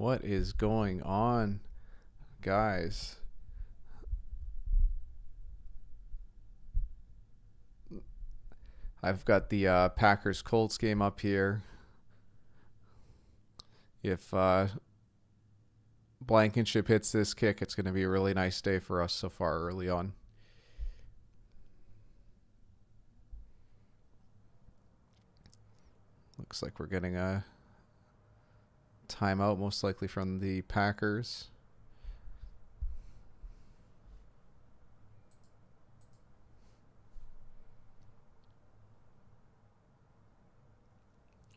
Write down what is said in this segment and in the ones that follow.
What is going on, guys? I've got the Packers Colts game up here. If Blankenship hits this kick, it's going to be a really nice day for us so far early on. Looks like we're getting a timeout, most likely from the Packers.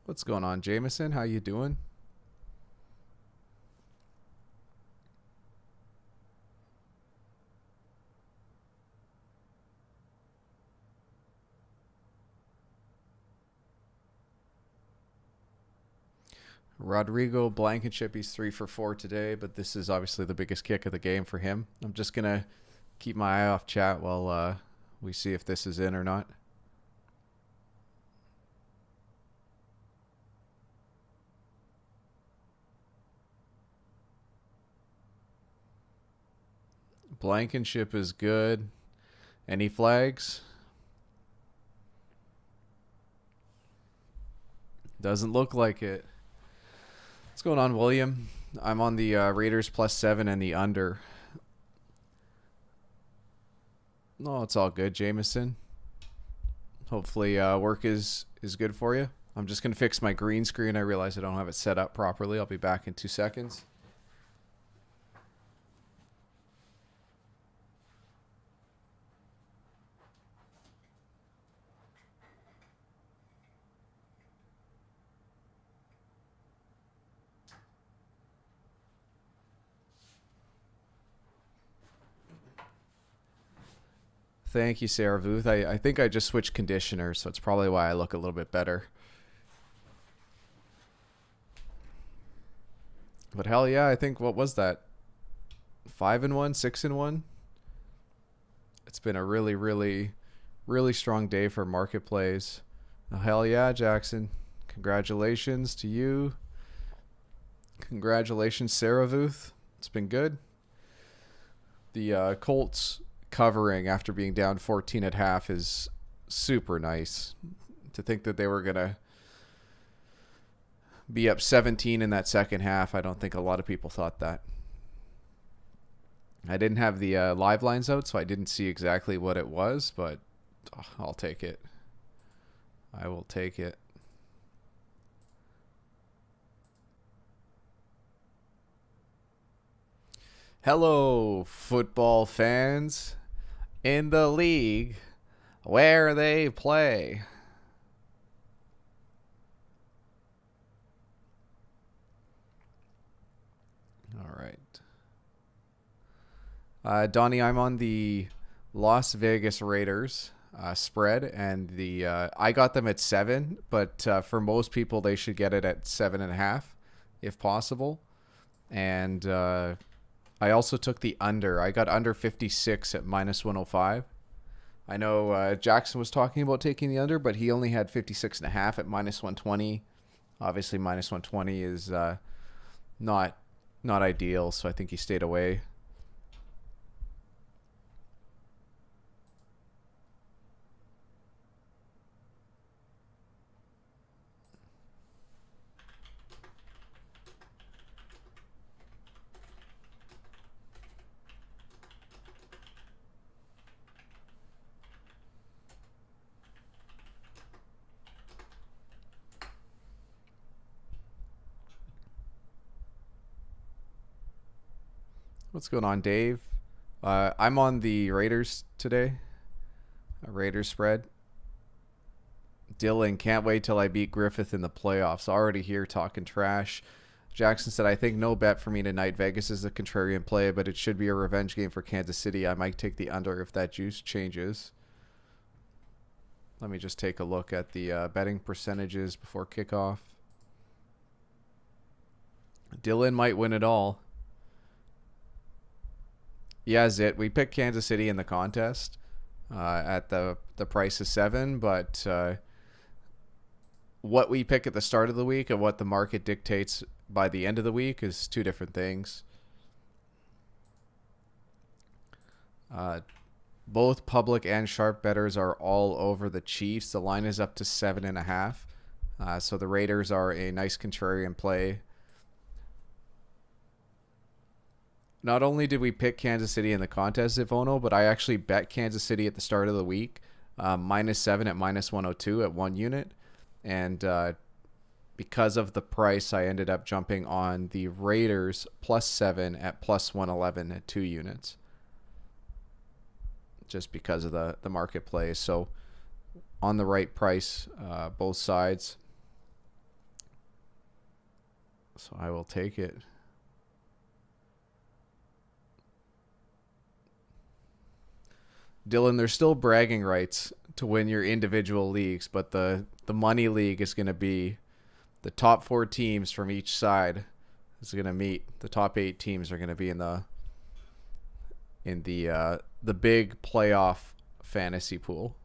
What's going on, Jameson? How you doing? Rodrigo Blankenship, he's 3 for 4 today, but this is obviously the biggest kick of the game for him. I'm just going to keep my eye off chat while we see if this is in or not. Blankenship is good. Any flags? Doesn't look like it. What's going on, William? I'm on the Raiders +7 and the under. No, it's all good, Jameson. Hopefully work is good for you. I'm just going to fix my green screen. I realize I don't have it set up properly. I'll be back in 2 seconds. Thank you, Sarah Vuth. I think I just switched conditioner, so it's probably why I look a little bit better. But hell yeah, I think, what was that? 5-1, 6-1? It's been a really, really, really strong day for market plays. Oh, hell yeah, Jackson. Congratulations to you. Congratulations, Sarah Vuth. It's been good. The Colts covering after being down 14 at half is super nice. To think that they were going to be up 17 in that second half, I don't think a lot of people thought that. I didn't have the live lines out, so I didn't see exactly what it was, but I'll take it. I will take it. Hello, football fans in the league where they play. All right. Donnie, I'm on the Las Vegas Raiders spread, and I got them at 7, but for most people, they should get it at 7.5 if possible. And I also took the under. I got under 56 at -105. I know Jackson was talking about taking the under, but he only had 56.5 at -120. Obviously, -120 is not ideal, so I think he stayed away. What's going on, Dave? I'm on the Raiders today. A Raiders spread. Dylan, can't wait till I beat Griffith in the playoffs. Already here talking trash. Jackson said, I think no bet for me tonight. Vegas is a contrarian play, but it should be a revenge game for Kansas City. I might take the under if that juice changes. Let me just take a look at the betting percentages before kickoff. Dylan might win it all. Yeah, Zit, we picked Kansas City in the contest at the price of 7, but what we pick at the start of the week and what the market dictates by the end of the week is two different things. Both public and sharp bettors are all over the Chiefs. The line is up to 7.5. So the Raiders are a nice contrarian play. Not only did we pick Kansas City in the contest, Ivono, but I actually bet Kansas City at the start of the week, -7 at -102 at 1 unit. And because of the price, I ended up jumping on the Raiders +7 at +111 at 2 units. Just because of the marketplace. So on the right price, both sides. So I will take it. Dylan, there's still bragging rights to win your individual leagues, but the money league is going to be the top 4 teams from each side is going to meet. The top 8 teams are going to be in the big playoff fantasy pool.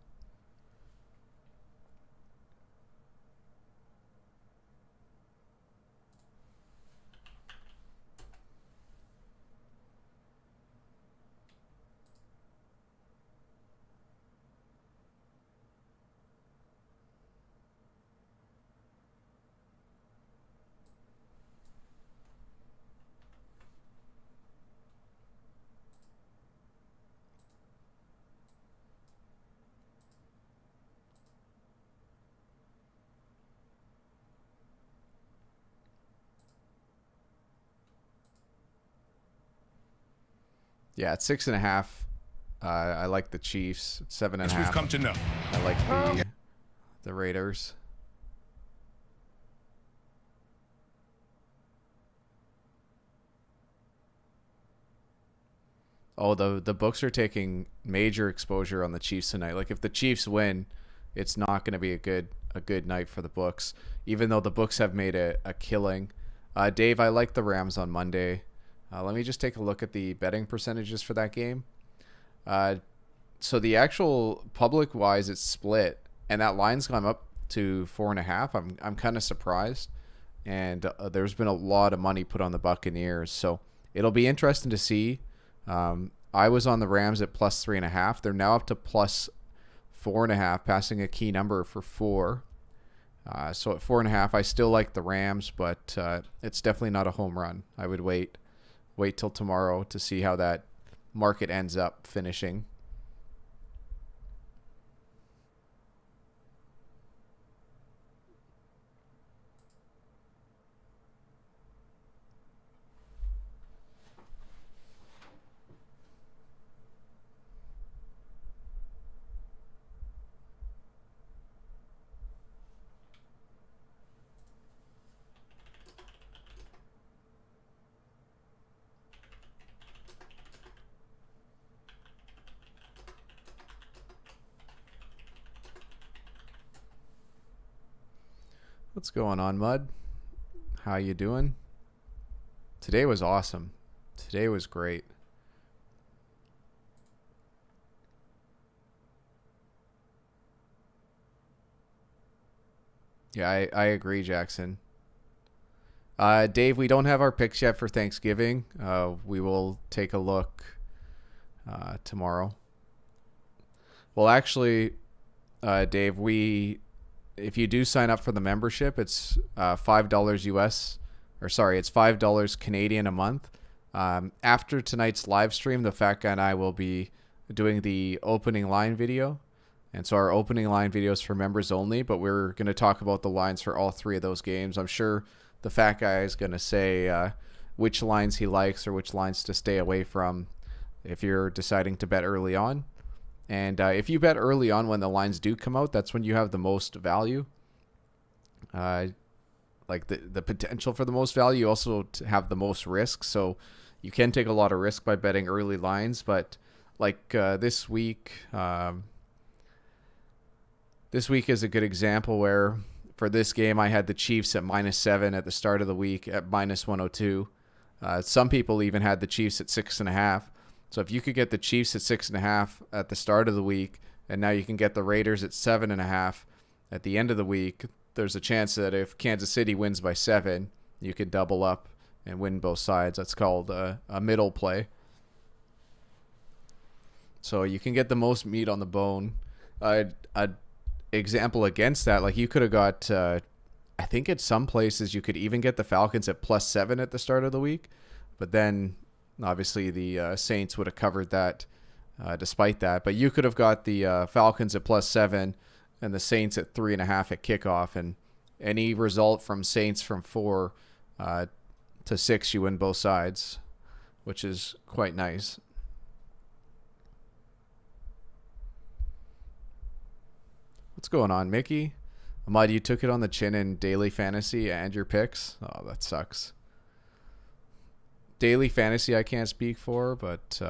Yeah, at 6.5. I like the Chiefs. 7.5. As we've come to know. I like the Raiders. Oh, the books are taking major exposure on the Chiefs tonight. Like if the Chiefs win, it's not going to be a good night for the books, even though the books have made a killing. Dave, I like the Rams on Monday. Let me just take a look at the betting percentages for that game. So the actual public wise, it's split, and that line's gone up to 4.5. I'm kind of surprised, and there's been a lot of money put on the Buccaneers, so it'll be interesting to see. I was on the Rams at +3.5. They're now up to +4.5, passing a key number for 4. So at 4.5, I still like the Rams, but it's definitely not a home run. I would wait till tomorrow to see how that market ends up finishing. What's going on, Mud? How you doing? Today was awesome. Today was great. Yeah, I agree, Jackson. Dave, we don't have our picks yet for Thanksgiving. We will take a look tomorrow. Well, actually, Dave, if you do sign up for the membership, it's $5 US, or sorry, it's $5 Canadian a month. After tonight's live stream, the Fat Guy and I will be doing the opening line video. And so our opening line video is for members only, but we're going to talk about the lines for all 3 of those games. I'm sure the Fat Guy is going to say which lines he likes or which lines to stay away from if you're deciding to bet early on. And if you bet early on when the lines do come out, that's when you have the most value. Like the potential for the most value, you also have the most risk. So you can take a lot of risk by betting early lines. But like this week is a good example where for this game, I had the Chiefs at -7 at the start of the week at -102. Some people even had the Chiefs at 6.5. So if you could get the Chiefs at 6.5 at the start of the week, and now you can get the Raiders at 7.5 at the end of the week, there's a chance that if Kansas City wins by 7, You could double up and win both sides. That's called a middle play. So you can get the most meat on the bone. A example against that, like you could have got, I think at some places you could even get the Falcons at +7 at the start of the week, but then obviously the Saints would have covered that despite that. But you could have got the Falcons at +7 and the Saints at 3.5 at kickoff, and any result from Saints from 4 to 6, you win both sides, which is quite nice. What's going on, Mickey? Ahmad, you took it on the chin in daily fantasy and your picks. Oh, that sucks. Daily fantasy, I can't speak for, but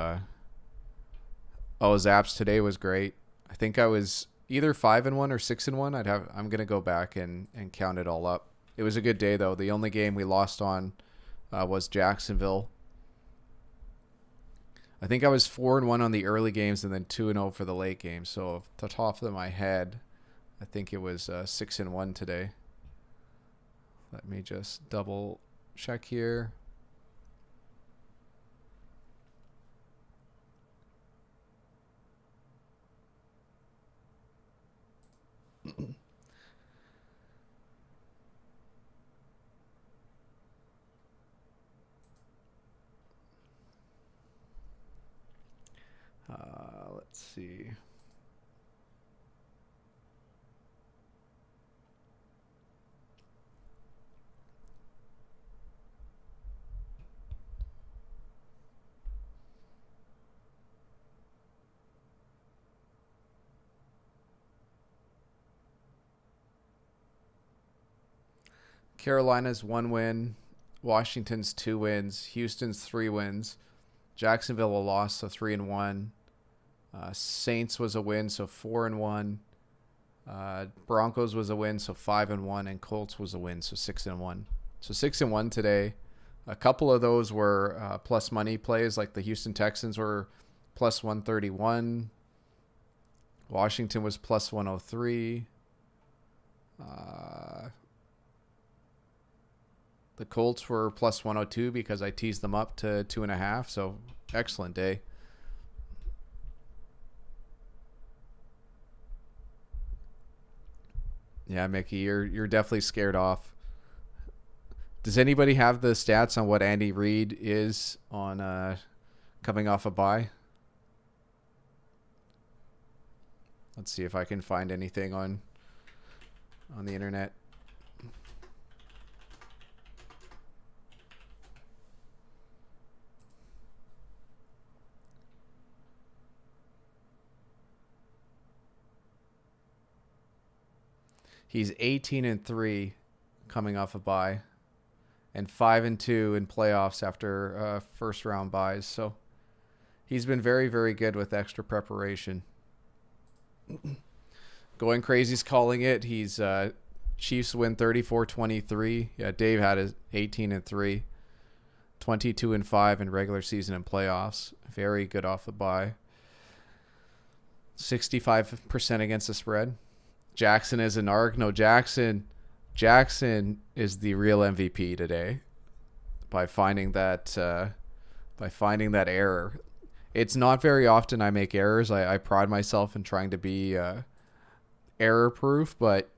Zaps today was great. I think I was either 5-1 or 6-1. I'm gonna go back and count it all up. It was a good day though. The only game we lost on was Jacksonville. I think I was 4-1 on the early games and then 2-0 for the late games. So off the top of my head, I think it was 6-1 today. Let me just double check here. Let's see. Carolina's 1 win, Washington's 2 wins, Houston's 3 wins, Jacksonville a loss, so 3-1. Saints was a win, so 4-1. Broncos was a win, so 5-1, and Colts was a win, so 6-1. So 6-1 today. A couple of those were plus money plays, like the Houston Texans were plus 131. Washington was plus 103. The Colts were plus 102 because I teased them up to 2.5. So excellent day. Yeah, Mickey, you're definitely scared off. Does anybody have the stats on what Andy Reid is on coming off a bye? Let's see if I can find anything on the internet. He's 18-3 coming off a bye, and 5-2 in playoffs after first round buys. So he's been very, very good with extra preparation. Going Crazy's calling it. He's Chiefs win 34-23. Yeah, Dave had his 18-3, 22-5 in regular season and playoffs. Very good off the bye. 65% against the spread. Jackson is an arc. No, Jackson is the real MVP today by finding that error. It's not very often I make errors. I pride myself in trying to be error proof, but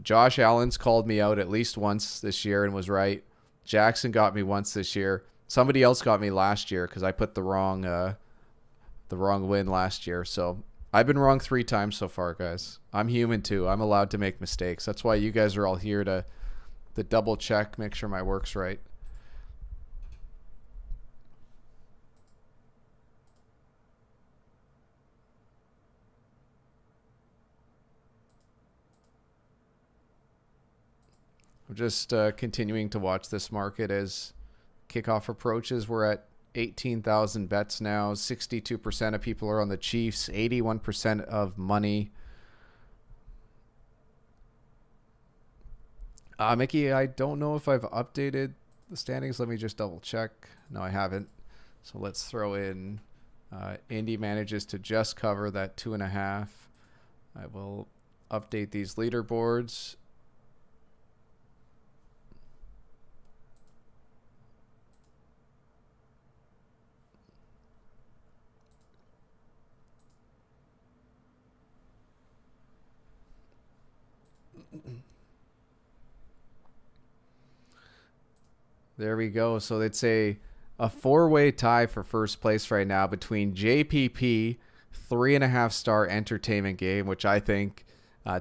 Josh Allen's called me out at least once this year and was right. Jackson got me once this year. Somebody else got me last year because I put the wrong win last year. So I've been wrong 3 times so far, guys. I'm human too. I'm allowed to make mistakes. That's why you guys are all here to double check, make sure my work's right. I'm just continuing to watch this market as kickoff approaches. We're at 18,000 bets now. 62% of people are on the Chiefs. 81% of money. Mickey, I don't know if I've updated the standings. Let me just double check. No, I haven't. So let's throw in Indy manages to just cover that 2.5. I will update these leaderboards. There we go. So it's a four-way tie for first place right now between JPP, 3.5 star entertainment game, which I think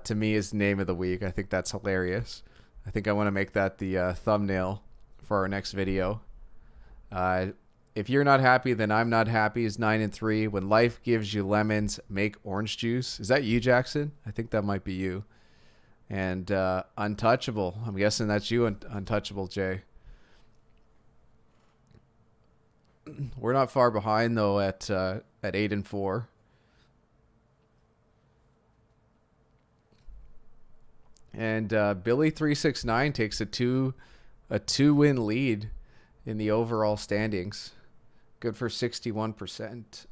to me is name of the week. I think that's hilarious. I think I want to make that the thumbnail for our next video. If you're not happy, then I'm not happy is 9-3. When life gives you lemons, make orange juice. Is that you, Jackson? I think that might be you. And Untouchable. I'm guessing that's you, Untouchable, Jay. We're not far behind though at 8-4. And Billy369 takes a two win lead in the overall standings. Good for 61%.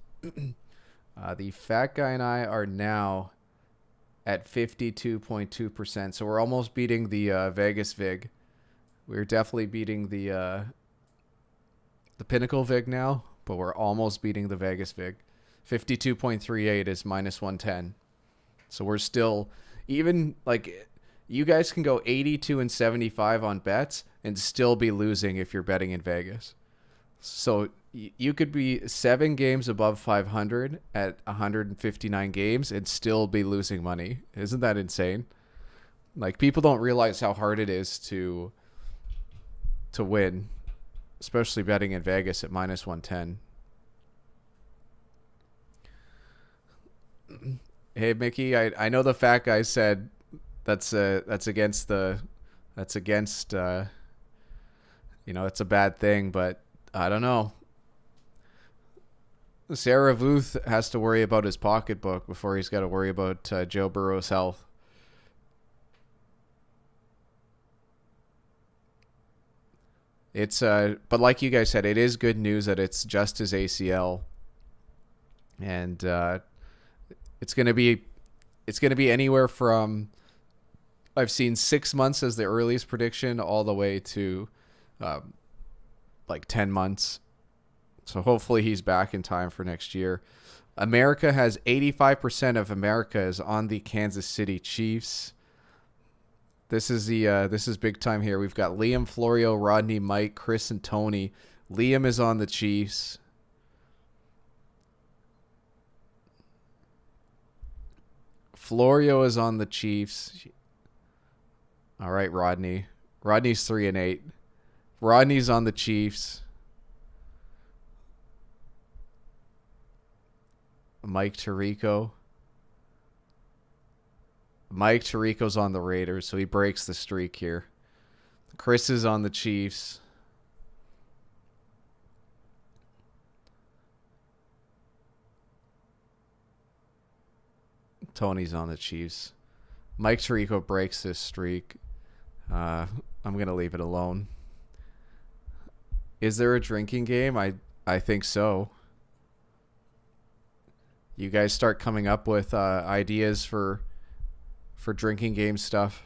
The fat guy and I are now at 52.2%. So we're almost beating the Vegas Vig. We're definitely beating the Pinnacle Vig now, but we're almost beating the Vegas Vig. 52.38 is minus 110. So we're still, even like, you guys can go 82-75 on bets and still be losing if you're betting in Vegas. So you could be 7 games above 500 at 159 games and still be losing money. Isn't that insane? Like, people don't realize how hard it is to win, especially betting in Vegas at minus 110. Hey, Mickey, I know the fat guy said that's against it's a bad thing, but I don't know. Sarah Vuth has to worry about his pocketbook before he's got to worry about Joe Burrow's health. It's but like you guys said, it is good news that it's just his ACL, and it's gonna be anywhere from, I've seen 6 months as the earliest prediction all the way to like 10 months. So hopefully he's back in time for next year. America has 85% of America is on the Kansas City Chiefs. This is big time here. We've got Liam, Florio, Rodney, Mike, Chris, and Tony. Liam is on the Chiefs. Florio is on the Chiefs. All right, Rodney. Rodney's 3-8. Rodney's on the Chiefs. Mike Tirico. Mike Tirico's on the Raiders, so he breaks the streak here. Chris is on the Chiefs. Tony's on the Chiefs. Mike Tirico breaks this streak. I'm going to leave it alone. Is there a drinking game? I think so. You guys start coming up with ideas for drinking game stuff.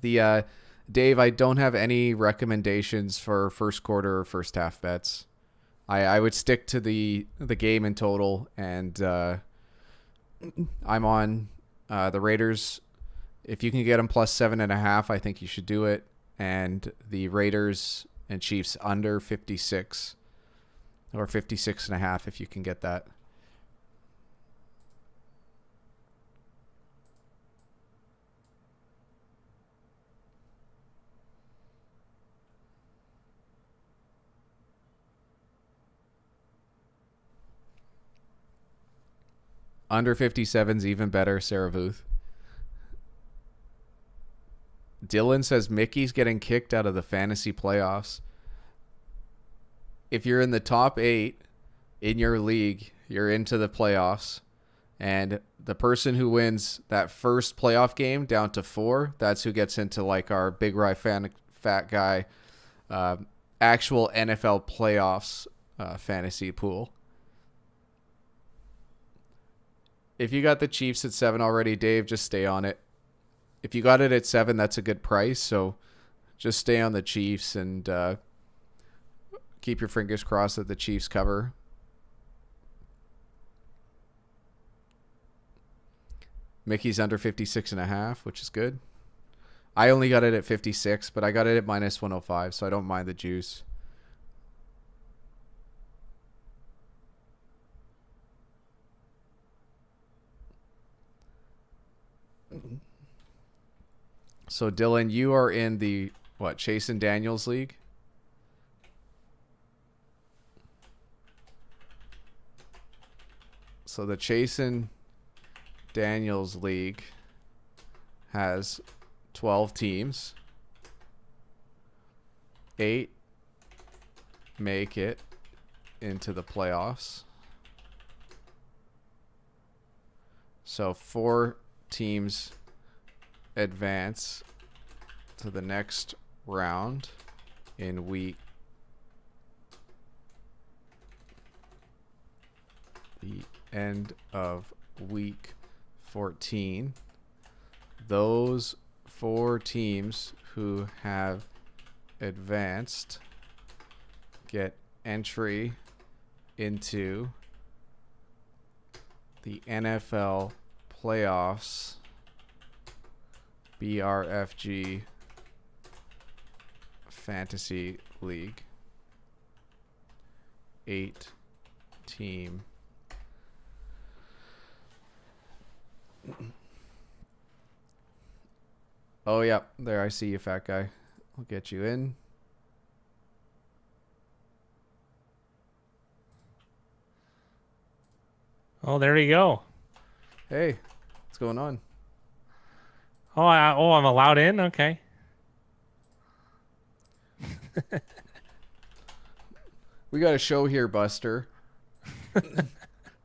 Dave, I don't have any recommendations for first quarter or first half bets. I would stick to the game in total, and I'm on the Raiders. If you can get them plus 7.5, I think you should do it. And the Raiders and Chiefs under 56 or 56.5 if you can get that. Under 57's even better, Sarah Booth. Dylan says Mickey's getting kicked out of the fantasy playoffs. If you're in the top 8 in your league, you're into the playoffs. And the person who wins that first playoff game down to 4, that's who gets into like our Big Rye fat guy actual NFL playoffs fantasy pool. If you got the Chiefs at 7 already, Dave, just stay on it. If you got it at 7, that's a good price. So just stay on the Chiefs and keep your fingers crossed that the Chiefs cover. Mickey's under 56.5, which is good. I only got it at 56, but I got it at minus 105, so I don't mind the juice. So Dylan, you are in the what, Chase and Daniels league? So the Chase and Daniels league has 12 teams. 8 make it into the playoffs. So 4 teams advance to the next round in the end of week 14. Those 4 teams who have advanced get entry into the NFL playoffs, BRFG Fantasy League. 8-team. Oh, yeah. There, I see you, fat guy. I'll get you in. Oh, there you go. Hey, what's going on? Oh, I'm allowed in? Okay. We got a show here, Buster.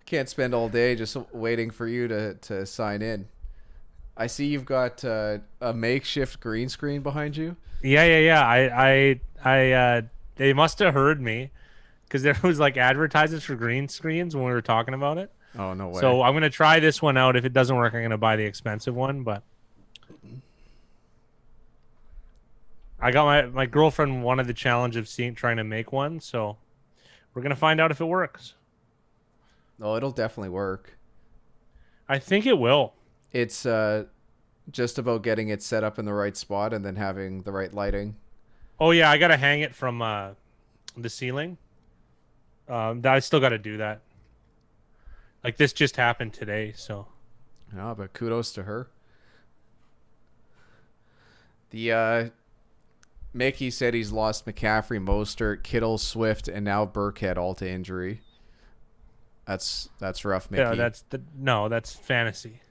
Can't spend all day just waiting for you to sign in. I see you've got a makeshift green screen behind you. Yeah. They must have heard me because there was like advertisements for green screens when we were talking about it. Oh, no way. So I'm gonna try this one out. If it doesn't work, I'm gonna buy the expensive one. But I got my girlfriend wanted the challenge of trying to make one, so we're gonna find out if it works. Oh, it'll definitely work. I think it will. It's just about getting it set up in the right spot and then having the right lighting. Oh yeah, I gotta hang it from the ceiling. I still gotta do that. Like this just happened today, so. Yeah, but kudos to her. The Mickey said he's lost McCaffrey, Mostert, Kittle, Swift, and now Burkhead all to injury. That's rough, Mickey. Yeah, that's fantasy.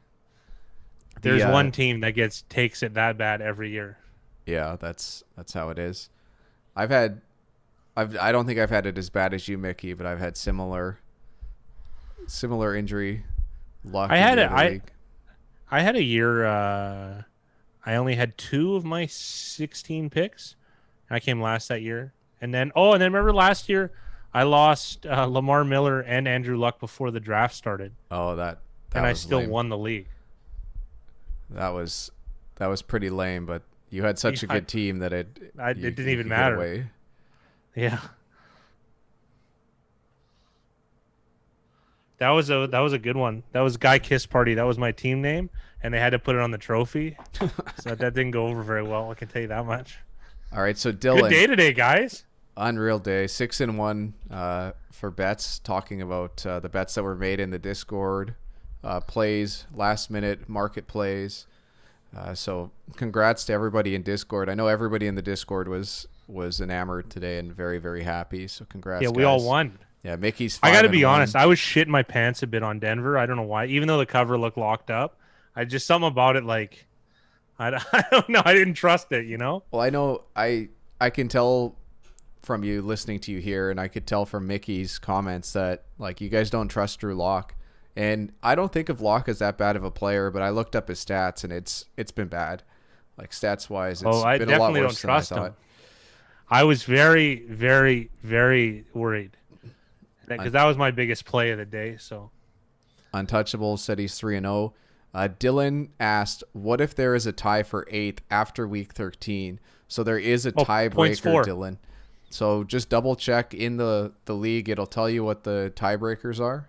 There's one team that takes it that bad every year. Yeah, that's how it is. I don't think I've had it as bad as you, Mickey, but I've had similar injury luck. I had a year. I only had 2 of my 16 picks. I came last that year, and then remember last year, I lost Lamar Miller and Andrew Luck before the draft started. Oh, that and I was still lame. won the league. That was pretty lame, but you had such a good team that it didn't even matter. Away. Yeah. That was a good one. That was Guy Kiss Party. That was my team name, and they had to put it on the trophy. So that didn't go over very well. I can tell you that much. All right, so Dylan. Good day today, guys. Unreal day. 6-1 for bets. Talking about the bets that were made in the Discord, plays, last minute market plays. So congrats to everybody in Discord. I know everybody in the Discord was enamored today and very, very happy. So congrats. Yeah, we guys. all won. Yeah, Mickey's. I got to be honest. I was shitting my pants a bit on Denver. I don't know why. Even though the cover looked locked up, I just something about it like I don't know. I didn't trust it. You know. Well, I know I can tell from you listening to you here, and I could tell from Mickey's comments that like you guys don't trust Drew Lock, and I don't think of Lock as that bad of a player. But I looked up his stats, and it's been bad, like stats wise. I been a lot definitely worse don't trust than I thought. him. I was very, very, very worried because that was my biggest play of the day. So, Untouchable said he's 3-0. Dylan asked, "What if there is a tie for 8th after week 13?" So there is a tiebreaker, Dylan. So just double check in the league. It'll tell you what the tiebreakers are.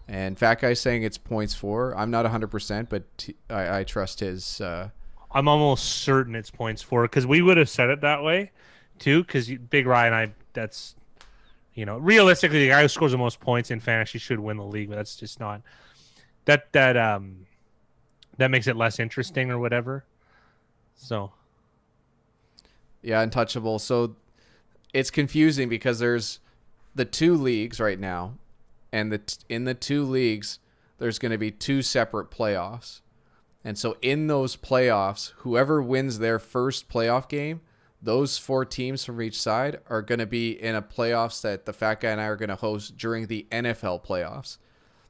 And Fat Guy's saying it's points for. I'm not 100%, but I trust his I'm almost certain it's points for, because we would have said it that way too. Because Big Ryan, that's realistically the guy who scores the most points in fantasy should win the league, but that's just not that makes it less interesting or whatever. So Yeah, untouchable. So it's confusing because there's the two leagues right now, and in the two leagues there's going to be two separate playoffs. And so in those playoffs, whoever wins their first playoff game, those four teams from each side are going to be in a playoffs that the Fat Guy and I are going to host during the NFL playoffs.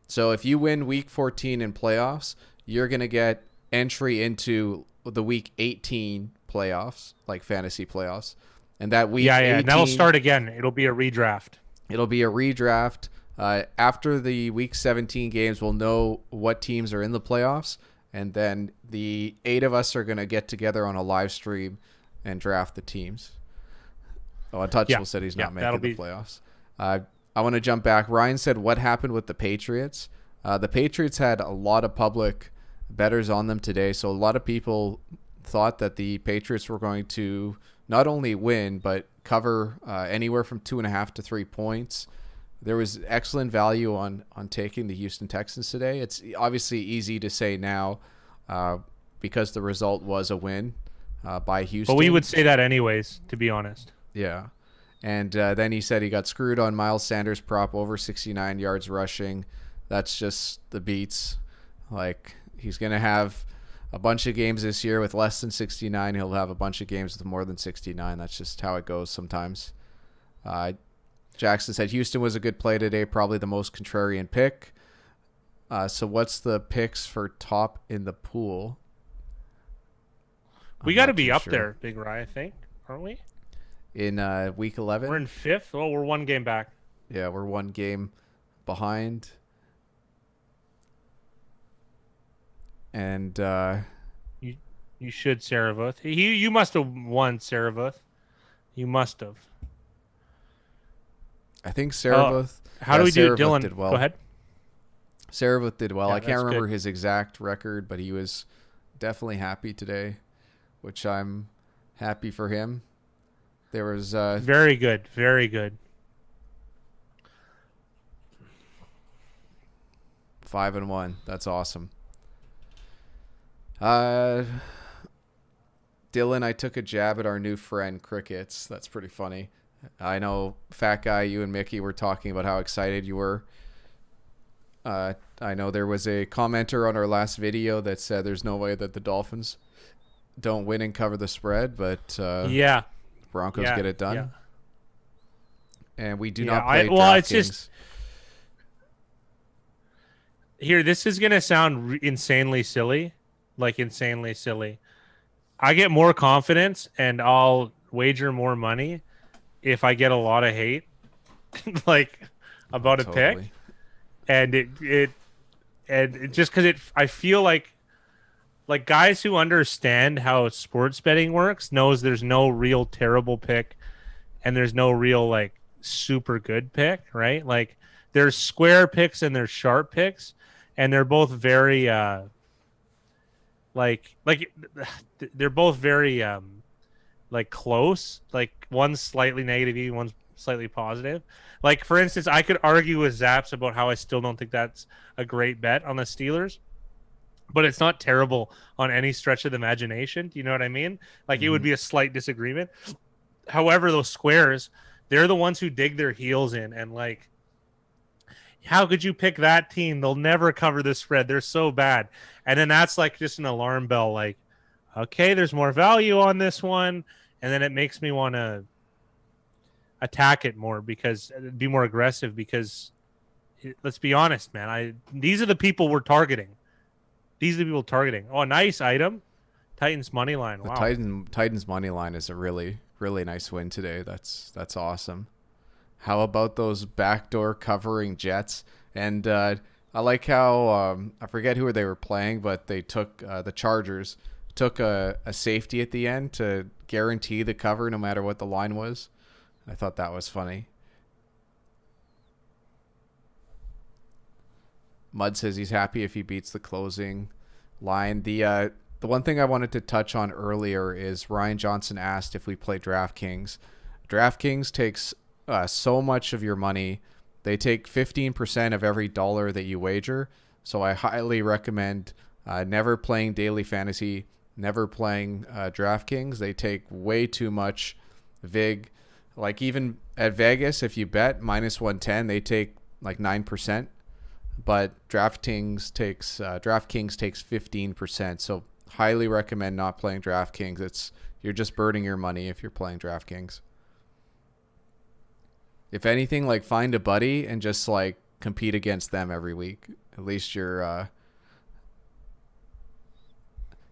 So if you win week 14 in playoffs, you're going to get entry into the week 18 playoffs, like fantasy playoffs. And that week yeah, 18, and that'll start again. It'll be a redraft. it'll be a redraft. After the week 17 games, we'll know what teams are in the playoffs. And then the 8 of us are going to get together on a live stream and draft the teams. Oh, Untouchable said he's not making the playoffs. I want to jump back. Ryan said, what happened with the Patriots? The Patriots had a lot of public bettors on them today. So a lot of people thought that the Patriots were going to not only win, but cover anywhere from 2.5 to 3 points. There was excellent value on taking the Houston Texans today. It's obviously easy to say now because the result was a win by Houston. But we would say that anyways, to be honest. Yeah. And then he said he got screwed on Miles Sanders prop over 69 yards rushing. That's just the beats. Like, he's going to have a bunch of games this year with less than 69. He'll have a bunch of games with more than 69. That's just how it goes sometimes. Jackson said Houston was a good play today, probably the most contrarian pick. So what's the picks for top in the pool? We got to be up there, Big Rye, I think, aren't we? In week 11? We're in 5th. Oh, we're 1 game back. Yeah, we're 1 game behind. And you should, Saravuth. You must have won, Saravuth. You must have. I think Saravuth. How do we do, Dylan? Did well. Go ahead. Saravuth did well. Yeah, I can't remember good. his exact record, but he was definitely happy today, which I'm happy for him. There was very good, very good. 5-1. That's awesome. Dylan, I took a jab at our new friend Crickets. That's pretty funny. I know, Fat Guy, you and Mickey were talking about how excited you were. I know there was a commenter on our last video that said there's no way that the Dolphins don't win and cover the spread, but Broncos get it done. Yeah. And we do not play DraftKings. It's just here. This is gonna sound insanely silly, like insanely silly. I get more confidence and I'll wager more money if I get a lot of hate, like about a pick, and it just because I feel like guys who understand how sports betting works knows there's no real terrible pick and there's no real like super good pick, right? Like there's square picks and there's sharp picks, and they're both very like they're both very like close. Like one's slightly negative, one's slightly positive. Like for instance, I could argue with Zaps about how I still don't think that's a great bet on the Steelers, but it's not terrible on any stretch of the imagination. Do you know what I mean? Like it would be a slight disagreement. However, those squares, they're the ones who dig their heels in and like, how could you pick that team? They'll never cover the spread. They're so bad. And then that's like just an alarm bell. Like, okay, there's more value on this one. And then it makes me want to attack it more because be more aggressive because let's be honest, man. These are the people we're targeting. These are the people targeting. Oh, nice item. Titans money line. Wow. The Titans money line is a really, really nice win today. That's awesome. How about those backdoor covering Jets? And I like how I forget who they were playing, but they took the Chargers took a safety at the end to guarantee the cover no matter what the line was. I thought that was funny. Mud says he's happy if he beats the closing line. The the one thing I wanted to touch on earlier is Ryan Johnson asked if we play DraftKings. DraftKings takes so much of your money. They take 15% of every dollar that you wager. So I highly recommend never playing daily fantasy, never playing DraftKings. They take way too much vig. Like even at Vegas, if you bet minus 110, they take like 9%. But DraftKings takes 15%. So highly recommend not playing DraftKings. You're just burning your money if you're playing DraftKings. If anything, like find a buddy and just like compete against them every week. At least you're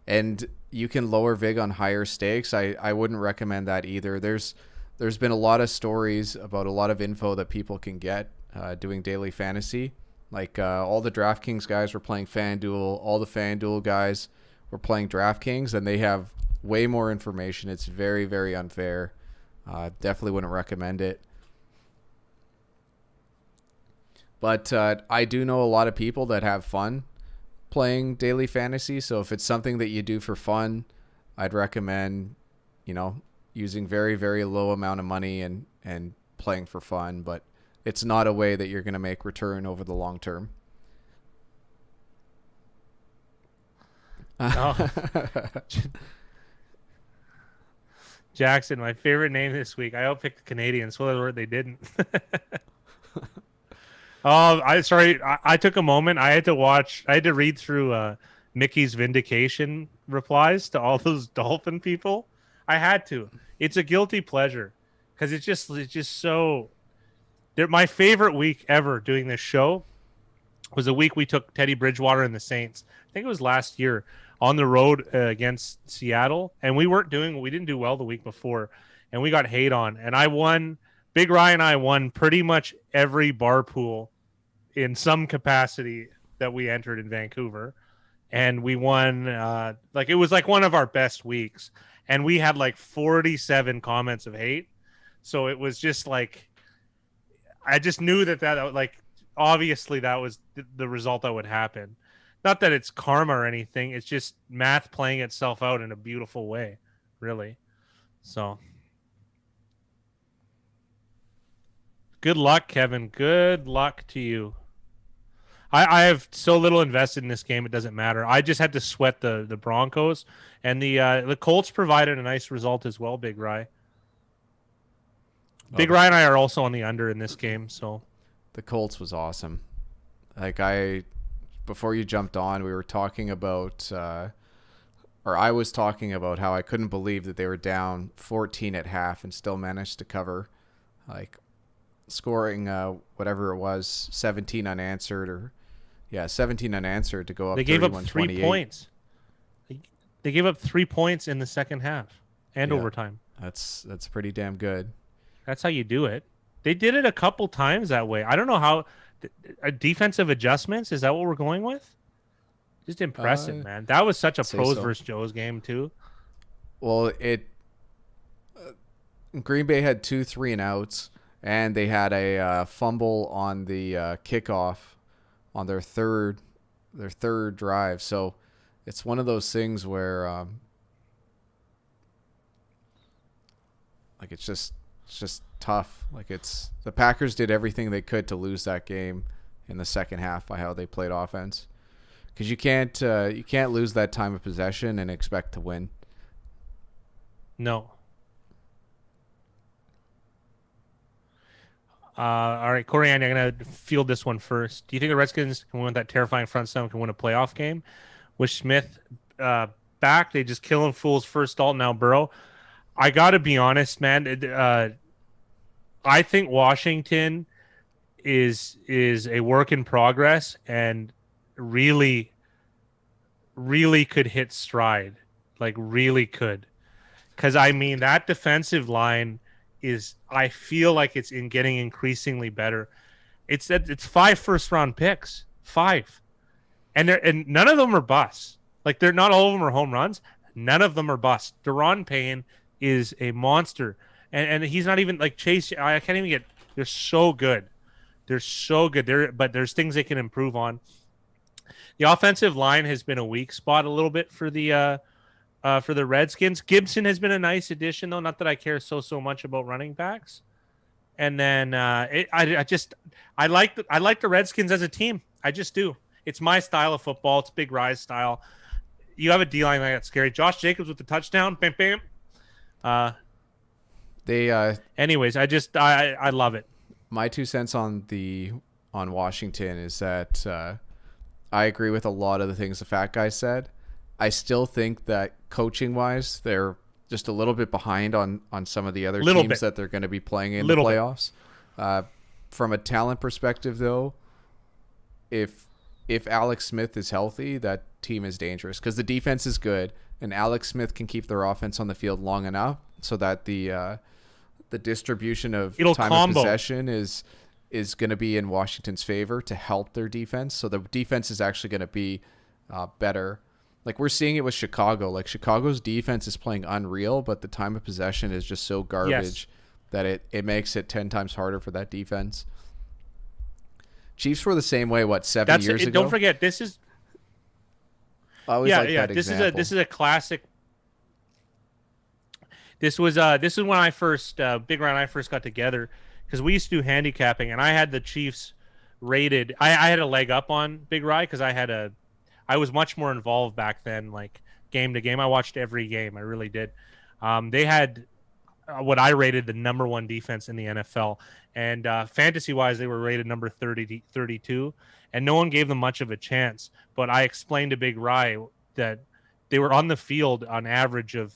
and you can lower vig on higher stakes. I wouldn't recommend that either. There's been a lot of stories about a lot of info that people can get doing daily fantasy. Like all the DraftKings guys were playing FanDuel, all the FanDuel guys were playing DraftKings, and they have way more information. It's very, very unfair. Definitely wouldn't recommend it. But I do know a lot of people that have fun playing daily fantasy. So if it's something that you do for fun, I'd recommend, using very, very low amount of money and playing for fun. But it's not a way that you're going to make return over the long term. Oh. Jackson, my favorite name this week. I outpicked the Canadians. Well, they didn't. Oh, I took a moment. I had to read through Mickey's vindication replies to all those Dolphin people. I had to. It's a guilty pleasure because it's just so. My favorite week ever doing this show was the week we took Teddy Bridgewater and the Saints. I think it was last year on the road against Seattle, and we didn't do well the week before, and we got hate on. And I won. Big Ryan and I won pretty much every bar pool in some capacity that we entered in Vancouver. And we won, it was like one of our best weeks. And we had like 47 comments of hate. So it was just like, I just knew that like, obviously that was the result that would happen. Not that it's karma or anything. It's just math playing itself out in a beautiful way, really. So good luck, Kevin. Good luck to you. I have so little invested in this game, it doesn't matter. I just had to sweat the Broncos, and the Colts provided a nice result as well, Big Rye. Big Rye and I are also on the under in this game. So the Colts was awesome. Like before you jumped on, we were talking about, or I was talking about how I couldn't believe that they were down 14 at half and still managed to cover, like scoring whatever it was, 17 unanswered 17 unanswered to go up. They gave up 3 points. They gave up 3 points in the second half and overtime. That's pretty damn good. That's how you do it. They did it a couple times that way. I don't know how. Defensive adjustments, is that what we're going with? Just impressive, man. That was such a pros versus Joes game too. Well, Green Bay had 2 3-and-outs, and they had a fumble on the kickoff on their third drive. So it's one of those things where like it's just tough. Like the Packers did everything they could to lose that game in the second half by how they played offense. Because you can't lose that time of possession and expect to win. No. All right, Corey, I'm going to field this one first. Do you think the Redskins can win that terrifying front seven, can win a playoff game? With Smith back, they just killing fools first Dalton, now Burrow. I got to be honest, man. I think Washington is a work in progress and really, really could hit stride. Like, really could. Because, I mean, that defensive line I feel like it's getting increasingly better. It's 5 first-round picks. 5. And none of them are busts. Like, they're not all of them are home runs. None of them are busts. Deron Payne is a monster. And he's not even like Chase. I can't even they're so good. They're so good. But there's things they can improve on. The offensive line has been a weak spot a little bit for the Redskins. Gibson has been a nice addition, though. Not that I care so much about running backs. And then I like the Redskins as a team. I just do. It's my style of football. It's Big Rise style. You have a D-line like that's scary. Josh Jacobs with the touchdown. Bam, bam. Anyways, I love it. My 2 cents on Washington is that I agree with a lot of the things the fat guy said. I still think that coaching wise, they're just a little bit behind on some of the other teams that they're going to be playing in the playoffs. From a talent perspective, though, if Alex Smith is healthy, that team is dangerous because the defense is good, and Alex Smith can keep their offense on the field long enough so that the distribution of time of possession is going to be in Washington's favor to help their defense. So the defense is actually going to be better. Like we're seeing it with Chicago. Like Chicago's defense is playing unreal, but the time of possession is just so garbage that it makes it 10 times harder for that defense. Chiefs were the same way, 7 years ago? Don't forget, this is I always like that example. This is a classic. This is when I first Big Ron and I first got together because we used to do handicapping, and I had the Chiefs rated. I had a leg up on Big Rye because I was much more involved back then, like game to game. I watched every game. I really did. They had what I rated the number 1 defense in the NFL, and fantasy wise, they were rated number 32, and no one gave them much of a chance. But I explained to Big Rye that they were on the field on average of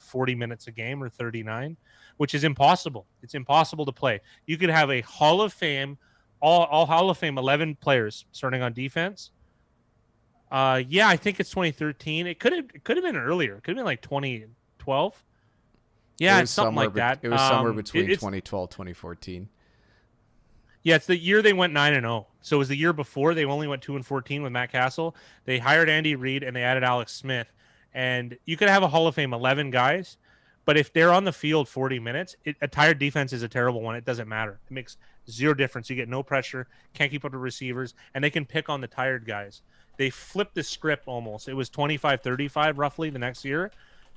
40 minutes a game or 39, which is impossible. It's impossible to play. You could have a Hall of Fame, all Hall of Fame 11 players starting on defense. I think it's 2013. It could have been earlier. It could have been like 2012. Yeah, it's something like that. It was somewhere between 2012 2014. Yeah, it's the year they went 9-0. So it was the year before they only went 2-14 with Matt Castle. They hired Andy Reid and they added Alex Smith. And you could have a Hall of Fame 11 guys, but if they're on the field 40 minutes, a tired defense is a terrible one. It doesn't matter. It makes zero difference. You get no pressure, can't keep up with receivers, and they can pick on the tired guys. They flipped the script almost. It was 25-35 roughly the next year,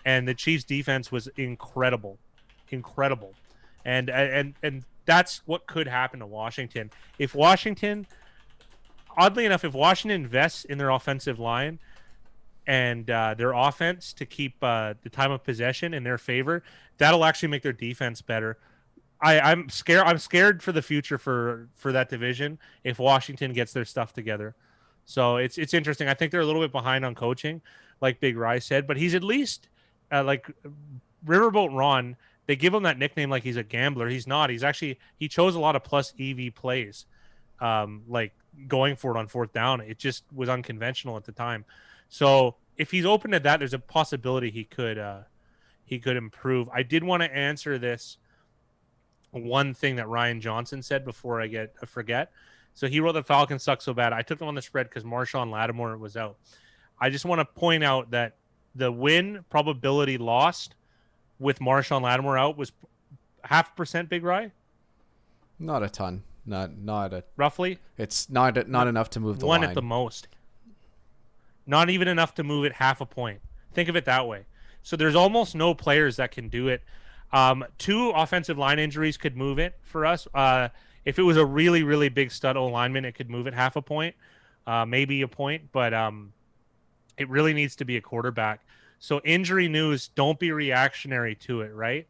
and the Chiefs defense was incredible. And that's what could happen to Washington. Oddly enough, if Washington invests in their offensive line and their offense to keep the time of possession in their favor, that'll actually make their defense better. I'm scared for the future for that division if Washington gets their stuff together. So it's interesting. I think they're a little bit behind on coaching, like Big Rye said, but he's at least like Riverboat Ron. They give him that nickname like he's a gambler. He's not. He chose a lot of plus EV plays, like going for it on 4th down. It just was unconventional at the time. So if he's open to that, there's a possibility he could improve. I did want to answer this one thing that Ryan Johnson said before I forget. So he wrote the Falcons suck so bad. I took them on the spread because Marshawn Lattimore was out. I just want to point out that the win probability lost with Marshawn Lattimore out was 0.5%. Big Rye. Not a ton. Not a roughly. It's not enough to move the one line. At the most. Not even enough to move it 0.5 point. Think of it that way. So there's almost no players that can do it. 2 offensive line injuries could move it for us. If it was a really, really big stud O-lineman, it could move it 0.5 point, maybe a point. But it really needs to be a quarterback. So injury news, don't be reactionary to it, right?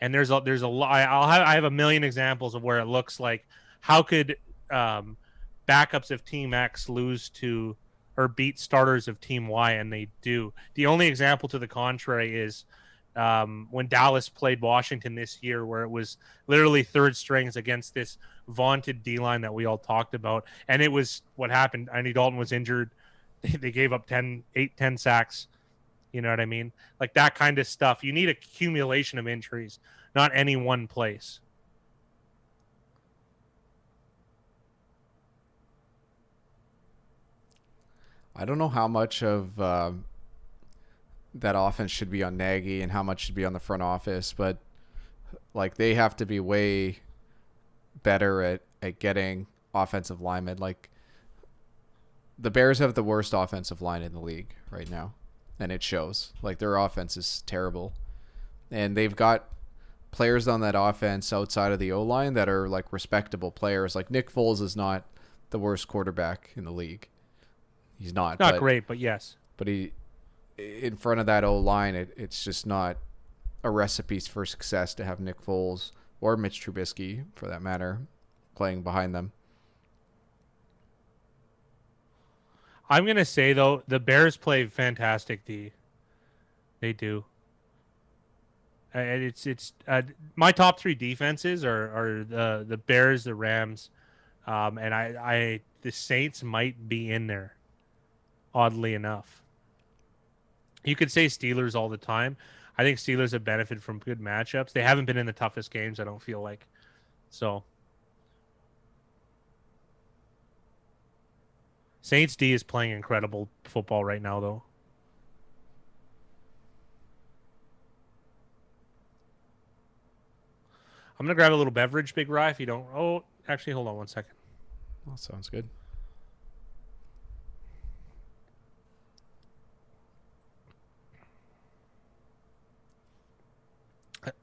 And there's a lot. I have a million examples of where it looks like how could backups of Team X lose to or beat starters of Team Y, and they do. The only example to the contrary is when Dallas played Washington this year, where it was literally 3rd strings against this vaunted D-line that we all talked about. And it was what happened. Andy Dalton was injured. They gave up 10 sacks. You know what I mean? Like that kind of stuff. You need accumulation of injuries, not any one place. I don't know how much of that offense should be on Nagy and how much should be on the front office, but like they have to be way better at getting offensive linemen. Like the Bears have the worst offensive line in the league right now, and it shows. Like, their offense is terrible, and they've got players on that offense outside of the O-line that are like respectable players. Like, Nick Foles is not the worst quarterback in the league. He's not. Not great, but yes. But he, in front of that O-line, it's just not a recipe for success to have Nick Foles or Mitch Trubisky, for that matter, playing behind them. I'm going to say, though, the Bears play fantastic D. They do. And it's my top three defenses are the Bears, the Rams, and I the Saints might be in there, oddly enough. You could say Steelers all the time. I think Steelers have benefited from good matchups. They haven't been in the toughest games, I don't feel like. So Saints D is playing incredible football right now, though. I'm going to grab a little beverage, Big Rye, if you don't... Oh, actually, hold on one second. That sounds good.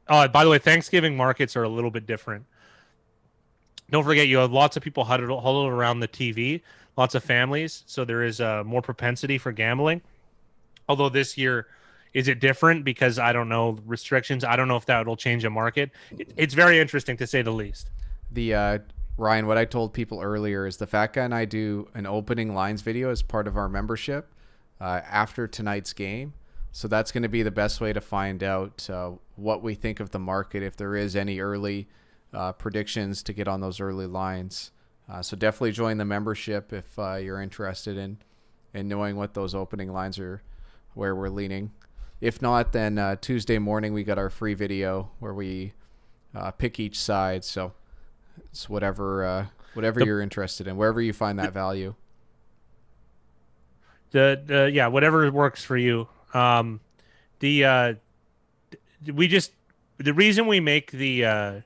By the way, Thanksgiving markets are a little bit different. Don't forget, you have lots of people huddled around the TV, lots of families, so there is more propensity for gambling. Although this year, is it different? Because I don't know, restrictions. I don't know if that will change the market. It's very interesting, to say the least. The Ryan, what I told people earlier is the Fat Guy and I do an opening lines video as part of our membership after tonight's game. So that's going to be the best way to find out what we think of the market, if there is any early predictions to get on those early lines. So definitely join the membership if you're interested in knowing what those opening lines are, where we're leaning. If not, then Tuesday morning we got our free video where we pick each side. So it's whatever you're interested in, wherever you find that value. Yeah, whatever works for you. The reason we make the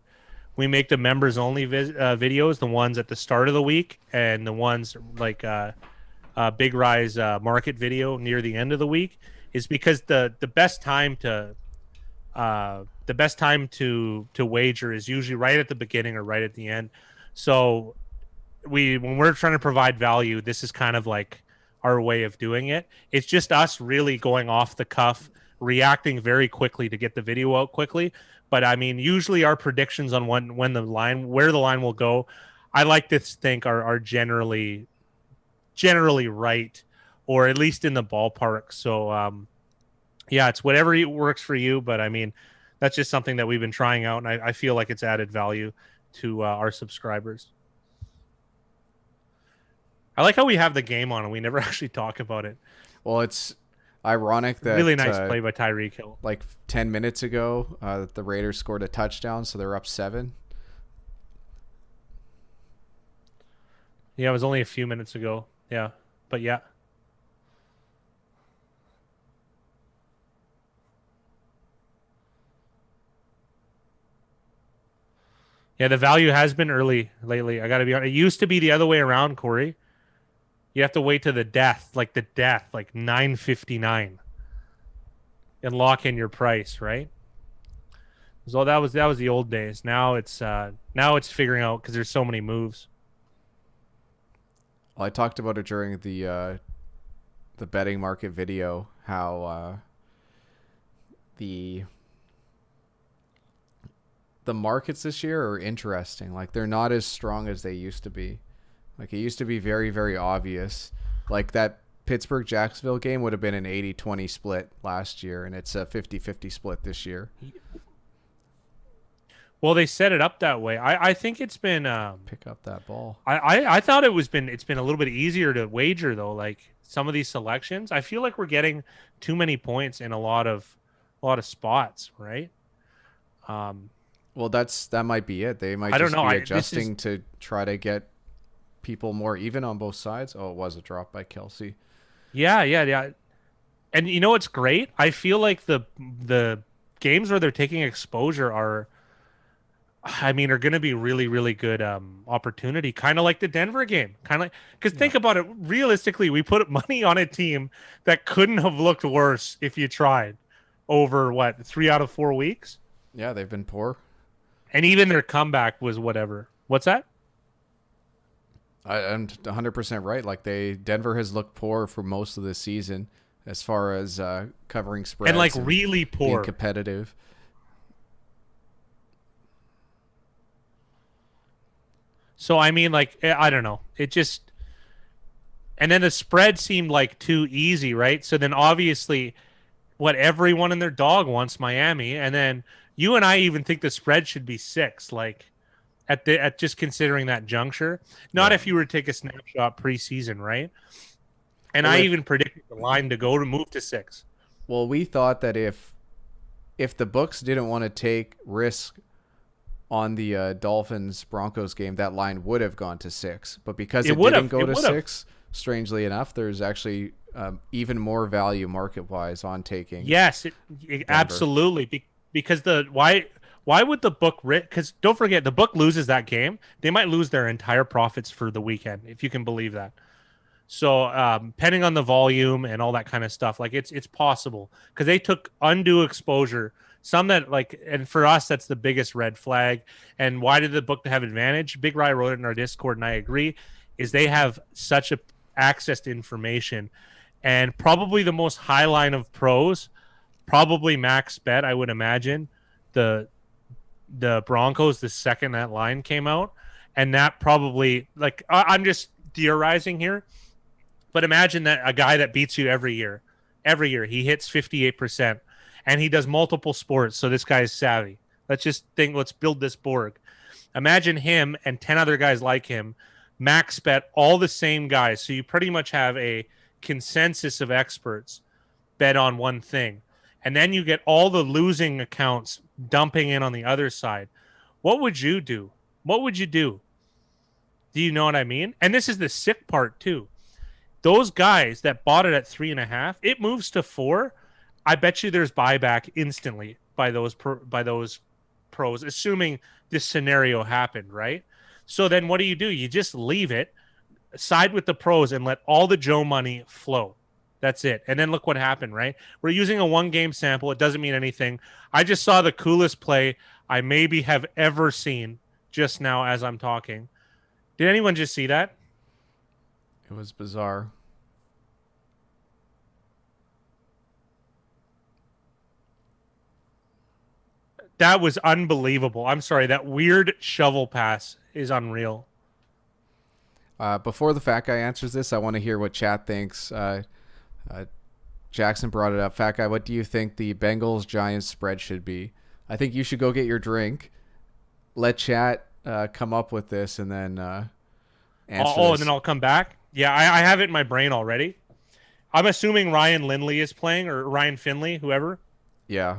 members only videos, the ones at the start of the week and the ones like Big Rise market video near the end of the week, is because the best time to wager is usually right at the beginning or right at the end. So when we're trying to provide value, this is kind of like our way of doing it. It's just us really going off the cuff, reacting very quickly to get the video out quickly. But I mean, usually our predictions on where the line will go, I like to think are generally right, or at least in the ballpark. So yeah, it's whatever works for you. But I mean, that's just something that we've been trying out, and I feel like it's added value to our subscribers. I like how we have the game on and we never actually talk about it. Well, it's ironic that really nice play by Tyreek Hill. Like 10 minutes ago, the Raiders scored a touchdown, so they're up 7. Yeah, it was only a few minutes ago. Yeah, but yeah. Yeah, the value has been early lately. I got to be honest. It used to be the other way around, Corey. You have to wait to the death, like 9:59, and lock in your price, right? So that was the old days. Now it's figuring out, because there's so many moves. Well, I talked about it during the betting market video, how the markets this year are interesting. Like, they're not as strong as they used to be. Like, it used to be very, very obvious. Like, that Pittsburgh-Jacksonville game would have been an 80-20 split last year, and it's a 50-50 split this year. Well, they set it up that way. I think it's been pick up that ball. I thought it's been a little bit easier to wager, though. Like, some of these selections, I feel like we're getting too many points in a lot of spots, right? Well, that might be it. They might be adjusting to try to get people more even on both sides. Oh, it was a drop by Kelsey. Yeah. And you know what's great? I feel like the games where they're taking exposure are I mean, are going to be really, really good opportunity, kind of like the Denver game. Kind of like, because Yeah. think about it, realistically, we put money on a team that couldn't have looked worse if you tried over what, 3 out of 4 weeks? Yeah, they've been poor. And even their comeback was whatever. What's that? I'm 100% right. Like Denver has looked poor for most of the season as far as covering And like spreads and really being poor. competitive. So I mean, like I don't know. It just and then the spread seemed like too easy, right? So then obviously, what everyone and their dog wants Miami, and then you and I even think the spread should be 6. Like at just considering that juncture, not Yeah. if you were to take a snapshot preseason, right? And Well, I if even predicted the line to go to move to 6. well, we thought that if the books didn't want to take risk on the Dolphins Broncos game, that line would have gone to 6. But because It it would didn't have. go It to would have. 6, strangely enough, there's actually even more value market wise on taking Yes, it Denver. absolutely. Because the why would the book because don't forget the book loses that game, they might lose their entire profits for the weekend if you can believe that. So depending on the volume and all that kind of stuff, like it's possible because they took undue exposure. Some that like, and for us, that's the biggest red flag. And why did the book have advantage? Big Rye wrote it in our Discord, and I agree. Is they have such a access to information, and probably the most high line of pros, probably max bet. I would imagine the Broncos the second that line came out, and that probably like I'm just theorizing here but imagine that a guy that beats you every year he hits 58%, and he does multiple sports. So this guy is savvy. Let's build this Borg. Imagine him and 10 other guys like him, max bet all the same guys. So you pretty much have a consensus of experts bet on one thing. And then you get all the losing accounts dumping in on the other side. What would you do? What would you do? Do you know what I mean? And this is the sick part too. Those guys that bought it at 3.5, it moves to 4. I bet you there's buyback instantly by those pros, assuming this scenario happened, right? So then what do? You just leave it, side with the pros, and let all the Joe money flow. That's it. And then look what happened, right? We're using a 1-game sample. It doesn't mean anything. I just saw the coolest play I maybe have ever seen just now as I'm talking. Did anyone just see that? It was bizarre. That was unbelievable. I'm sorry. That weird shovel pass is unreal. Before the fat guy answers this, I want to hear what chat thinks. Uh, Jackson brought it up. Fat guy, what do you think the Bengals Giants spread should be? I think you should go get your drink. Let chat come up with this, and then answer And this. then I'll come back. Yeah, I have it in my brain already. I'm assuming Ryan Lindley is playing, or Ryan Finley, whoever. Yeah.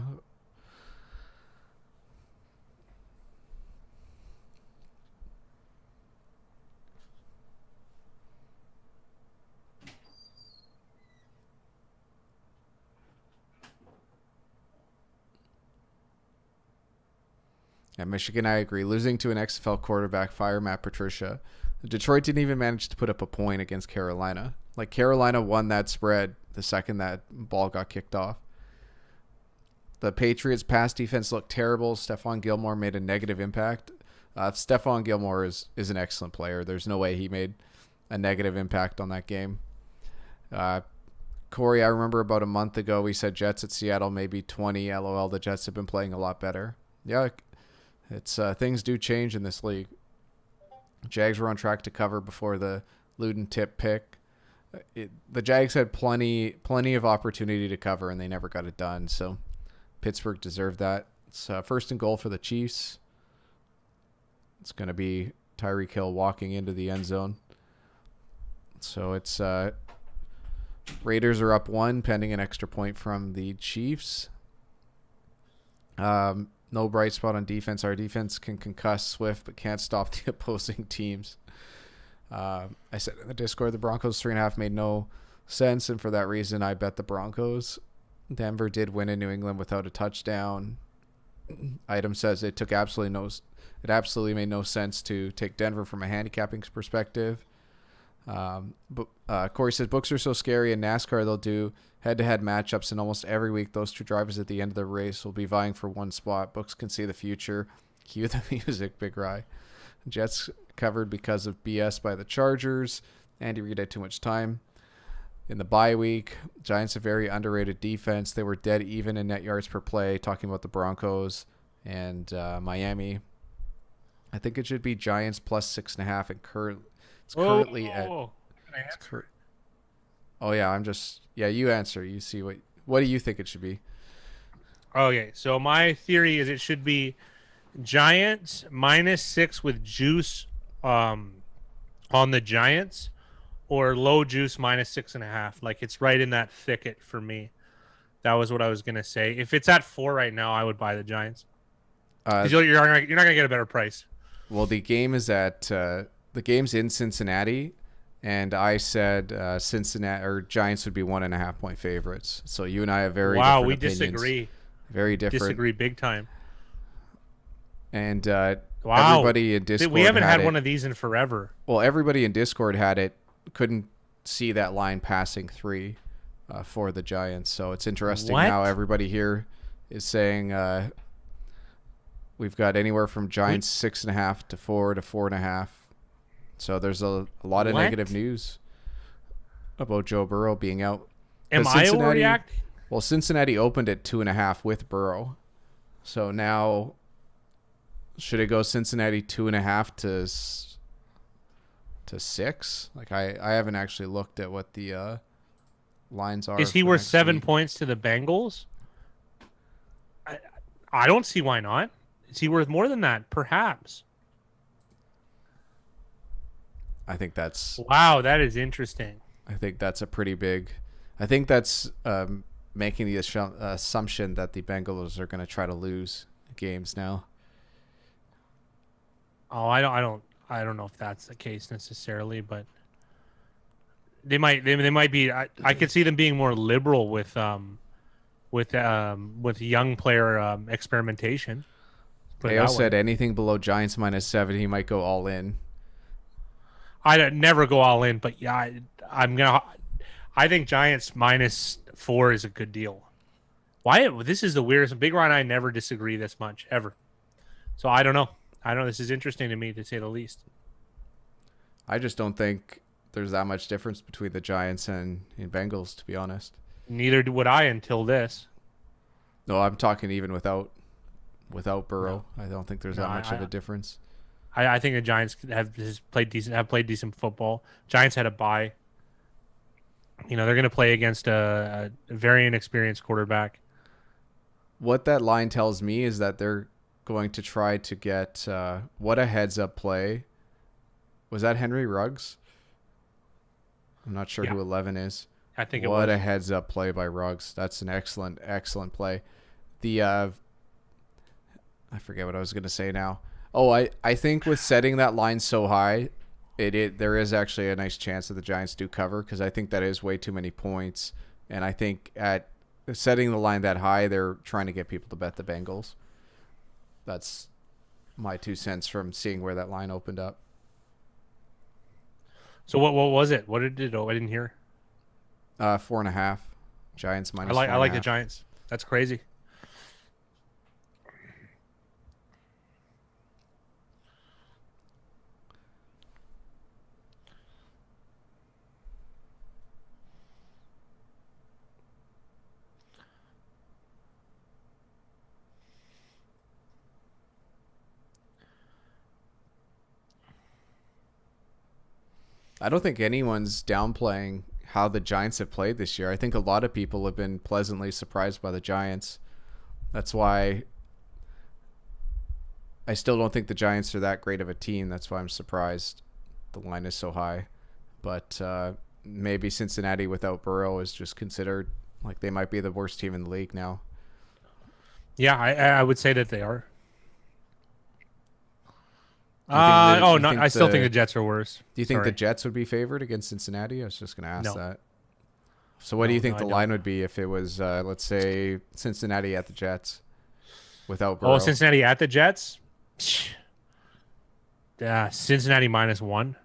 At Michigan, I agree. Losing to an XFL quarterback, fire Matt Patricia. Detroit didn't even manage to put up a point against Carolina. Like, Carolina won that spread the second that ball got kicked off. The Patriots' pass defense looked terrible. Stephon Gilmore made a negative impact. Stephon Gilmore is an excellent player. There's no way he made a negative impact on that game. Corey, I remember about a month ago we said Jets at Seattle, maybe 20. LOL, the Jets have been playing a lot better. Yeah, it's things do change in this league. Jags were on track to cover before the Luden tip pick. The Jags had plenty of opportunity to cover, and they never got it done. So Pittsburgh deserved that. It's first and goal for the Chiefs. It's going to be Tyreek Hill walking into the end zone. So it's Raiders are up 1, pending an extra point from the Chiefs. No bright spot on defense. Our defense can concuss Swift, but can't stop the opposing teams. I said in the Discord, the Broncos 3.5 made no sense, and for that reason, I bet the Broncos. Denver did win in New England without a touchdown. item says it absolutely made no sense to take Denver from a handicapping perspective. But Corey says books are so scary in NASCAR. They'll do head-to-head matchups, and almost every week those two drivers at the end of the race will be vying for one spot. Books can see the future. Cue the music, Big Rye. Jets covered because of BS by the Chargers. Andy Reid had too much time in the bye week. Giants a very underrated defense. They were dead even in net yards per play. Talking about the Broncos and Miami. I think it should be Giants plus 6.5, and it's currently at. Can I answer? Oh yeah, you answer. You see what do you think it should be? Okay, so my theory is it should be Giants -6 with juice on the Giants, or low juice -6.5. Like, it's right in that thicket for me. That was what I was gonna say. If it's at 4 right now, I would buy the Giants. 'Cause you're not gonna get a better price. Well, the game's in Cincinnati, and I said Cincinnati or Giants would be 1.5-point favorites. So you and I have very different we opinions. disagree. Very different. Disagree big time. And Wow. everybody in Discord We haven't had it. one of these in forever. Well, everybody in Discord had it. Couldn't see that line passing 3 for the Giants. So it's interesting What? now everybody here is saying we've got anywhere from Giants 6.5 to 4 to 4.5. So there's a lot of What? negative news about Joe Burrow being out. Am I overreacting? Well, Cincinnati opened at 2.5 with Burrow. So now, should it go Cincinnati 2.5 to 6? Like I haven't actually looked at what the lines are. Is he for worth next 7 week. points to the Bengals? I don't see why not. Is he worth more than that? Perhaps. I think that's Wow, that is interesting. a pretty big. I think that's making the assumption that the Bengals are going to try to lose games now. Oh, I don't know if that's the case necessarily, but they might be. I could see them being more liberal with young player experimentation. Ayo said anything below Giants -7, he might go all in. I'd never go all in, but yeah, I think Giants -4 is a good deal. Why? This is the weirdest. Big Ron and I never disagree this much ever. So I don't know. This is interesting to me, to say the least. I just don't think there's that much difference between the Giants and Bengals, to be honest. Neither would I until this. No, I'm talking even without Burrow. I don't think there's that much of a difference. I think the Giants have played decent football. Giants had a bye. They're going to play against a very inexperienced quarterback. What that line tells me is that they're going to try to get what a heads-up play. Was that Henry Ruggs? I'm not sure who 11 is. I think what it was. a heads-up play by Ruggs. That's an excellent play. The I forget what I was going to say now. Oh, I think with setting that line so high, there is actually a nice chance that the Giants do cover, because I think that is way too many points. And I think at setting the line that high, they're trying to get people to bet the Bengals. That's my 2 cents from seeing where that line opened up. So what was it? What did it? Oh, I didn't hear. 4.5. Giants -4.5. I like the Giants. That's crazy. I don't think anyone's downplaying how the Giants have played this year. I think a lot of people have been pleasantly surprised by the Giants. That's why I still don't think the Giants are that great of a team. That's why I'm surprised the line is so high. But maybe Cincinnati without Burrow is just considered like they might be the worst team in the league now. Yeah, I would say that they are. I still think the Jets are worse. Do you think the Jets would be favored against Cincinnati? I was just going to ask that. So what do you think the line would be if it was, let's say, Cincinnati at the Jets? without Oh, Burrow. Cincinnati at the Jets. Cincinnati -1, one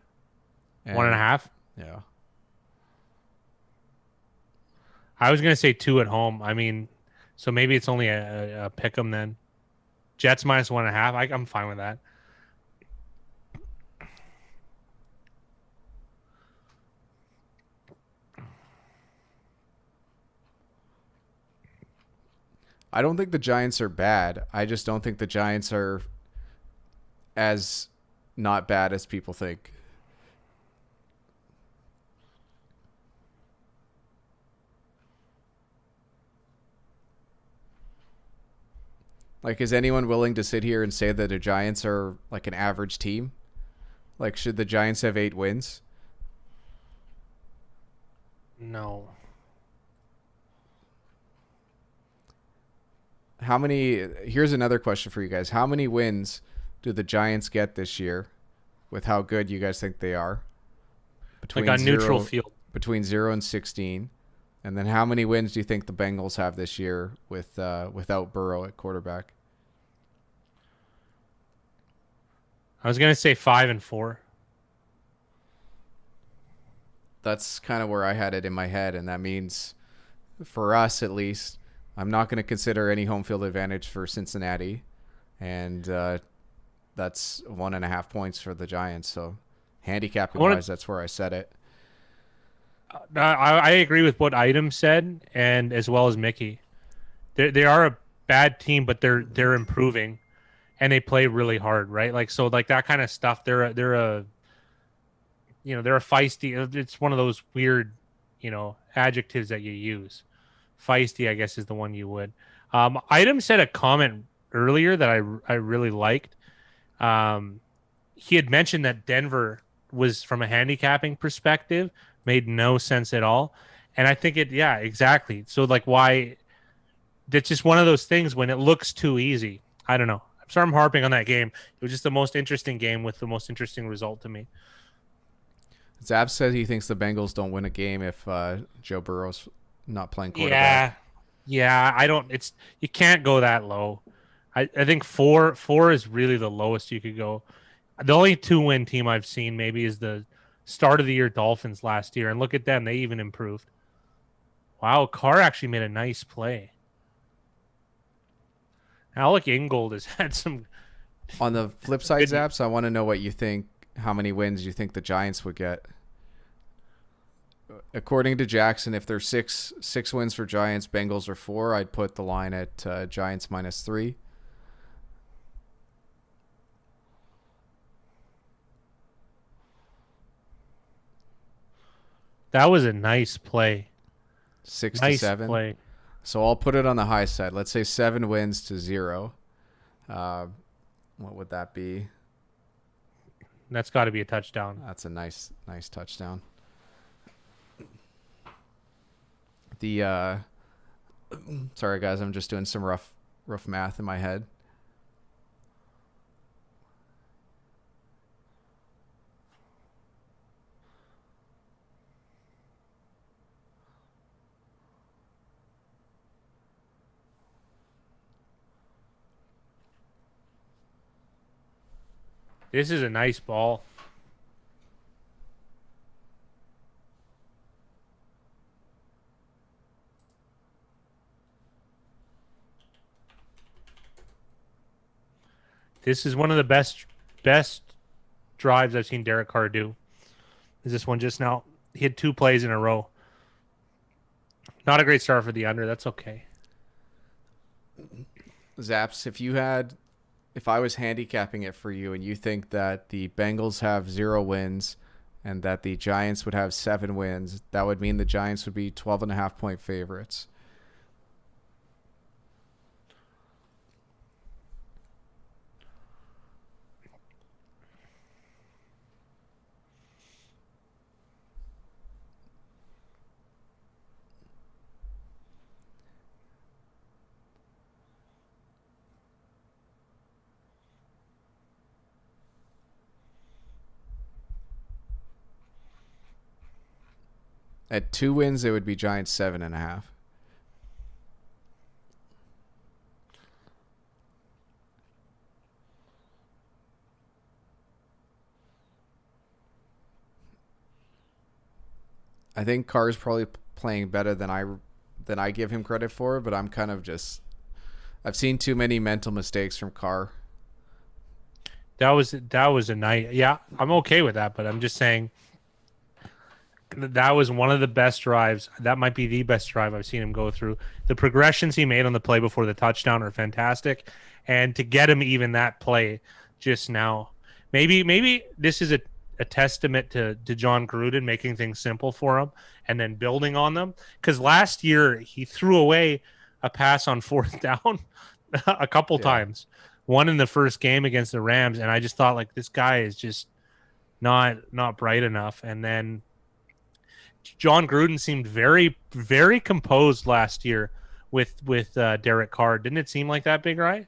and a And half. yeah. I was gonna say 2 at home. I mean, so maybe it's only a pick 'em then. Jets -1.5. I'm fine with that. I don't think the Giants are bad. I just don't think the Giants are as not bad as people think. Like, is anyone willing to sit here and say that the Giants are like an average team? Like, should the Giants have 8 wins? No. How many? Here's another question for you guys. How many wins do the Giants get this year with how good you guys think they are? Like Between on neutral zero field. between 0 and 16. And then how many wins do you think the Bengals have this year with without Burrow at quarterback? I was gonna say 5-4. That's kind of where I had it in my head, and that means for us at least, I'm not going to consider any home field advantage for Cincinnati, and that's 1.5 points for the Giants. So handicapping wise, that's where I set it. I agree with what Item said, and as well as Mickey. They are a bad team, but they're improving, and they play really hard, right? Like so, like that kind of stuff. They're a they're a feisty. It's one of those weird adjectives that you use. Feisty, I guess, is the one you would. Item said a comment earlier that I really liked. He had mentioned that Denver was, from a handicapping perspective, made no sense at all. And I think yeah, exactly. So like why that's just one of those things when it looks too easy. I don't know. I'm sorry I'm harping on that game. It was just the most interesting game with the most interesting result to me. Zab says he thinks the Bengals don't win a game if Joe Burrow's not playing quarterback. Yeah. I don't. It's you can't go that low. I think four is really the lowest you could go. The only 2-win team I've seen maybe is the start of the year Dolphins last year, and look at them; they even improved. Wow, Carr actually made a nice play. Alec Ingold has had some. On the flip side, Zaps, I want to know what you think. How many wins you think the Giants would get? According to Jackson, if there's six wins for Giants, Bengals are 4. I'd put the line at Giants -3. That was a nice play. 6-7. Play. So I'll put it on the high side. Let's say 7 wins to 0. What would that be? That's got to be a touchdown. That's a nice touchdown. The sorry guys, I'm just doing some rough math in my head. This is a nice ball. This is one of the best drives I've seen Derek Carr do. Is this one just now? He had 2 plays in a row. Not a great start for the under. That's okay. Zaps, if I was handicapping it for you and you think that the Bengals have 0 wins and that the Giants would have 7 wins, that would mean the Giants would be 12.5-point favorites. At 2 wins, it would be Giants 7.5. I think Carr's probably playing better than I give him credit for, but I'm kind of just I've seen too many mental mistakes from Carr. That was a night. Yeah, I'm okay with that, but I'm just saying that was one of the best drives. That might be the best drive I've seen him go through. The progressions he made on the play before the touchdown are fantastic, and to get him even that play just now, maybe this is a testament to John Gruden making things simple for him and then building on them. Because last year he threw away a pass on fourth down a couple Yeah. times, one in the first game against the Rams, and I just thought like this guy is just not bright enough, and then John Gruden seemed very, very composed last year with Derek Carr. Didn't it seem like that, Big Right?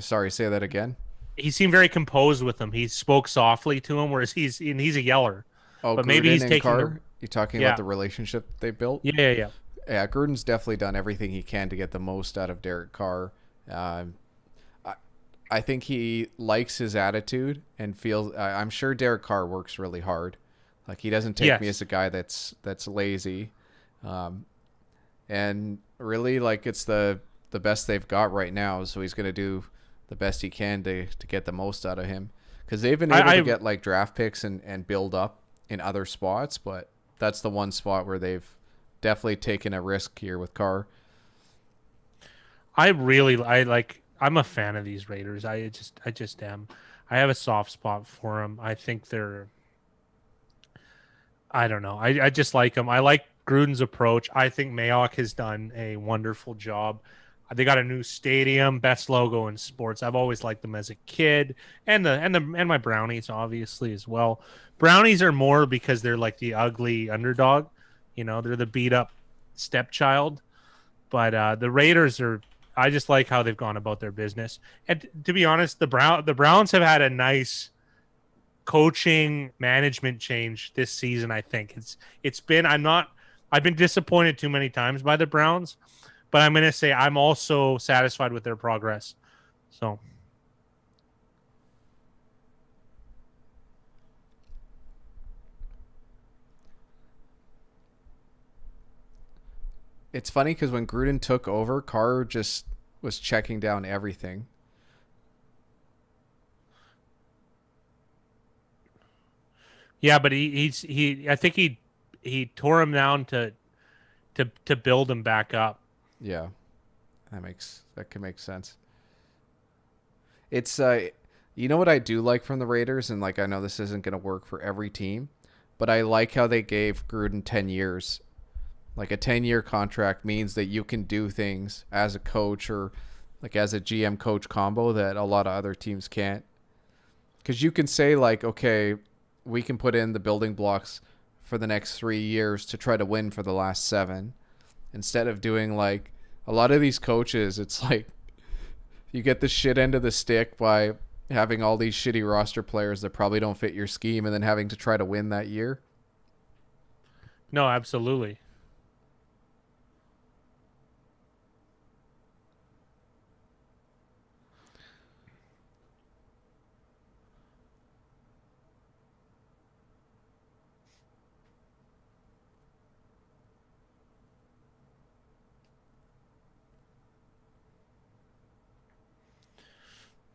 Sorry, say that again. He seemed very composed with him. He spoke softly to him, whereas he's a yeller. Oh, But Gruden maybe he's and taking Carr? You talking yeah, about the relationship they built? yeah. Yeah, Gruden's definitely done everything he can to get the most out of Derek Carr. I, I think he likes his attitude and feels. I'm sure Derek Carr works really hard. Like he doesn't take me Yes. as a guy that's lazy, um, and really like it's the best they've got right now. So he's gonna do the best he can to get the most out of him because they've been able I to get like draft picks and build up in other spots, but that's the one spot where they've definitely taken a risk here with Carr. I like. I'm a fan of these Raiders. I just am. I have a soft spot for them. I think they're. I don't know. I just like them. I like Gruden's approach. I think Mayock has done a wonderful job. They got a new stadium, best logo in sports. I've always liked them as a kid, and my Brownies obviously as well. Brownies are more because they're like the ugly underdog. They're the beat up stepchild. But the Raiders are. I just like how they've gone about their business. And to be honest, the Browns have had a nice coaching management change this season. I think it's been. I've been disappointed too many times by the Browns, but I'm going to say I'm also satisfied with their progress. So It's funny because when Gruden took over, Carr just was checking down everything. yeah, but he I think he tore him down to build him back up. Yeah, that can make sense. It's you know what I do like from the Raiders, and like I know this isn't gonna work for every team, but I like how they gave Gruden 10 years. Like a 10-year contract means that you can do things as a coach or like as a GM coach combo that a lot of other teams can't. Because you can say like, okay, we can put in the building blocks for the next 3 years to try to win for the last seven, instead of doing like a lot of these coaches. It's like you get the shit end of the stick by having all these shitty roster players that probably don't fit your scheme and then having to try to win that year. No, absolutely.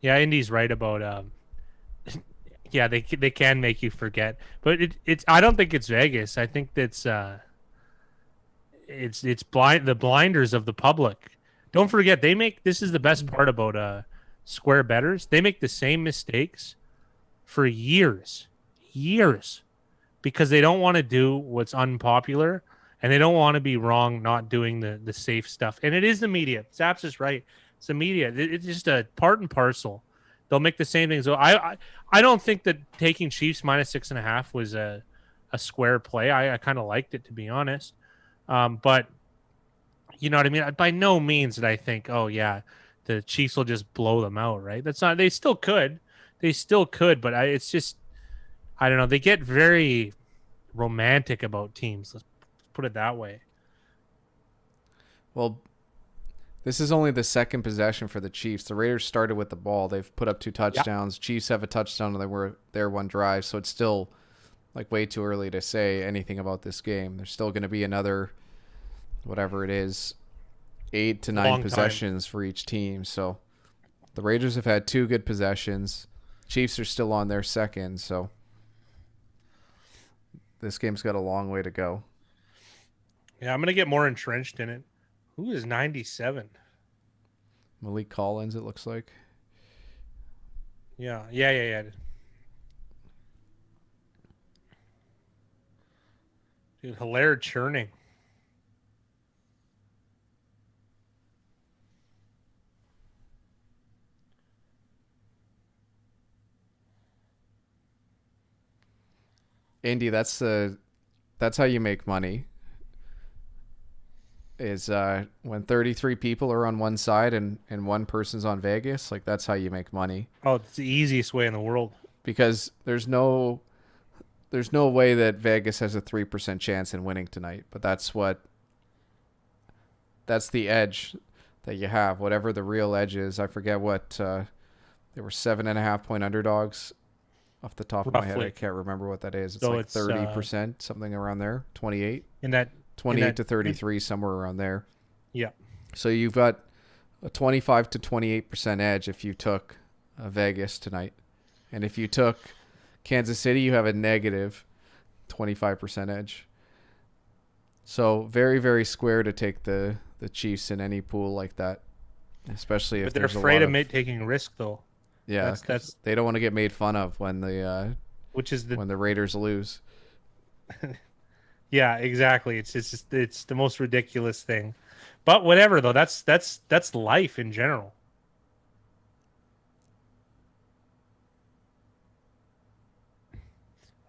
Yeah, Indy's right about yeah, they can make you forget. But it's I don't think it's Vegas. I think that's it's blind the blinders of the public. Don't forget they make this is the best part about square betters. They make the same mistakes for years. Years. Because they don't want to do what's unpopular and they don't want to be wrong not doing the safe stuff. And it is the media. Zaps is right. It's the media. It's just a part and parcel. They'll make the same thing. So I don't think that taking Chiefs -6.5 was a square play. I kind of liked it, to be honest. But you know what I mean? By no means did I think, oh yeah, the Chiefs will just blow them out, right? That's not. They still could. They still could, but it's just I don't know. They get very romantic about teams. Let's put it that way. Well, this is only the second possession for the Chiefs. The Raiders started with the ball. They've put up two Yeah. touchdowns. Chiefs have a touchdown on their one drive, so it's still like way too early to say anything about this game. There's still going to be another, whatever it is, 8 to 9 Long time. possessions for each team. So the Raiders have had 2 good possessions. Chiefs are still on their second, so this game's got a long way to go. Yeah, I'm gonna get more entrenched in it. Who is 97? Malik Collins, it looks like. Yeah. Dude, Hilaire churning. Indy, that's how you make money. Is when 33 people are on one side and one person's on Vegas, like that's how you make money. Oh, it's the easiest way in the world. Because there's no way that Vegas has a 3% chance in winning tonight, but that's the edge that you have. Whatever the real edge is, I forget what they were 7.5-point underdogs off the top of my head. Roughly. I can't remember what that is. It's So like it's, 30%, something around there. 28 In that 28 to 33, somewhere around there. Yeah. So you've got a 25 to 28% edge if you took Vegas tonight. And if you took Kansas City, you have a negative 25% edge. So very, very square to take the Chiefs in any pool like that, especially if But they're there's afraid a of lot of taking risk though. yeah. that's They don't want to get made fun of when which is the when the Raiders lose. Yeah, exactly. It's the most ridiculous thing. But whatever though, that's life in general.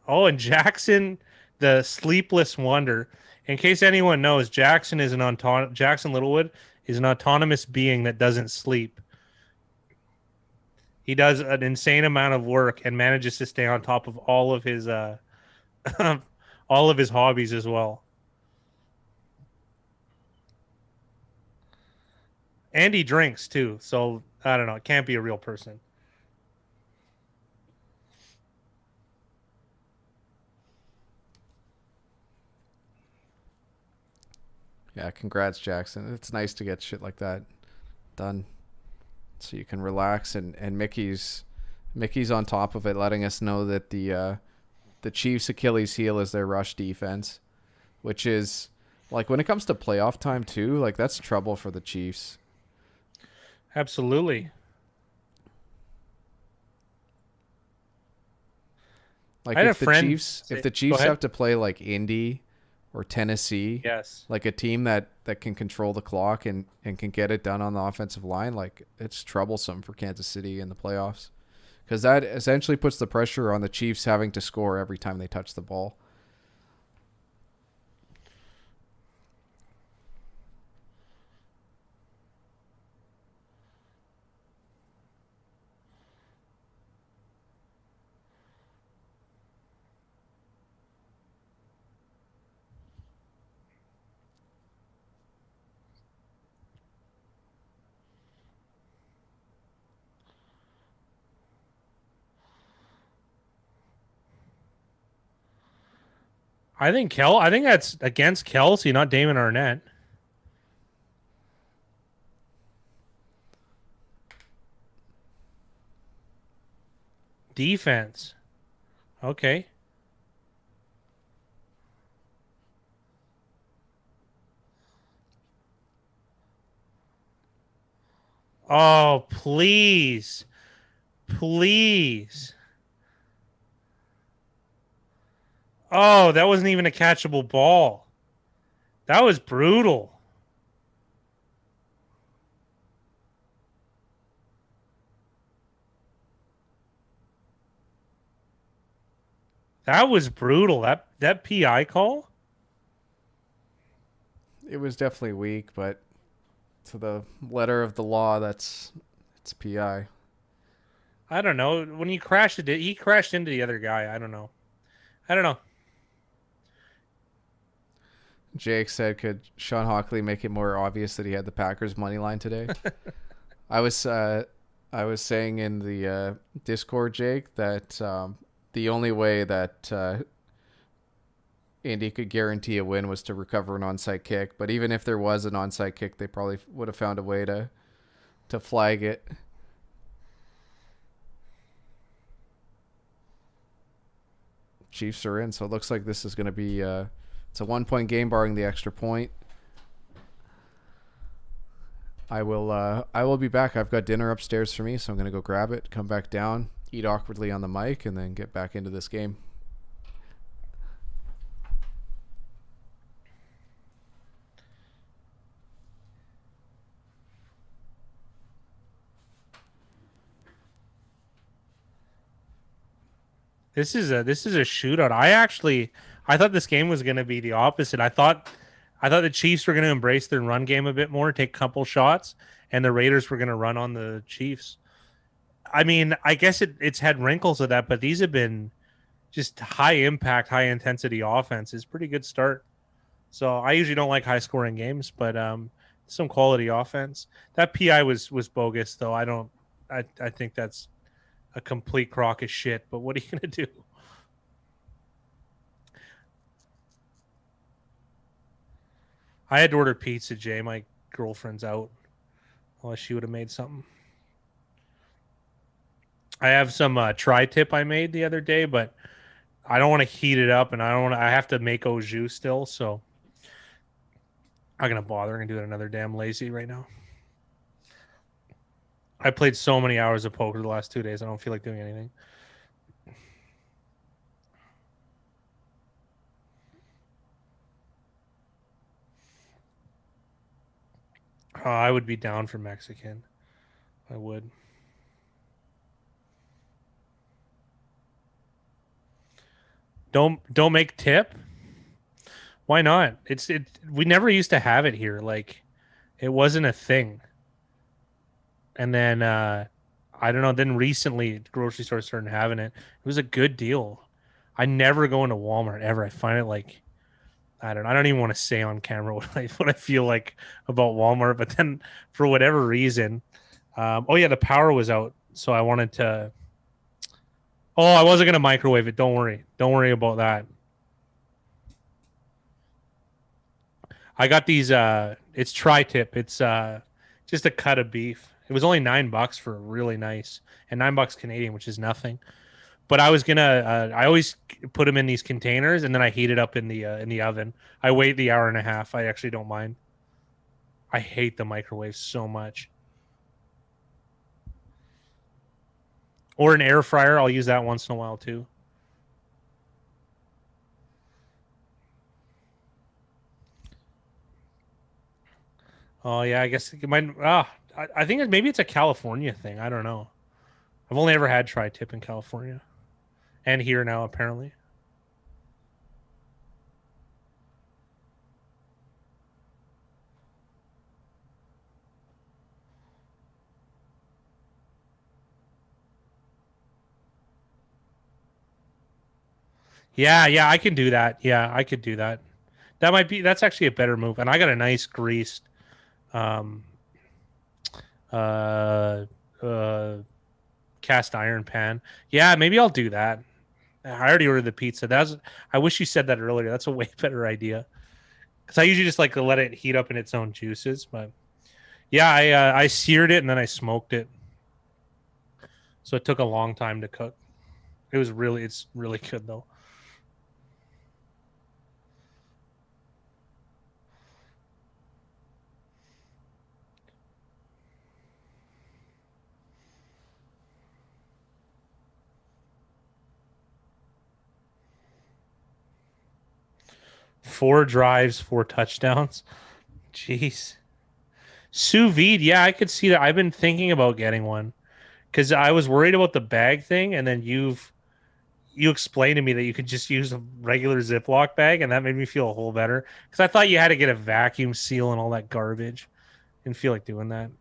Oh, and Jackson, the sleepless wonder. In case anyone knows, Jackson Littlewood is an autonomous being that doesn't sleep. He does an insane amount of work and manages to stay on top of all of his all of his hobbies as well. And he drinks too, so I don't know. It can't be a real person. Yeah, congrats, Jackson. It's nice to get shit like that done, so you can relax. And Mickey's on top of it, letting us know that the Chiefs' Achilles heel is their rush defense, which is like when it comes to playoff time too. Like that's trouble for the Chiefs. Absolutely. Like I had if a the friend Chiefs say- if the go Chiefs ahead. have to play like Indy or Tennessee, Yes. like a team that can control the clock and can get it done on the offensive line, like it's troublesome for Kansas City in the playoffs, because that essentially puts the pressure on the Chiefs having to score every time they touch the ball. I think that's against Kelsey, not Damon Arnett. Defense. Okay. Oh, please. Please. Oh, that wasn't even a catchable ball. That was brutal. That was brutal. That PI call? It was definitely weak, but to the letter of the law, it's PI. I don't know. When he crashed he crashed into the other guy. I don't know. I don't know. Jake said, "Could Sean Hockley make it more obvious that he had the Packers money line today?" I was saying in the Discord, Jake, that the only way that Indy could guarantee a win was to recover an onside kick. But even if there was an onside kick, they probably would have found a way to flag it. Chiefs are in, so it looks like this is going to be it's a 1 point game barring the extra point. I will be back. I've got dinner upstairs for me, so I'm going to go grab it, come back down, eat awkwardly on the mic, and then get back into this game. This is a shootout. I thought this game was going to be the opposite. I thought the Chiefs were going to embrace their run game a bit more, take a couple shots, and the Raiders were going to run on the Chiefs. I mean, I guess it's had wrinkles of that, but these have been just high impact, high intensity offenses. Pretty good start. So I usually don't like high scoring games, but some quality offense. That PI was bogus though. I think that's a complete crock of shit, but what are you going to do? I had to order pizza, Jay. My girlfriend's out. Unless she would have made something. I have some tri-tip I made the other day, but I don't want to heat it up, and I have to make au jus still, so I'm going to bother. I'm going to do it another damn lazy right now. I played so many hours of poker the last 2 days. I don't feel like doing anything. I would be down for Mexican. I would. Don't make tip. Why not? We never used to have it here. Like, it wasn't a thing. And then I don't know. Then recently, grocery stores started having it. It was a good deal. I never go into Walmart ever. I find it like I don't even want to say on camera what I feel like about Walmart. But then for whatever reason, oh yeah, the power was out, so I wanted to. Oh, I wasn't gonna microwave it. Don't worry about that. I got these. It's tri-tip. It's just a cut of beef. It was only $9 for really nice, and $9 Canadian, which is nothing. But I was gonna. I always put them in these containers, and then I heat it up in the oven. I wait the hour and a half. I actually don't mind. I hate the microwave so much. Or an air fryer. I'll use that once in a while too. Oh yeah, I guess it might. I think maybe it's a California thing. I don't know. I've only ever had tri-tip in California, and here now apparently. Yeah, I can do that. Yeah, I could do that. That's actually a better move. And I got a nice greased um uh uh cast iron pan. Yeah, maybe I'll do that. I already ordered the pizza. I wish you said that earlier. That's a way better idea. Because I usually just like to let it heat up in its own juices. But yeah, I seared it and then I smoked it. So it took a long time to cook. It's really good though. Four drives, four touchdowns. Jeez. Sous vide, yeah, I could see that. I've been thinking about getting one because I was worried about the bag thing, and then you explained to me that you could just use a regular Ziploc bag, and that made me feel a whole better because I thought you had to get a vacuum seal and all that garbage. Didn't feel like doing that.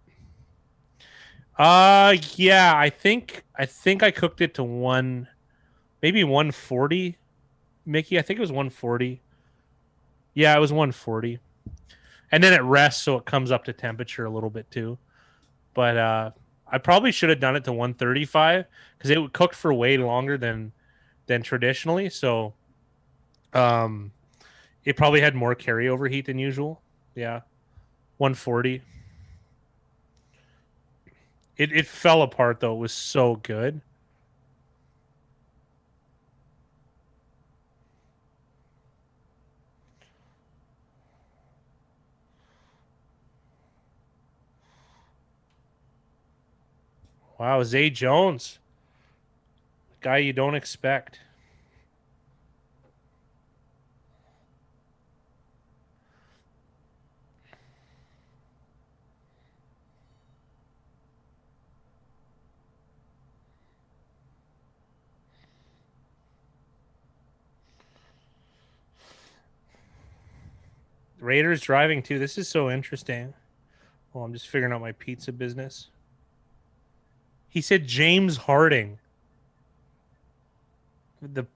Yeah, I think I cooked it to maybe 140. Mickey, I think it was 140. Yeah, it was 140. And then it rests so it comes up to temperature a little bit too. But I probably should have done it to 135 because it cooked for way longer than traditionally. So It probably had more carryover heat than usual. Yeah, 140. It fell apart though. It was so good. Wow, Zay Jones, guy you don't expect. Raiders driving too. This is so interesting. Oh, I'm just figuring out my pizza business. He said James Harding. The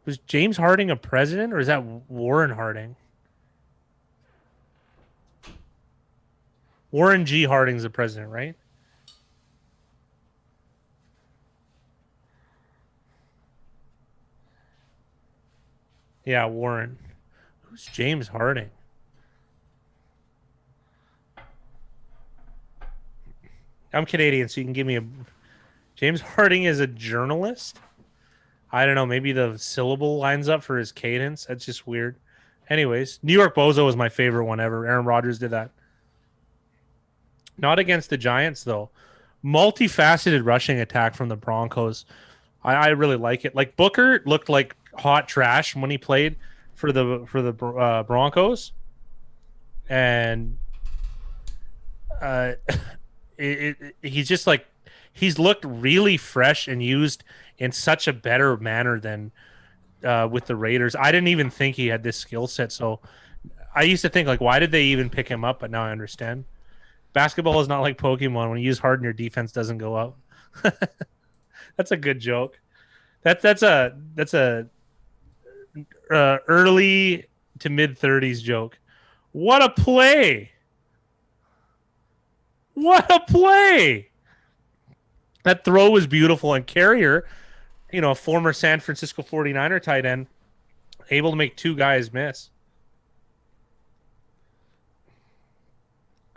Was James Harding a president or is that Warren Harding? Warren G. Harding's the president, right? Yeah, Warren. Who's James Harding? I'm Canadian, so you can give me a. James Harding is a journalist. I don't know. Maybe the syllable lines up for his cadence. That's just weird. Anyways, New York Bozo was my favorite one ever. Aaron Rodgers did that. Not against the Giants though. Multifaceted rushing attack from the Broncos. I really like it. Like Booker looked like hot trash when he played for the Broncos, and uh, he's just like he's looked really fresh and used in such a better manner than with the Raiders. I didn't even think he had this skill set. So I used to think like, why did they even pick him up? But now I understand. Basketball is not like Pokemon. When you use hard, and your defense doesn't go up. That's a good joke. That's a early to mid 30s joke. What a play! What a play! That throw was beautiful, and Carrier, a former San Francisco 49er tight end, able to make two guys miss.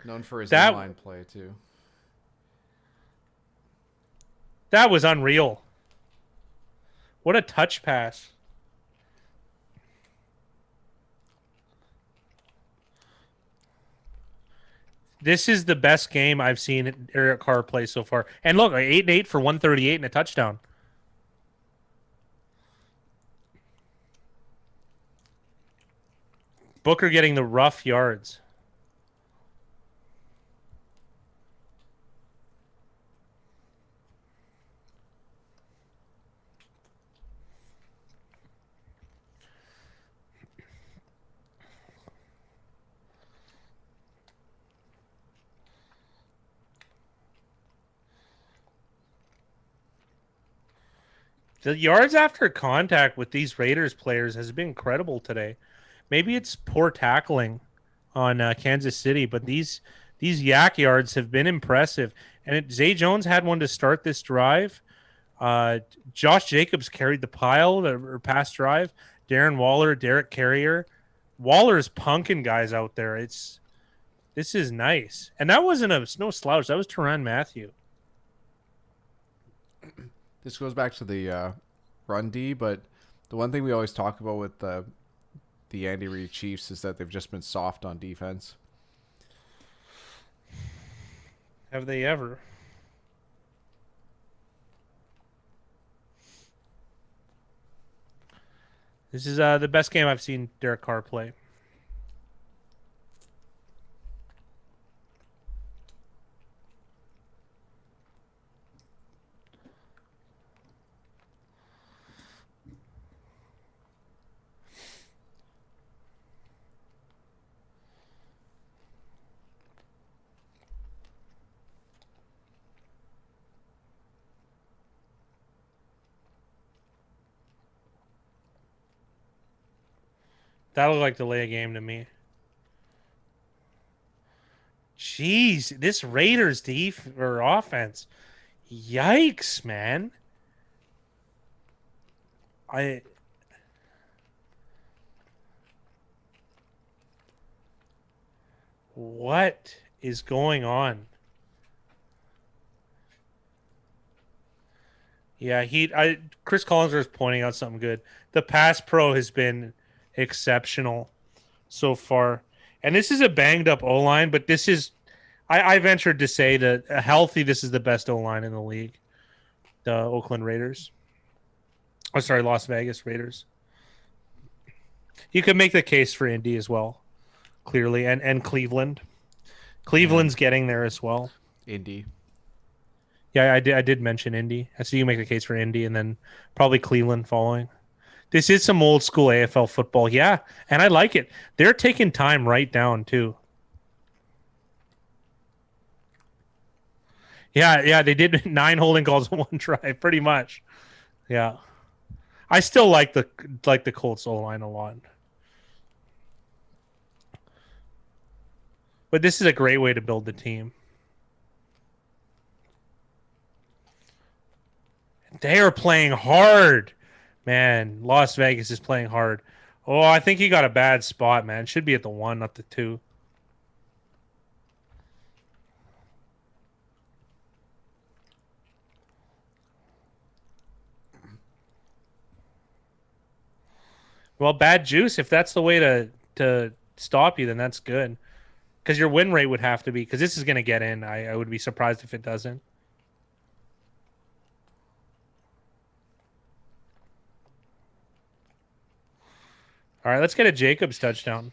Known for his inline play too. That was unreal. What a touch pass. This is the best game I've seen Eric Carr play so far. And look, 8-8 for 138 and a touchdown. Booker getting the rough yards. The yards after contact with these Raiders players has been incredible today. Maybe it's poor tackling on Kansas City, but these yak yards have been impressive. And Zay Jones had one to start this drive. Josh Jacobs carried the pile or pass drive. Darren Waller, Derek Carrier. Waller's punking guys out there. This is nice. And that wasn't no slouch. That was Tyrann Mathieu. This goes back to the run D, but the one thing we always talk about with the Andy Reid Chiefs is that they've just been soft on defense. Have they ever? This is the best game I've seen Derek Carr play. That looked like delay a game to me. Jeez, this Raiders or offense. Yikes, man. What is going on? Yeah, Chris Collinsworth is pointing out something good. The pass pro has been exceptional so far. And this is a banged up O line, but this is I ventured to say that healthy, this is the best O line in the league. The Oakland Raiders. Oh, sorry, Las Vegas Raiders. You could make the case for Indy as well, clearly, and Cleveland. Cleveland's getting there as well. Indy. Yeah, I did mention Indy. I see you make the case for Indy, and then probably Cleveland following. This is some old school AFL football, yeah, and I like it. They're taking time right down too. Yeah, they did 9 holding calls on one drive, pretty much. Yeah, I still like the Colts O line a lot, but this is a great way to build the team. They are playing hard, man. Las Vegas is playing hard. Oh, I think he got a bad spot, man. Should be at the 1, not the 2. Well, bad juice. If that's the way to stop you, then that's good. Because your win rate would have to be, because this is going to get in. I would be surprised if it doesn't. All right, let's get a Jacobs touchdown.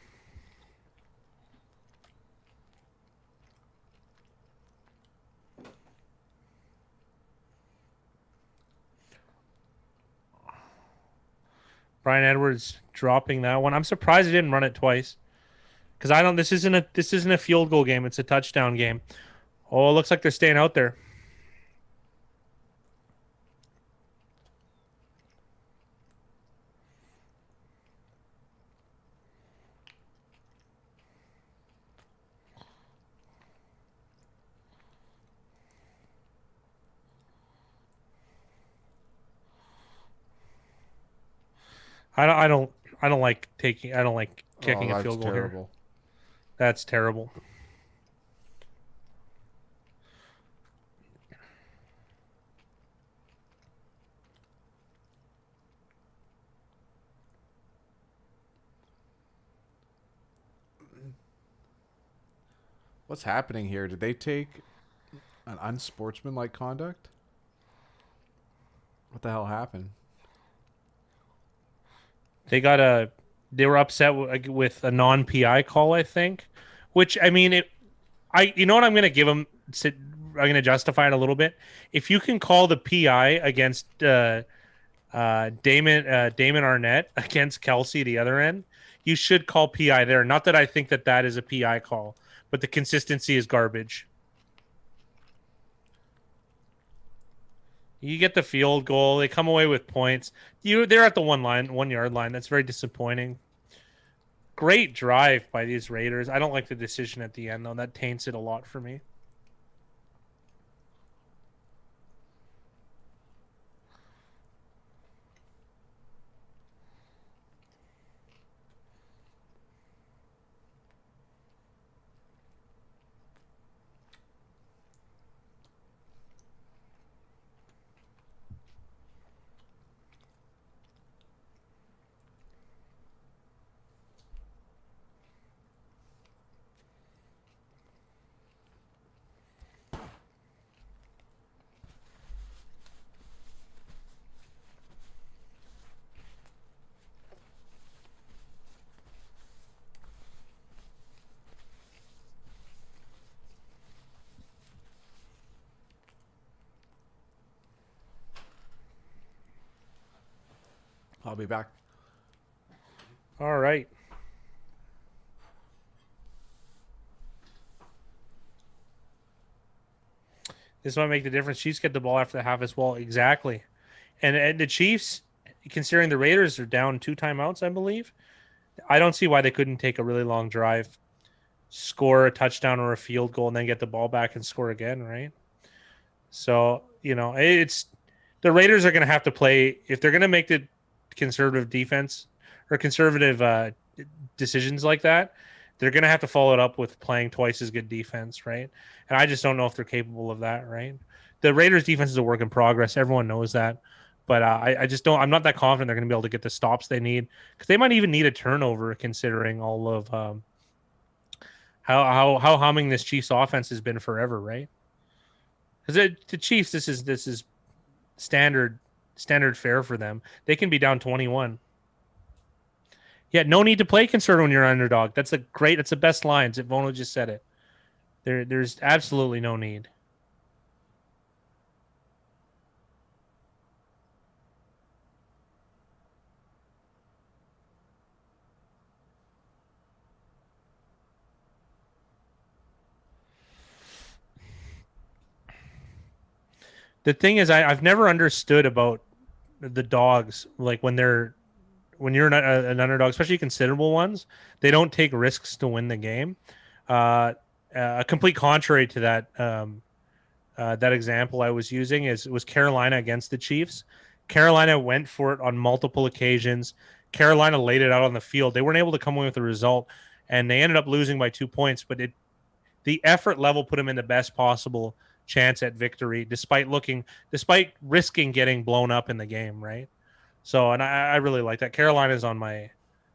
Brian Edwards dropping that one. I'm surprised he didn't run it twice. Because I don't. This isn't a field goal game. It's a touchdown game. Oh, it looks like they're staying out there. I don't like taking. I don't like kicking a field goal here. That's terrible. What's happening here? Did they take an unsportsmanlike conduct? What the hell happened? They were upset with a non-PI call, I think. Which I mean, you know what I'm going to give them. I'm going to justify it a little bit. If you can call the PI against Damon Arnett against Kelsey the other end, you should call PI there. Not that I think that is a PI call, but the consistency is garbage. You get the field goal. They come away with points. They're at the 1 yard line. That's very disappointing. Great drive by these Raiders. I don't like the decision at the end, though. That taints it a lot for me. I'll be back. All right. This might make the difference. Chiefs get the ball after the half as well. Exactly. And the Chiefs, considering the Raiders are down 2 timeouts, I believe, I don't see why they couldn't take a really long drive, score a touchdown or a field goal, and then get the ball back and score again, right? So, it's the Raiders are going to have to play, if they're going to make the conservative defense or conservative decisions like that, they're going to have to follow it up with playing twice as good defense, right? And I just don't know if they're capable of that, right? The Raiders' defense is a work in progress. Everyone knows that. But I just don't. I'm not that confident they're going to be able to get the stops they need, because they might even need a turnover, considering all of how humming this Chiefs offense has been forever, right? Because the Chiefs, this is standard fare for them. They can be down 21. Yeah, no need to play concerned when you're an underdog. That's the best lines. Vono just said it. There's absolutely no need. The thing is, I've never understood about the dogs, like when you're an underdog, especially considerable ones, they don't take risks to win the game. A complete contrary to that example I was using was Carolina against the Chiefs. Carolina went for it on multiple occasions. Carolina laid it out on the field. They weren't able to come away with a result, and they ended up losing by 2 points. But the effort level put them in the best possible chance at victory, despite risking getting blown up in the game, right? So, and I really like that. Carolina's on my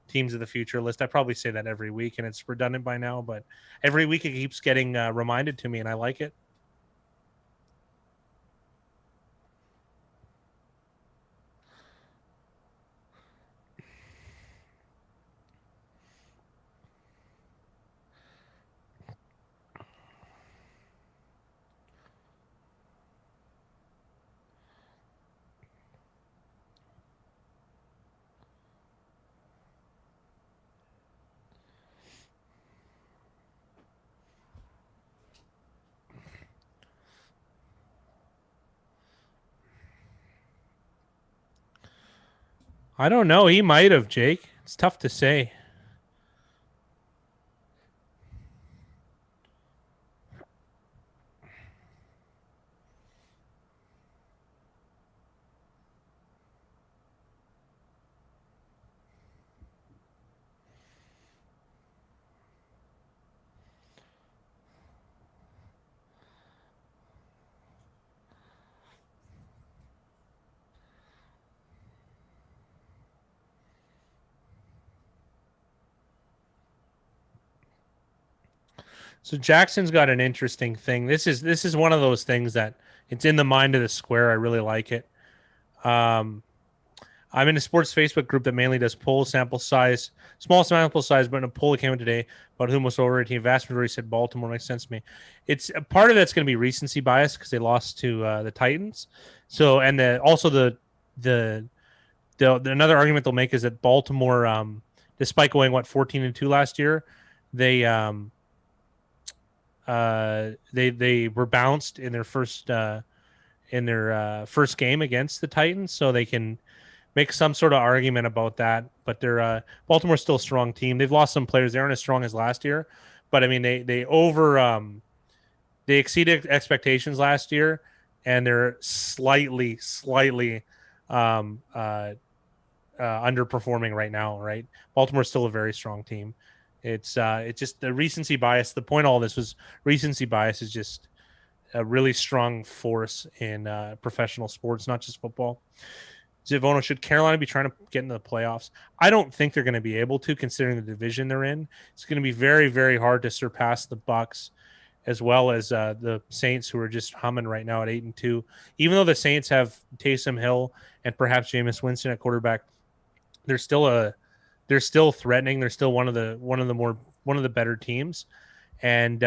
teams of the future list. I probably say that every week, and it's redundant by now, but every week it keeps getting reminded to me, and I like it. I don't know. He might have, Jake. It's tough to say. So Jackson's got an interesting thing. This is one of those things that it's in the mind of the square. I really like it. I'm in a sports Facebook group that mainly does poll sample size, small sample size, but in a poll that came out today about who most over a team, vast majority said Baltimore. Makes sense to me. It's a part of that's going to be recency bias because they lost to the Titans. So, and also the another argument they'll make is that Baltimore, despite going 14-2 last year, they were bounced in their first game against the Titans, so they can make some sort of argument about that. But they're Baltimore's still a strong team. They've lost some players; they aren't as strong as last year. But I mean, they exceeded expectations last year, and they're slightly underperforming right now. Right, Baltimore's still a very strong team. It's just the recency bias. The point of all this was recency bias is just a really strong force in professional sports, not just football. Zivono, should Carolina be trying to get into the playoffs? I don't think they're going to be able to, considering the division they're in. It's going to be very, very hard to surpass the Bucks, as well as the Saints, who are just humming right now at 8-2. Even though the Saints have Taysom Hill and perhaps Jameis Winston at quarterback, they're still threatening. They're still one of the better teams, and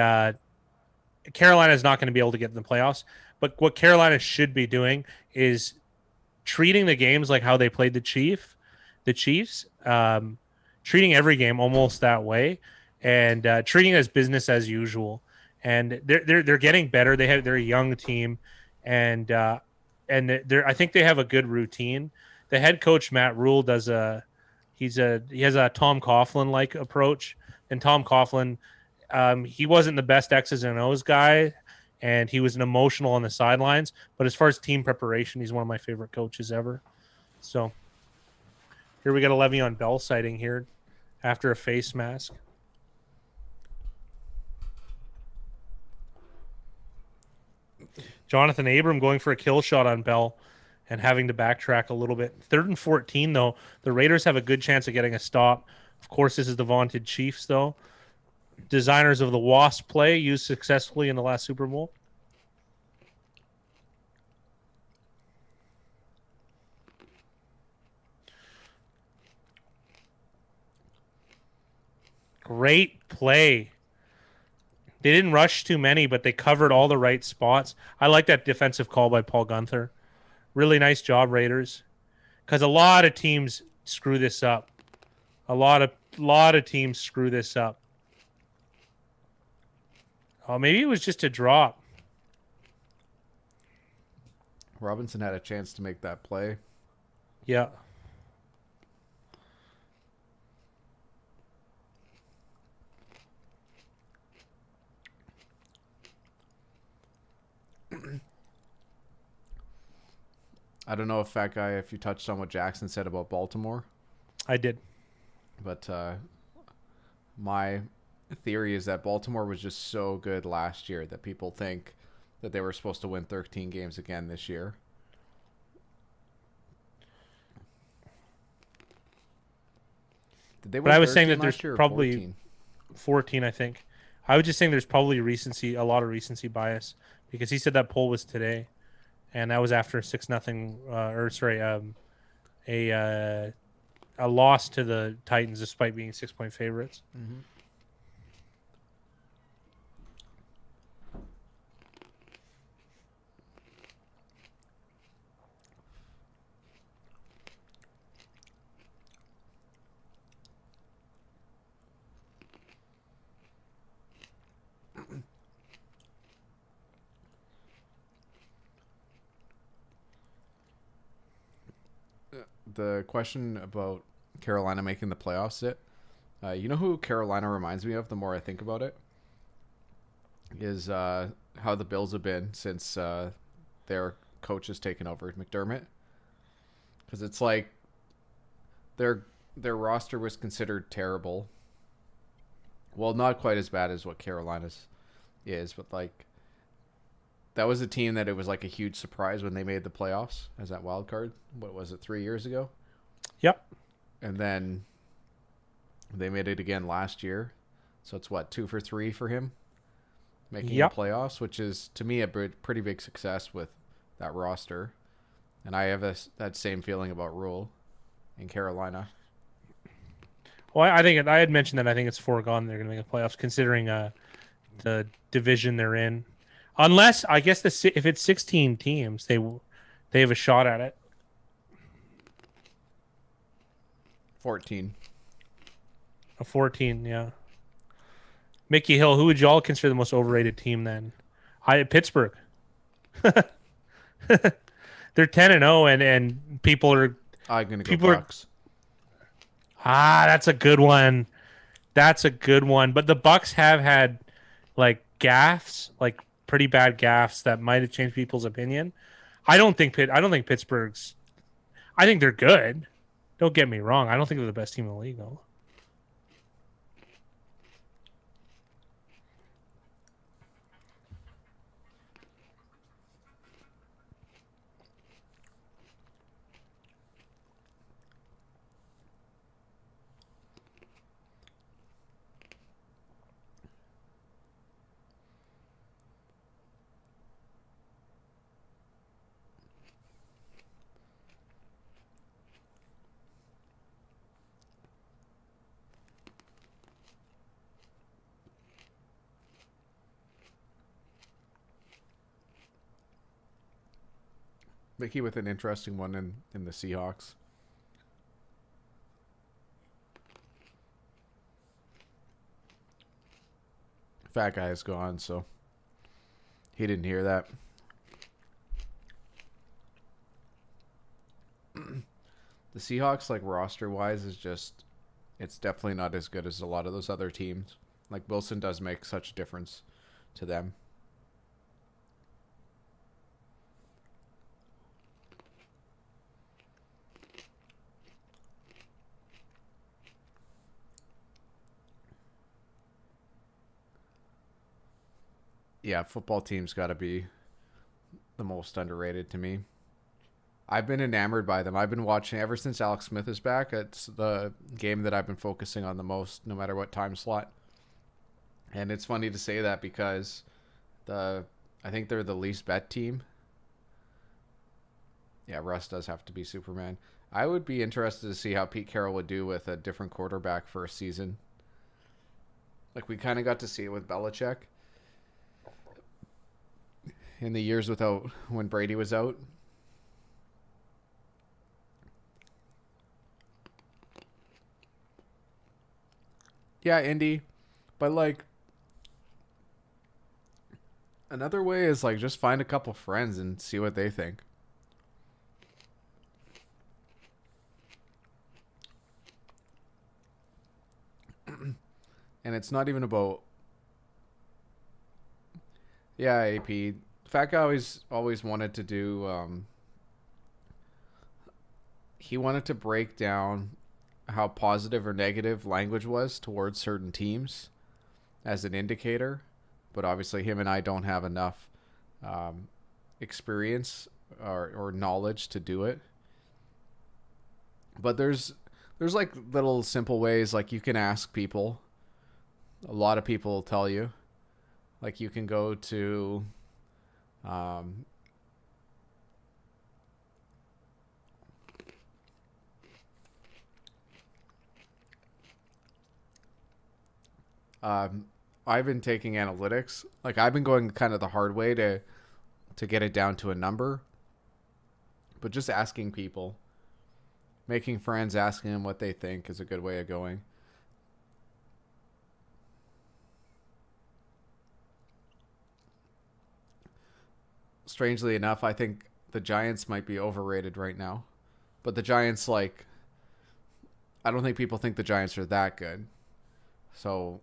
Carolina is not going to be able to get in the playoffs. But what Carolina should be doing is treating the games like how they played the Chiefs, treating every game almost that way, and treating it as business as usual. And they're getting better. They're a young team, and I think they have a good routine. The head coach Matt Rule he has a Tom Coughlin like approach, and Tom Coughlin, he wasn't the best X's and O's guy, and he was an emotional on the sidelines. But as far as team preparation, he's one of my favorite coaches ever. So here we got a Le'Veon Bell sighting here after a face mask. Jonathan Abram going for a kill shot on Bell and having to backtrack a little bit. 3rd and 14, though. The Raiders have a good chance of getting a stop. Of course, this is the vaunted Chiefs, though. Designers of the Wasp play used successfully in the last Super Bowl. Great play. They didn't rush too many, but they covered all the right spots. I like that defensive call by Paul Gunther. Really nice job, Raiders. Because a lot of teams screw this up. A lot of teams screw this up. Oh, maybe it was just a drop. Robinson had a chance to make that play. Yeah. I don't know if Fat Guy, if you touched on what Jackson said about Baltimore, I did. but my theory is that Baltimore was just so good last year that people think that they were supposed to win 13 games again this year. Did they win But I was 13 saying that there's last year or probably 14? 14, I think. I was just saying there's probably a lot of recency bias because he said that poll was today, and that was after 6-0, a loss to the Titans despite being 6-point favorites. Mm-hmm. The question about Carolina making the playoffs, you know who Carolina reminds me of the more I think about it? Is how the Bills have been since their coach has taken over, McDermott. Because it's like their roster was considered terrible. Well, not quite as bad as what Carolina's is, but like that was a team that it was like a huge surprise when they made the playoffs as that wild card. What was it, 3 years ago? Yep. And then they made it again last year. So it's what, 2 for 3 for him making the playoffs, which is to me a pretty big success with that roster. And I have that same feeling about Rule in Carolina. Well, I think I had mentioned that I think it's foregone they're going to make the playoffs considering the division they're in. Unless I guess if it's 16 teams, they have a shot at it. 14. A 14, yeah. Mickey Hill, who would y'all consider the most overrated team then? Pittsburgh. They're 10-0 and people are I'm gonna go Bucks. That's a good one. That's a good one. But the Bucks have had like gaffes, like pretty bad gaffes that might have changed people's opinion. I don't think Pittsburgh's. I think they're good. Don't get me wrong. I don't think they're the best team in the league though. Mickey with an interesting one in the Seahawks. Fat Guy is gone, so he didn't hear that. The Seahawks, like roster-wise, is just, it's definitely not as good as a lot of those other teams. Like Wilson does make such a difference to them. Yeah, football teams got to be the most underrated to me. I've been enamored by them. I've been watching ever since Alex Smith is back. It's the game that I've been focusing on the most, no matter what time slot. And it's funny to say that because I think they're the least bet team. Yeah, Russ does have to be Superman. I would be interested to see how Pete Carroll would do with a different quarterback for a season. Like we kind of got to see it with Belichick in the years without when Brady was out. Yeah, Indy, but like another way is like just find a couple friends and see what they think. And it's not even about yeah, AP. Fat guy always wanted to do he wanted to break down how positive or negative language was towards certain teams as an indicator, but obviously him and I don't have enough experience or knowledge to do it. But there's like little simple ways, like you can ask people. A lot of people will tell you. Like you can go to um, um, I've been taking analytics. Like I've been going kind of the hard way to get it down to a number, but just asking people, making friends, asking them what they think is a good way of going. Strangely enough, I think the Giants might be overrated right now. But the Giants, like, I don't think people think the Giants are that good. So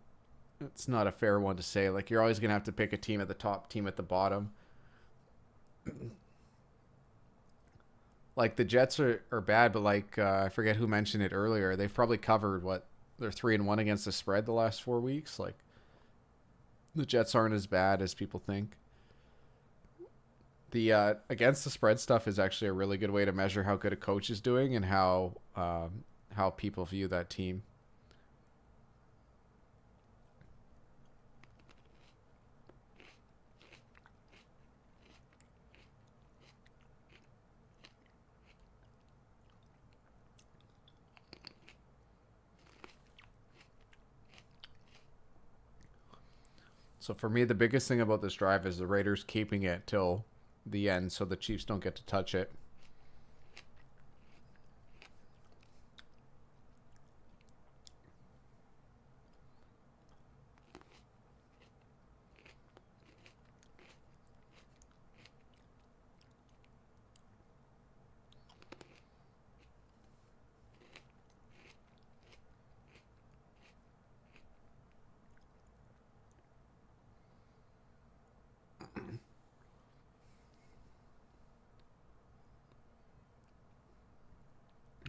it's not a fair one to say. Like, you're always going to have to pick a team at the top, team at the bottom. Like, the Jets are bad, but, like, I forget who mentioned it earlier. They've probably covered what? They're 3-1 against the spread the last 4 weeks. Like, the Jets aren't as bad as people think. The against the spread stuff is actually a really good way to measure how good a coach is doing and how people view that team. So for me, the biggest thing about this drive is the Raiders keeping it till the end so the Chiefs don't get to touch it.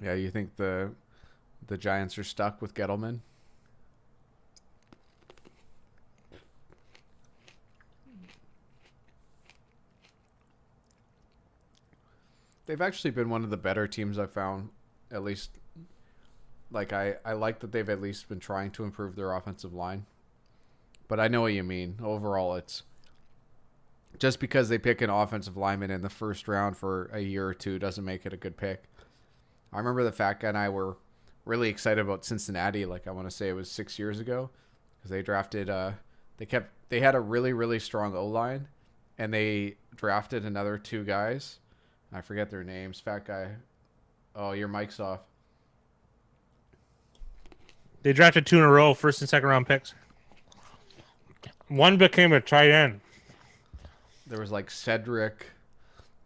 Yeah, you think the Giants are stuck with Gettleman? They've actually been one of the better teams I've found. At least, like I like that they've at least been trying to improve their offensive line. But I know what you mean. Overall, it's just because they pick an offensive lineman in the first round for a year or two doesn't make it a good pick. I remember the fat guy and I were really excited about Cincinnati. Like I want to say it was 6 years ago because they drafted. They had a really strong O line, and they drafted another two guys. I forget their names. Fat guy. Oh, your mic's off. They drafted 2 in a row, first and second round picks. One became a tight end. There was like Cedric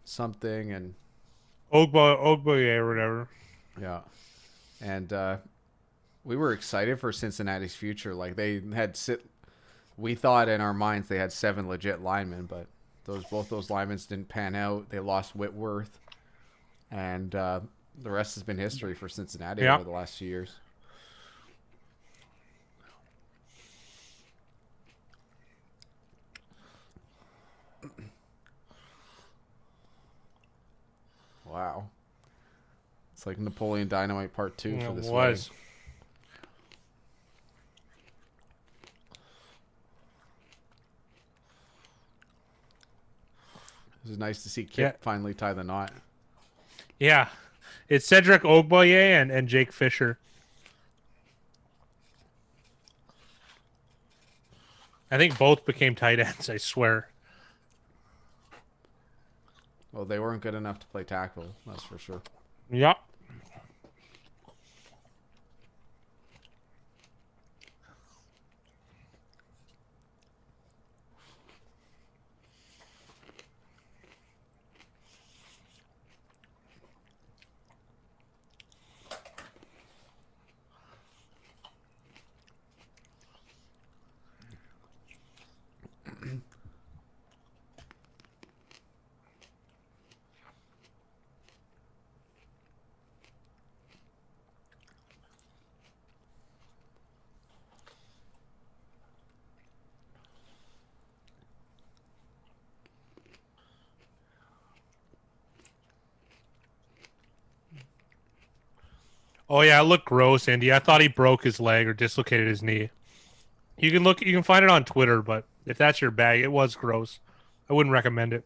something and Ogboye or whatever. yeah. And we were excited for Cincinnati's future. Like we thought in our minds they had 7 legit linemen, but both those linemen didn't pan out. They lost Whitworth, and the rest has been history for Cincinnati over the last few years. Wow. It's like Napoleon Dynamite Part 2 for It this was. wedding. It was nice to see Yeah. Kip finally tie the knot. Yeah. It's Cedric Ogboye and Jake Fisher. I think both became tight ends, I swear. Well, they weren't good enough to play tackle, that's for sure. Yep. Oh yeah, it looked gross, Andy. I thought he broke his leg or dislocated his knee. You can find it on Twitter, but if that's your bag, it was gross. I wouldn't recommend it.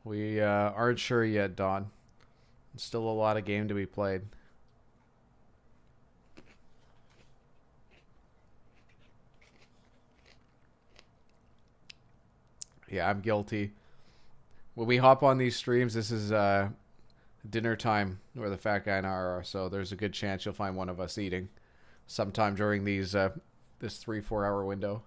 We aren't sure yet, Don. Still a lot of game to be played. Yeah, I'm guilty. When we hop on these streams, this is dinner time where the fat guy and I are, so there's a good chance you'll find one of us eating sometime during these this 3-4 hour window.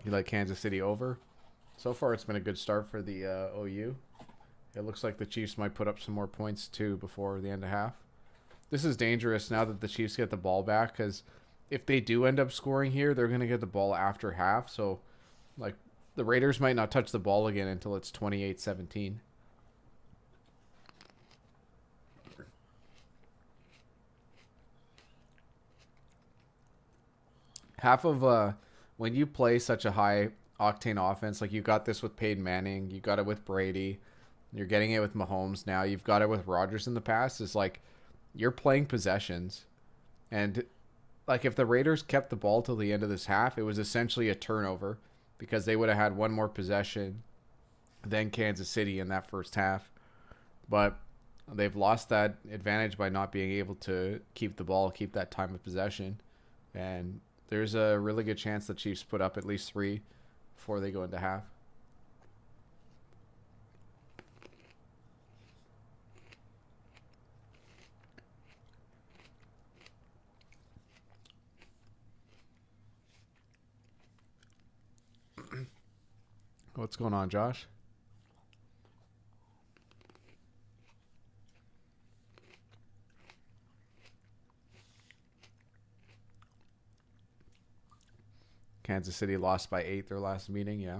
You like Kansas City over? So far, it's been a good start for the OU. It looks like the Chiefs might put up some more points too before the end of half. This is dangerous now that the Chiefs get the ball back, because if they do end up scoring here, they're going to get the ball after half. So, like, the Raiders might not touch the ball again until it's 28-17. Half of when you play such a high octane offense, like you got this with Peyton Manning, you got it with Brady, you're getting it with Mahomes now, you've got it with Rodgers in the past, is like you're playing possessions. And like if the Raiders kept the ball till the end of this half, it was essentially a turnover because they would have had one more possession than Kansas City in that first half. But they've lost that advantage by not being able to keep the ball, keep that time of possession. And there's a really good chance the Chiefs put up at least 3 before they go into half. What's going on, Josh? Kansas City lost by 8 their last meeting, yeah.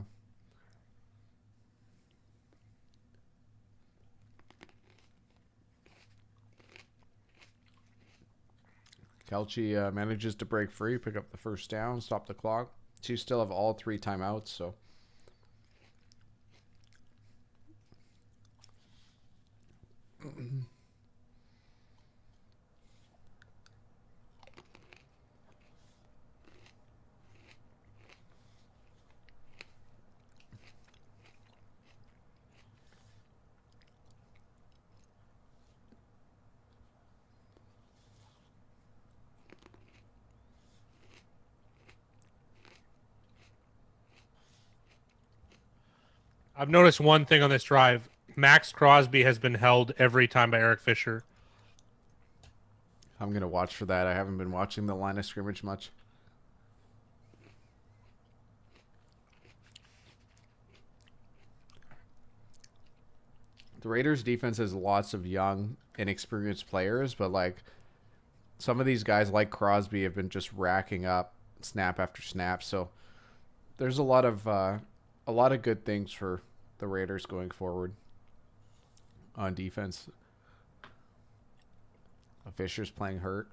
Kelce manages to break free, pick up the first down, stop the clock. Chiefs still have all 3 timeouts, so I've noticed one thing on this drive. Max Crosby has been held every time by Eric Fisher. I'm gonna watch for that. I haven't been watching the line of scrimmage much. The Raiders defense has lots of young, inexperienced players, but like some of these guys like Crosby have been just racking up snap after snap. So there's a lot of good things for the Raiders going forward on defense. Fisher's playing hurt.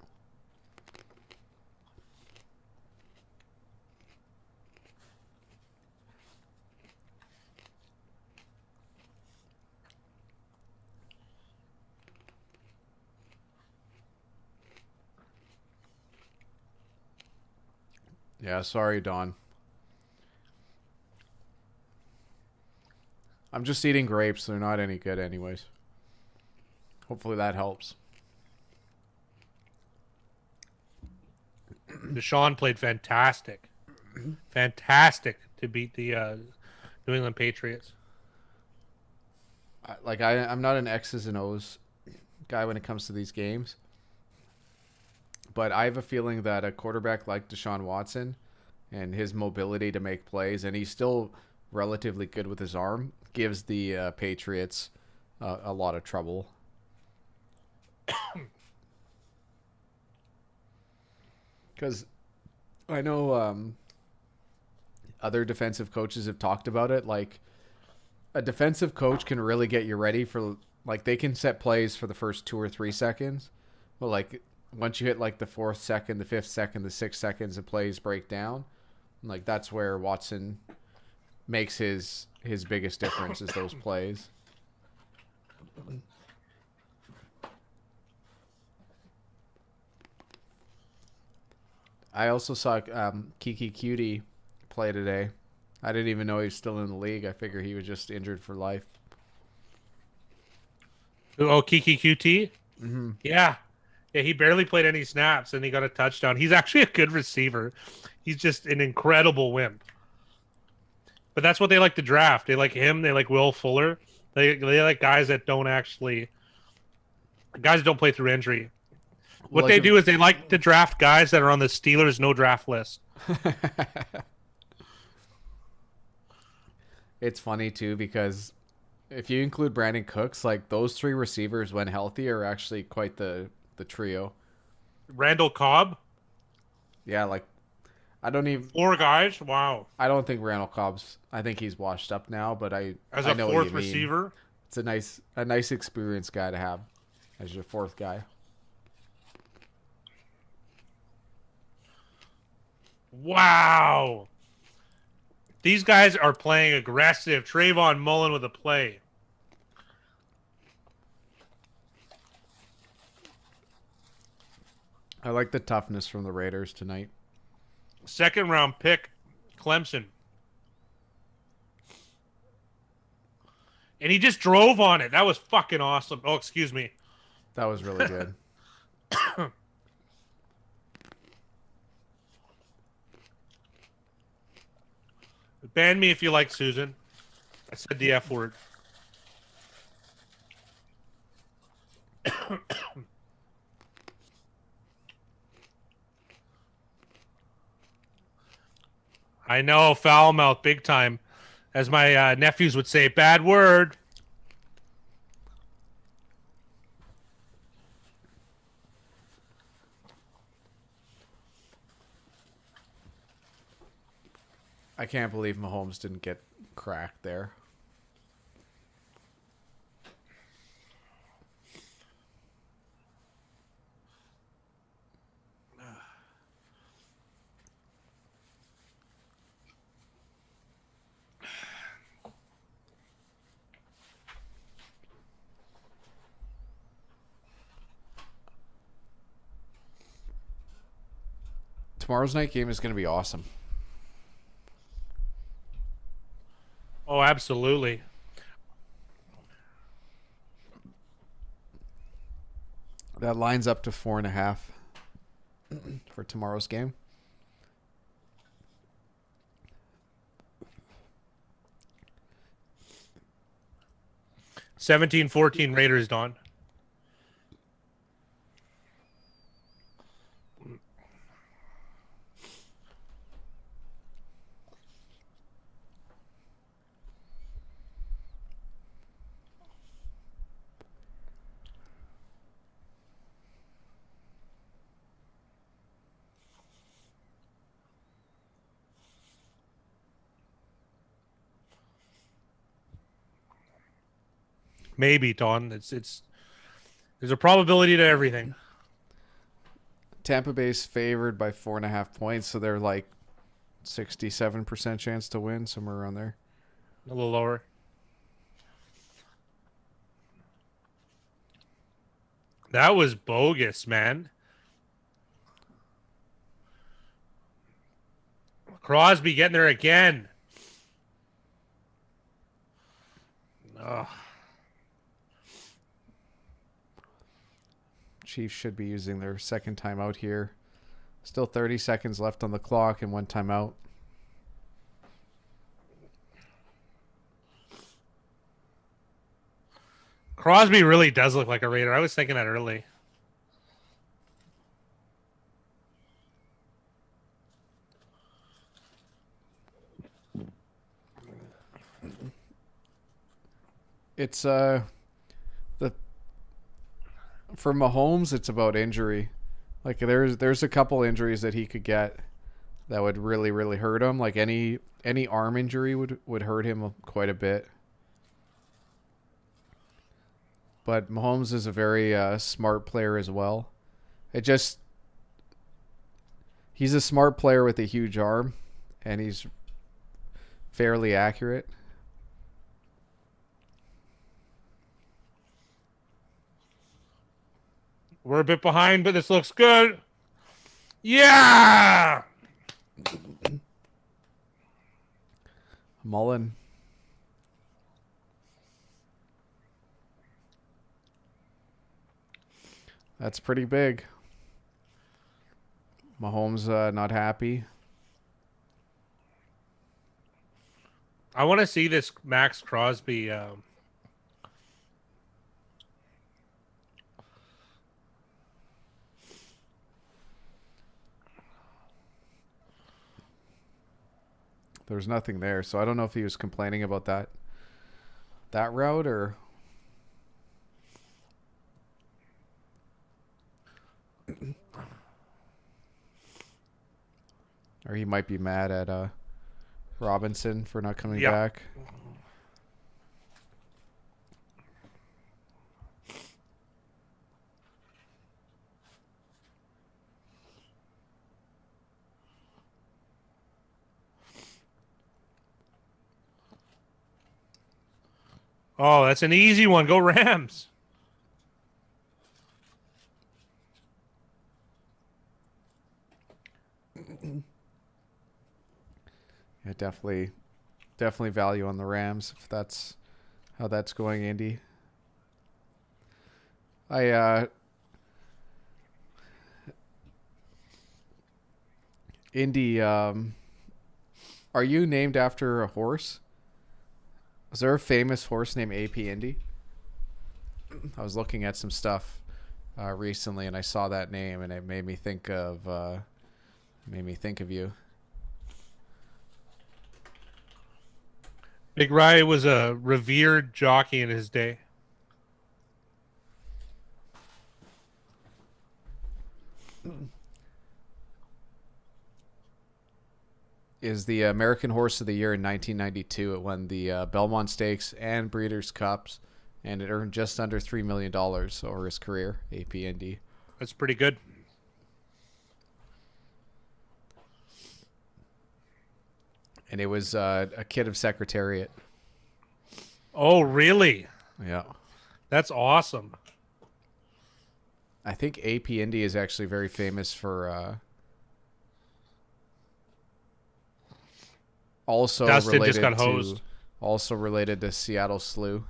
Yeah, sorry, Don. I'm just eating grapes. They're not any good anyways. Hopefully that helps. Deshaun played fantastic. Fantastic to beat the New England Patriots. I'm not an X's and O's guy when it comes to these games. But I have a feeling that a quarterback like Deshaun Watson and his mobility to make plays, and he's still relatively good with his arm, gives the Patriots a lot of trouble. Because I know other defensive coaches have talked about it. Like, a defensive coach can really get you ready for, like, they can set plays for the first 2 or 3 seconds. But, like, once you hit, like, the 4th second, the 5th second, the 6th seconds, the plays break down. Like, that's where Watson makes his biggest difference is those plays. I also saw Kiki Cutie play today. I didn't even know he was still in the league. I figure he was just injured for life. Oh, Kiki QT? Mm-hmm. Yeah. Yeah, he barely played any snaps, and he got a touchdown. He's actually a good receiver. He's just an incredible wimp. But that's what they like to draft. They like him. They like Will Fuller. They like guys that don't play through injury. What Like they do is they like to draft guys that are on the Steelers no draft list. It's funny too because if you include Brandon Cooks, like those 3 receivers when healthy are actually quite the trio. Randall Cobb? Yeah, like I don't even 4 guys? Wow. I don't think Randall Cobb's. I think he's washed up now, but I know what you 4th mean. receiver? It's a nice experienced guy to have as your 4th guy. Wow. These guys are playing aggressive. Trayvon Mullen with a play. I like the toughness from the Raiders tonight. 2nd round pick, Clemson. And he just drove on it. That was fucking awesome. Oh, excuse me. That was really good. Ban me if you like, Susan. I said the F word. I know, foul mouth, big time. As my nephews would say, bad word. I can't believe Mahomes didn't get cracked there. Tomorrow's night game is going to be awesome. Oh, absolutely. That lines up to 4.5 for tomorrow's game. 17-14 Raiders, Don. Maybe, Don. It's there's a probability to everything. Tampa Bay's favored by 4.5 points, so they're like 67% chance to win, somewhere around there. A little lower. That was bogus, man. Crosby getting there again. Ugh. Chiefs should be using their second timeout here. Still 30 seconds left on the clock and one timeout. Crosby really does look like a Raider. I was thinking that early. It's the for Mahomes, it's about injury. Like there's a couple injuries that he could get that would really really hurt him. Like any arm injury would hurt him quite a bit. But Mahomes is a very smart player as well. He's a smart player with a huge arm, and he's fairly accurate. We're a bit behind, but this looks good. Yeah! Mullen. That's pretty big. Mahomes not happy. I want to see this Max Crosby. There's nothing there, so I don't know if he was complaining about that route or he might be mad at Robinson for not coming back. Oh, that's an easy one. Go Rams. Yeah, definitely value on the Rams if that's how that's going, Indy. Indy, are you named after a horse? Is there a famous horse named AP Indy? I was looking at some stuff recently, and I saw that name, and it made me think of you. Big Rye was a revered jockey in his day. Is the American Horse of the Year in 1992. It won the Belmont Stakes and Breeders' Cups, and it earned just under $3 million over his career, AP Indy. That's pretty good. And it was a kid of Secretariat. Oh, really? Yeah. That's awesome. I think AP Indy is actually very famous for also Dustin just related got hosed. related to Seattle Slew.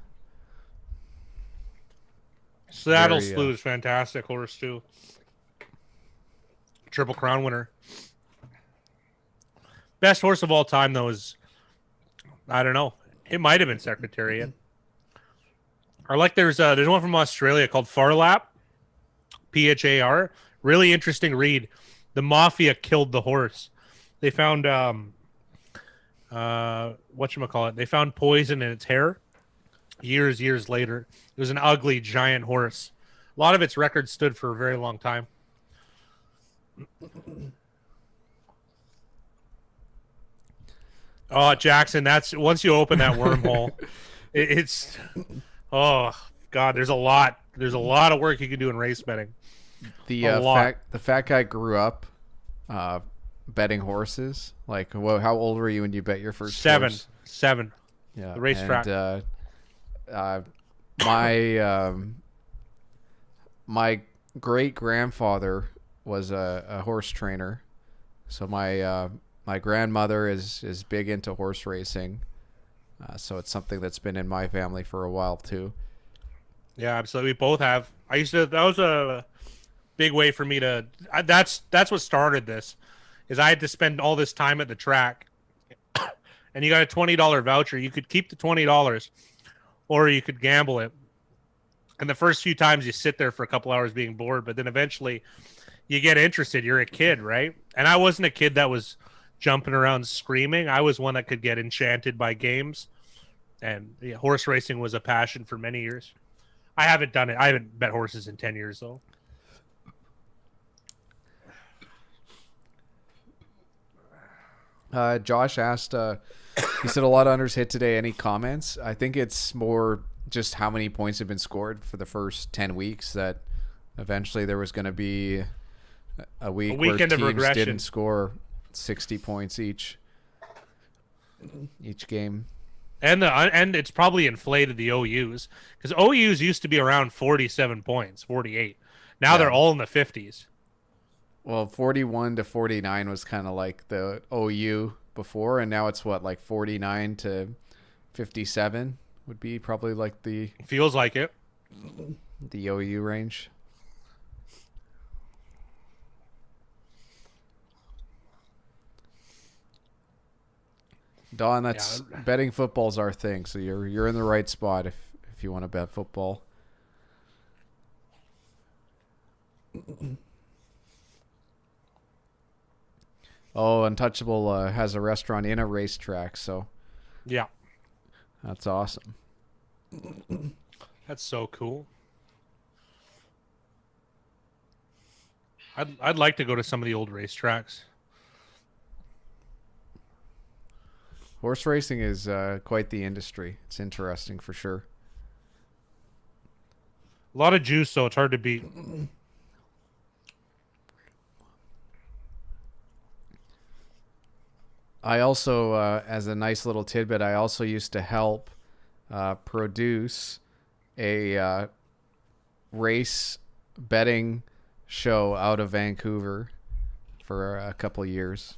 Seattle Slew is fantastic horse too. Triple Crown winner. Best horse of all time though is, I don't know. It might have been Secretariat. Or like there's one from Australia called Farlap, Phar. Really interesting read. The mafia killed the horse. They found whatchamacallit. They found poison in its hair years later. It was an ugly giant horse. A lot of its records stood for a very long time. Oh, Jackson, that's once you open that wormhole, it's oh god, there's a lot. There's a lot of work you can do in race betting. The fat guy grew up betting horses. Like, how old were you when you bet your first horse? Seven. Yeah, the racetrack. My my great grandfather was a horse trainer, so my grandmother is big into horse racing. So it's something that's been in my family for a while too. Yeah, absolutely. We both have. That was a big way for me to. That's what started this, is I had to spend all this time at the track, and you got a $20 voucher. You could keep the $20, or you could gamble it. And the first few times you sit there for a couple hours being bored, but then eventually you get interested. You're a kid, right? And I wasn't a kid that was jumping around screaming. I was one that could get enchanted by games, and horse racing was a passion for many years. I haven't done it. I haven't bet horses in 10 years though. Josh asked, he said a lot of unders hit today. Any comments? I think it's more just how many points have been scored for the first 10 weeks, that eventually there was going to be a week where teams didn't score 60 points each game. And it's probably inflated the OUs, because OUs used to be around 47 points, 48. Now they're all in the 50s. Well, 41 to 49 was kind of like the OU before, and now it's what, like 49 to 57 would be probably like the feels like it. The OU range. Don, that's betting football's our thing, so you're in the right spot if you want to bet football. Oh, Untouchable has a restaurant in a racetrack, so yeah, that's awesome. That's so cool. I'd like to go to some of the old racetracks. Horse racing is quite the industry. It's interesting for sure. A lot of juice, so it's hard to beat. I also, as a nice little tidbit, I also used to help produce a race betting show out of Vancouver for a couple years.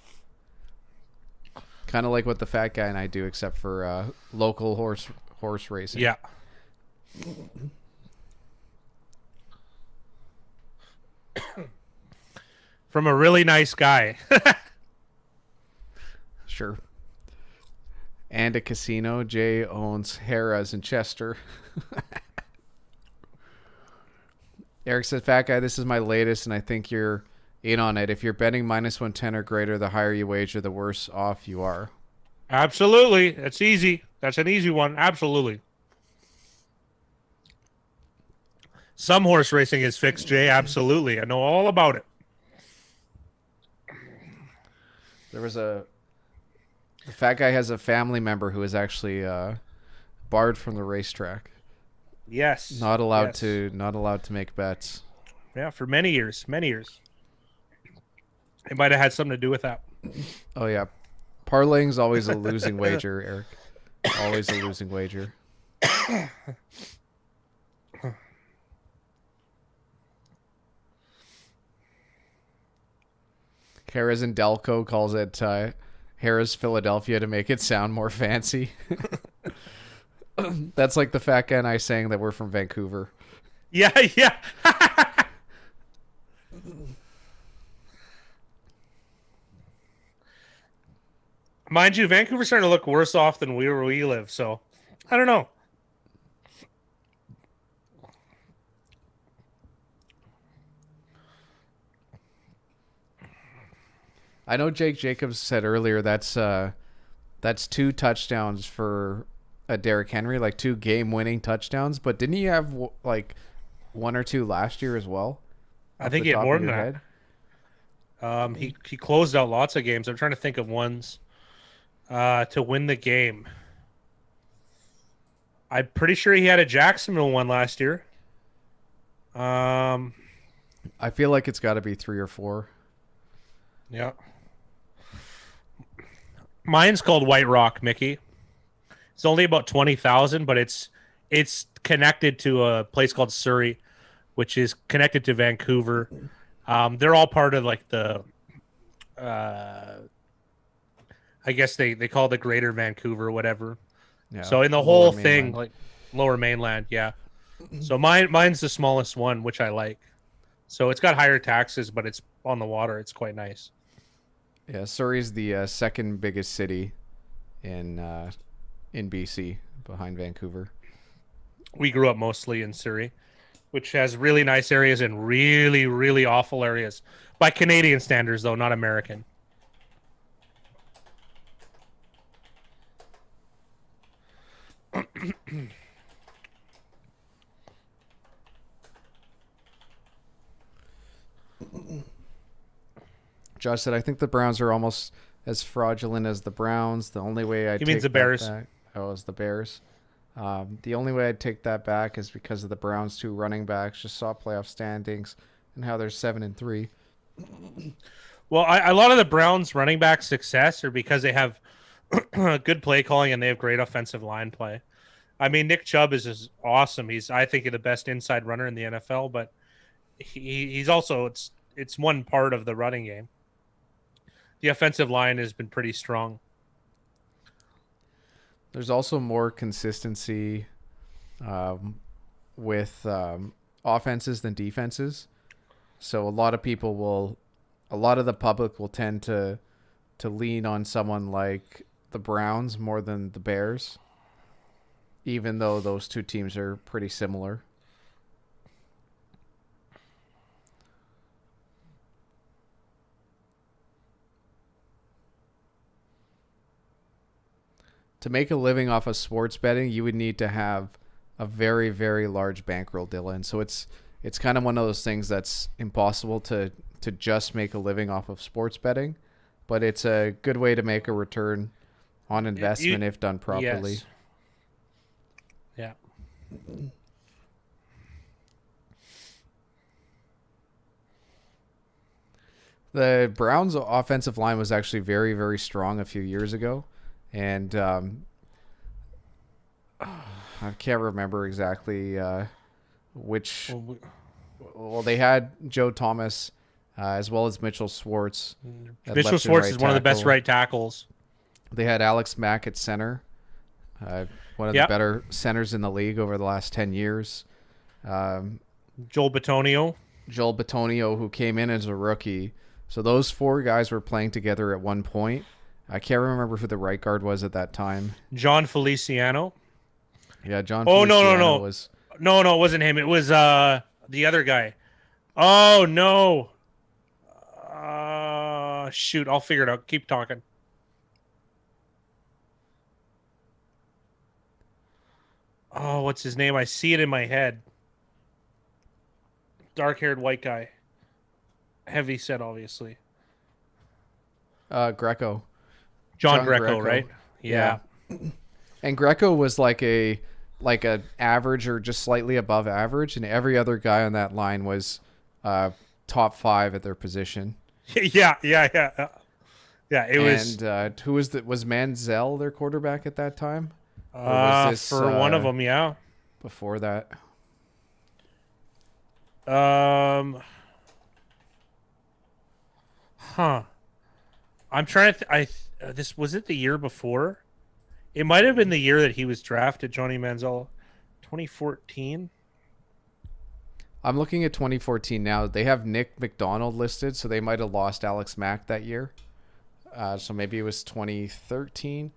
Kind of like what the fat guy and I do, except for local horse racing. Yeah. From a really nice guy. Sure. And a casino. Jay owns Harrah's in Chester. Eric said, "Fat guy, this is my latest, and I think you're in on it. If you're betting minus 110 or greater, the higher you wager, the worse off you are." Absolutely. That's easy. That's an easy one. Absolutely. Some horse racing is fixed, Jay. Absolutely. I know all about it. There was the fat guy has a family member who is actually barred from the racetrack. Yes. Not allowed to make bets. Yeah, for many years. Many years. It might have had something to do with that. Oh yeah. Parlaying's always a losing wager, Eric. Always a losing wager. Harrah's in Delco calls it Harrah's Philadelphia to make it sound more fancy. That's like the fat guy and I saying that we're from Vancouver. Yeah, yeah. Mind you, Vancouver's starting to look worse off than where we live, so I don't know. I know Jake Jacobs said earlier that's 2 touchdowns for Derrick Henry, like 2 game-winning touchdowns. But didn't he have like 1 or 2 last year as well? I Off think the he had top more of than your that. head? He closed out lots of games. I'm trying to think of ones to win the game. I'm pretty sure he had a Jacksonville one last year. I feel like it's got to be 3 or 4. Yeah. Mine's called White Rock, Mickey. It's only about 20,000, but it's connected to a place called Surrey, which is connected to Vancouver. They're all part of like the I guess they call it the Greater Vancouver or whatever. Yeah. So in the Lower whole thing, mainland. like Lower Mainland, yeah. So mine's the smallest one, which I like. So it's got higher taxes, but it's on the water. It's quite nice. Yeah, Surrey's the second biggest city in BC behind Vancouver. We grew up mostly in Surrey, which has really nice areas and really, really awful areas. By Canadian standards, though, not American. Josh said, "I think the Browns are almost as fraudulent as the Browns. The only way I'd He means take the that Bears. back, oh, is the Bears. The only way I'd take that back is because of the Browns' 2 running backs. Just saw playoff standings and how they're 7-3. Well, a lot of the Browns' running back success are because they have good play calling and they have great offensive line play. I mean, Nick Chubb is just awesome. He's, I think, the best inside runner in the NFL, but he's also it's one part of the running game. The offensive line has been pretty strong. There's also more consistency with offenses than defenses. So a lot of the public will tend to lean on someone like the Browns more than the Bears, even though those 2 teams are pretty similar. To make a living off of sports betting, you would need to have a very, very large bankroll, Dylan. So it's kind of one of those things that's impossible to just make a living off of sports betting, but it's a good way to make a return on investment if done properly. Yes. Yeah. The Browns' offensive line was actually very, very strong a few years ago, and I can't remember exactly which. Well, they had Joe Thomas as well as Mitchell Schwartz. Mitchell Schwartz is one of the best right tackles. They had Alex Mack at center, one of the better centers in the league over the last 10 years. Joel Bitonio, who came in as a rookie. So those 4 guys were playing together at one point. I can't remember who the right guard was at that time. John Feliciano. Yeah, John Feliciano no. Was... No, it wasn't him. It was the other guy. Oh, no. Shoot, I'll figure it out. Keep talking. Oh, what's his name? I see it in my head. Dark-haired white guy. Heavy set, obviously. Greco. John Greco, right? Yeah. And Greco was like a average or just slightly above average, and every other guy on that line was top 5 at their position. Yeah. It was. And who was Manziel their quarterback at that time? Or was this, for one of them, yeah. Before that. I'm trying to. This was it the year before. It might have been the year that he was drafted, Johnny Manziel, 2014. I'm looking at 2014 now. They have Nick McDonald listed, so they might have lost Alex Mack that year. So maybe it was 2013.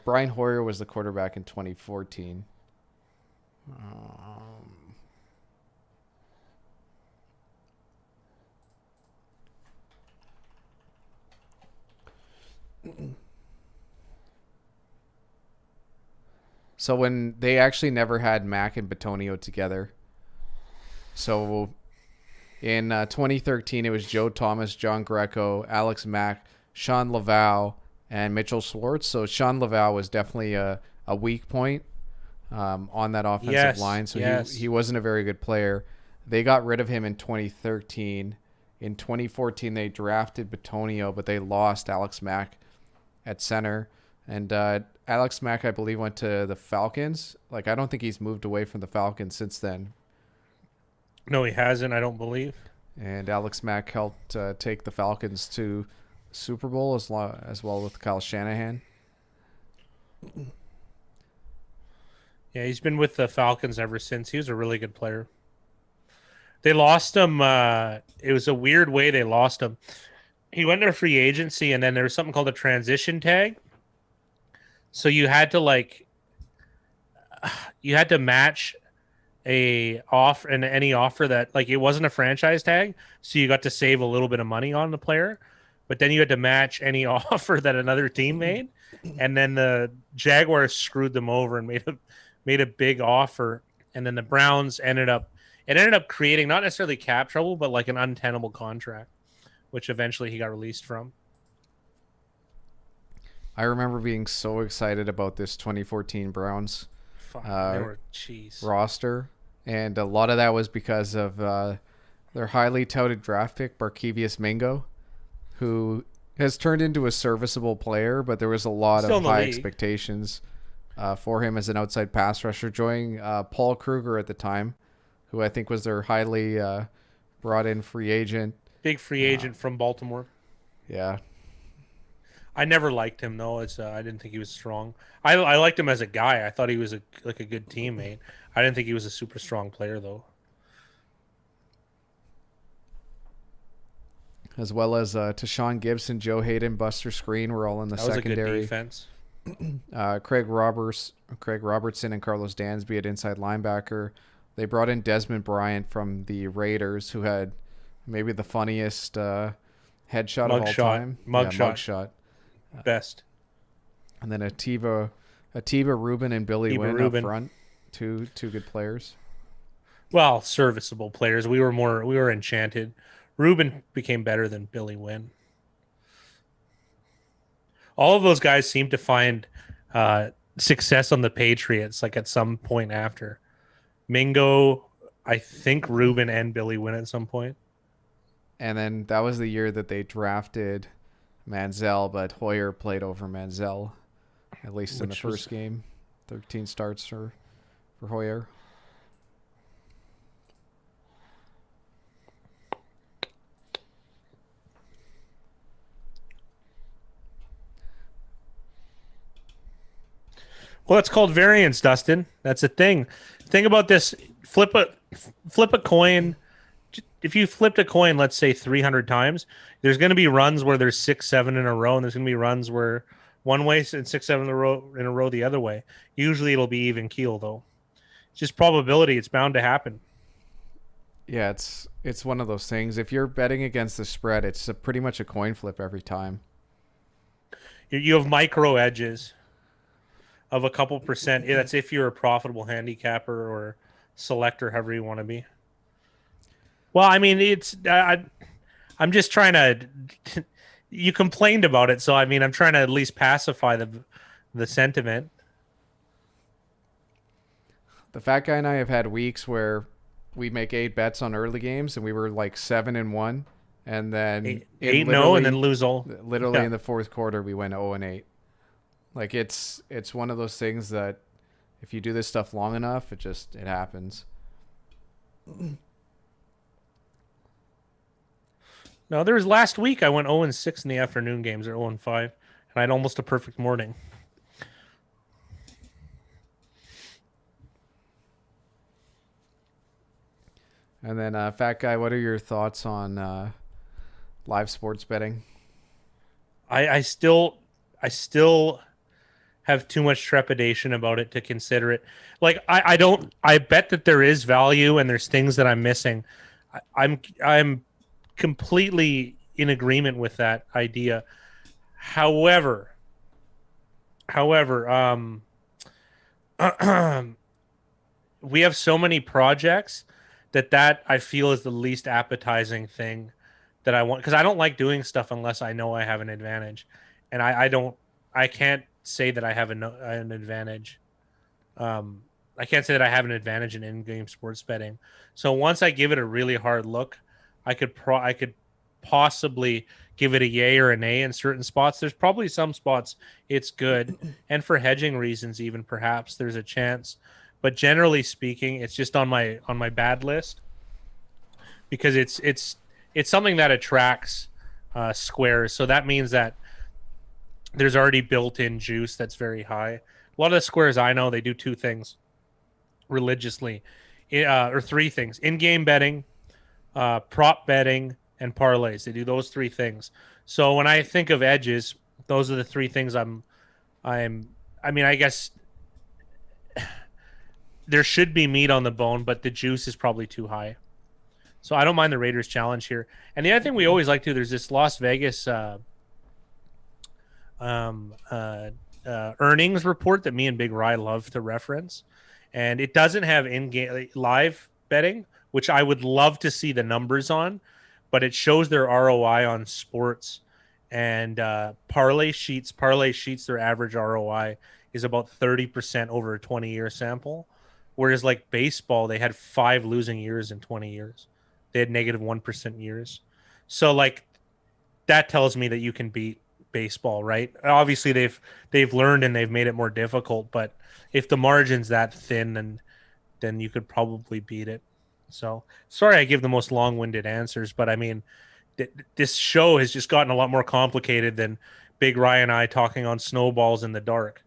Brian Hoyer was the quarterback in 2014. So when they actually never had Mack and Batonio together. So in 2013, it was Joe Thomas, John Greco, Alex Mack, Sean Laval, and Mitchell Schwartz. So Sean Laval was definitely a weak point on that offensive line. So he wasn't a very good player. They got rid of him in 2013. In 2014, they drafted Batonio, but they lost Alex Mack at center. And Alex Mack, I believe, went to the Falcons. Like, I don't think he's moved away from the Falcons since then. No, he hasn't, I don't believe. And Alex Mack helped take the Falcons to Super Bowl as well with Kyle Shanahan. Yeah, he's been with the Falcons ever since. He was a really good player. They lost him. It was a weird way they lost him. He went to free agency, and then there was something called a transition tag. So you had to match any offer that, like, it wasn't a franchise tag, so you got to save a little bit of money on the player, but then you had to match any offer that another team made, and then the Jaguars screwed them over and made a big offer, and then the Browns ended up creating not necessarily cap trouble, but like an untenable contract, which eventually he got released from. I remember being so excited about this 2014 Browns roster, and a lot of that was because of their highly touted draft pick, Barkevious Mingo, who has turned into a serviceable player, but there was a lot of high expectations for him as an outside pass rusher, joining Paul Kruger at the time, who I think was their highly brought in free agent. Big free agent from Baltimore. Yeah. I never liked him, though. I didn't think he was strong. I liked him as a guy. I thought he was a good teammate. I didn't think he was a super strong player, though. As well as Tashawn Gibson, Joe Hayden, Buster Screen were all in the secondary. Was a good defense. Craig Robertson, and Carlos Dansby at inside linebacker. They brought in Desmond Bryant from the Raiders, who had maybe the funniest headshot of all time. Mugshot. Best. And then Atiba Rubin and Billy Wynn up front. Two good players. Well, serviceable players. We were enchanted. Rubin became better than Billy Wynn. All of those guys seem to find success on the Patriots, like at some point after. Mingo, I think Rubin and Billy Wynn at some point. And then that was the year that they drafted Manziel, but Hoyer played over Manziel, at least in the first game. 13 starts for Hoyer. Well, it's called variance, Dustin. That's a thing. Think about this. Flip a coin. If you flipped a coin, let's say 300 times, there's going to be runs where there's 6, 7 in a row, and there's going to be runs where one way and 6, 7 in a row the other way. Usually it'll be even keel, though. It's just probability. It's bound to happen. Yeah, it's one of those things. If you're betting against the spread, it's pretty much a coin flip every time. You have micro edges of a couple percent. That's if you're a profitable handicapper or selector, however you want to be. Well, I mean, I'm just trying to. You complained about it, so I mean, I'm trying to at least pacify the sentiment. The fat guy and I have had weeks where we make 8 bets on early games, and we were like 7-1, and then 8-0, and then lose all. Literally in the fourth quarter, we went 0-8. Like it's one of those things that if you do this stuff long enough, it happens. No, there was last week I went 0-6 in the afternoon games, or 0-5, and I had almost a perfect morning. And then, fat guy, what are your thoughts on live sports betting? I still have too much trepidation about it to consider it. Like I bet that there is value and there's things that I'm missing. I'm completely in agreement with that idea. However, however, we have so many projects that I feel is the least appetizing thing that I want, because I don't like doing stuff unless I know I have an advantage, and I can't say that I have an advantage. I can't say that I have an advantage in in-game sports betting. So once I give it a really hard look, I could possibly give it a yay or a nay in certain spots. There's probably some spots it's good, and for hedging reasons, even perhaps there's a chance. But generally speaking, it's just on my bad list because it's something that attracts squares. So that means that there's already built-in juice that's very high. A lot of the squares I know, they do two things religiously, or three things: in-game betting, prop betting, and parlays. They do those three things. So when I think of edges, those are the three things I mean, I guess there should be meat on the bone, but the juice is probably too high. So I don't mind the Raiders challenge here. And the other thing we always like to, there's this Las Vegas earnings report that me and Big Rye love to reference. And it doesn't have in-game live betting, which I would love to see the numbers on, but it shows their ROI on sports. And parlay sheets, their average ROI is about 30% over a 20-year sample. Whereas like baseball, they had 5 losing years in 20 years. They had negative 1% years. So like that tells me that you can beat baseball, right? Obviously they've learned and they've made it more difficult, but if the margin's that thin, then you could probably beat it. So sorry I give the most long-winded answers, but I mean this show has just gotten a lot more complicated than Big Ryan and I talking on snowballs in the dark.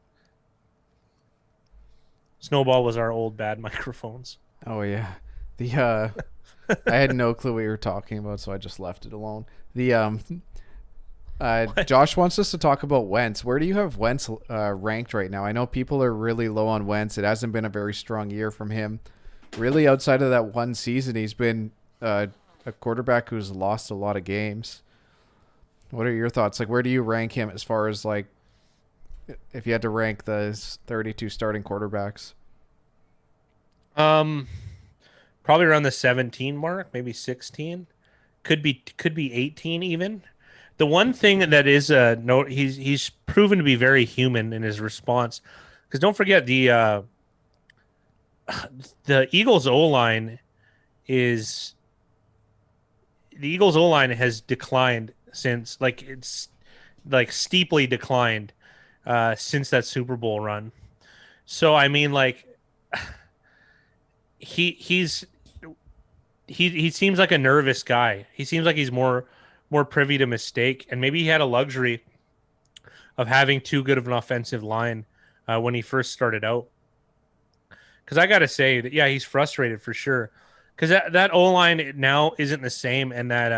Snowball was our old bad microphones. Oh yeah, the I had no clue what you were talking about, so I just left it alone. The Josh wants us to talk about Wentz. Where do you have Wentz ranked right now? I know people are really low on Wentz. It hasn't been a very strong year from him. Really, outside of that one season, he's been a quarterback who's lost a lot of games. What are your thoughts? Like, where do you rank him as far as like if you had to rank the 32 starting quarterbacks? Probably around the 17 mark, maybe 16. Could be 18 even. The one thing that is a note, he's proven to be very human in his response. Because don't forget the Eagles O-line has declined since, like, it's like steeply declined since that Super Bowl run. So I mean, like, he seems like a nervous guy. He seems like he's more privy to mistake, and maybe he had a luxury of having too good of an offensive line when he first started out. Because I got to say that, yeah, he's frustrated for sure. Because that O-line now isn't the same, and that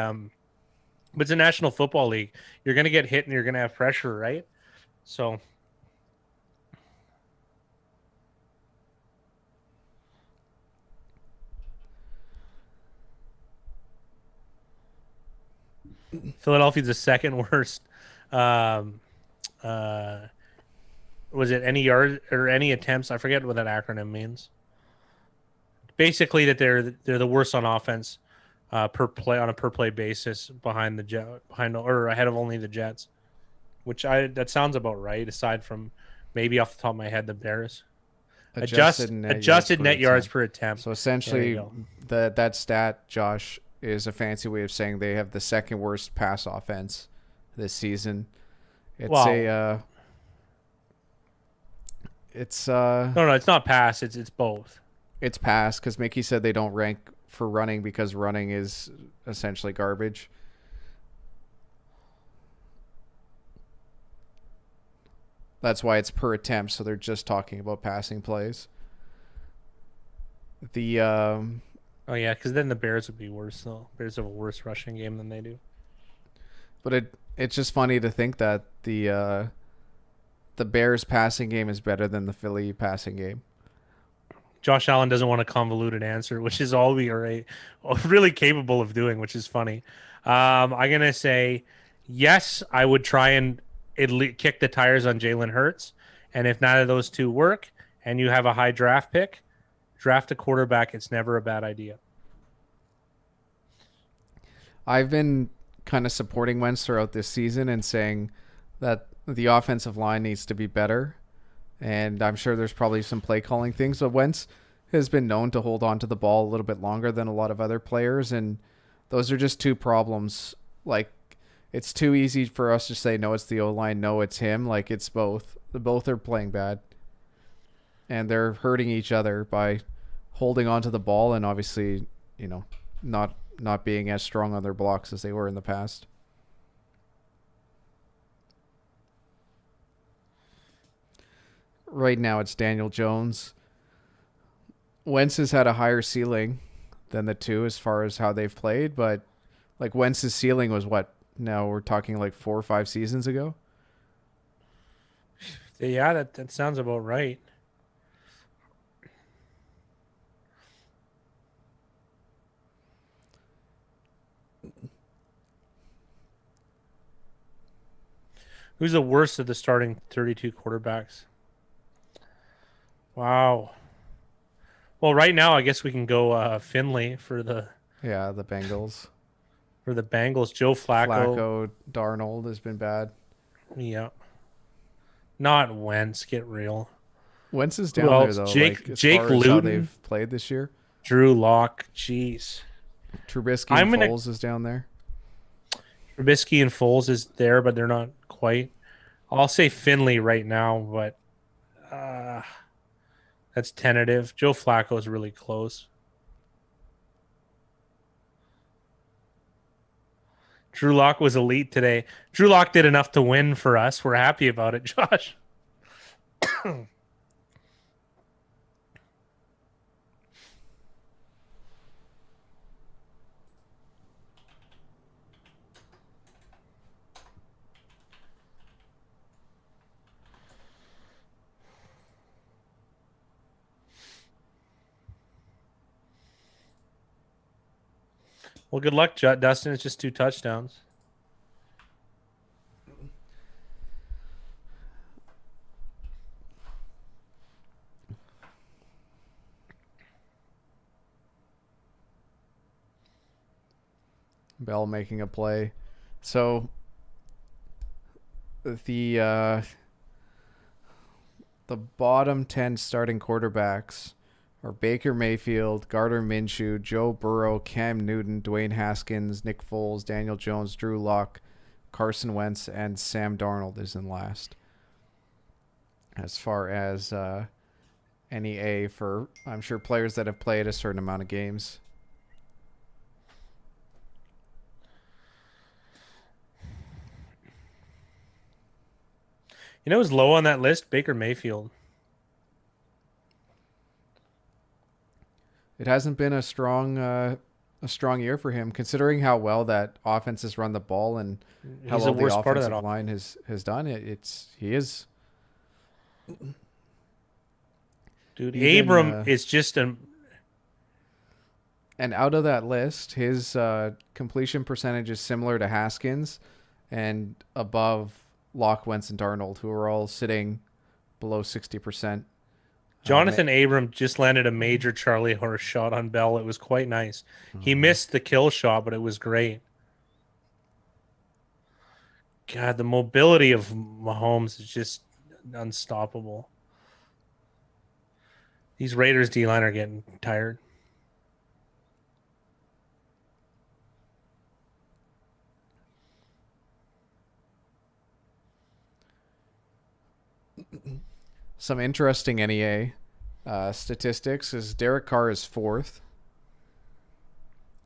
but it's a National Football League. You're going to get hit and you're going to have pressure, right? So Philadelphia's the second worst. Was it any yards or any attempts? I forget what that acronym means. Basically, that they're the worst on offense per play on a per play basis behind or ahead of only the Jets, which that sounds about right. Aside from maybe off the top of my head, the Bears. Adjusted net yards per attempt. So essentially, that stat, Josh, is a fancy way of saying they have the second worst pass offense this season. It's no, it's not pass. It's both. It's pass because Mickey said they don't rank for running because running is essentially garbage. That's why it's per attempt. So they're just talking about passing plays. Oh yeah, because then the Bears would be worse. Though Bears have a worse rushing game than they do. But it's just funny to think that the Bears passing game is better than the Philly passing game. Josh Allen doesn't want a convoluted answer, which is all we are really capable of doing, which is funny. I'm gonna say yes. I would try and kick the tires on Jalen Hurts. And if neither of those two work and you have a high draft pick, draft a quarterback. It's never a bad idea. I've been kind of supporting Wentz throughout this season and saying that the offensive line needs to be better. And I'm sure there's probably some play calling things, but Wentz has been known to hold on to the ball a little bit longer than a lot of other players. And those are just two problems. Like, it's too easy for us to say, no, it's the O-line, no, it's him. Like, it's both. Both are playing bad. And they're hurting each other by holding on to the ball and obviously, not being as strong on their blocks as they were in the past. Right now it's Daniel Jones. Wentz has had a higher ceiling than the two as far as how they've played, but like Wentz's ceiling was what? Now we're talking like 4 or 5 seasons ago. Yeah, that sounds about right. Who's the worst of the starting 32 quarterbacks? Wow. Well, right now, I guess we can go Finley for the Bengals. For the Bengals. Joe Flacco, Darnold has been bad. Yeah. Not Wentz. Get real. Wentz is down there though. Jake far Luton, as how they've played this year. Drew Lock. Jeez. Trubisky and Foles is down there. Trubisky and Foles is there, but they're not quite. I'll say Finley right now, but that's tentative. Joe Flacco is really close. Drew Lock was elite today. Drew Lock did enough to win for us. We're happy about it, Josh. Well, good luck, Dustin. It's just 2 touchdowns. Bell making a play. So the bottom 10 starting quarterbacks are Baker Mayfield, Gardner Minshew, Joe Burrow, Cam Newton, Dwayne Haskins, Nick Foles, Daniel Jones, Drew Lock, Carson Wentz, and Sam Darnold is in last. As far as any A for, I'm sure, players that have played a certain amount of games. You know who's low on that list? Baker Mayfield. It hasn't been a strong year for him, considering how well that offense has run the ball and how well the offensive line has done. He is. Dude, Abram is just a. And out of that list, his completion percentage is similar to Haskins, and above Lock, Wentz, and Darnold, who are all sitting below 60%. Jonathan Abram just landed a major Charlie horse shot on Bell. It was quite nice. He missed the kill shot, but it was great. God, the mobility of Mahomes is just unstoppable. These Raiders D-line are getting tired. Some interesting NEA statistics is Derek Carr is 4th.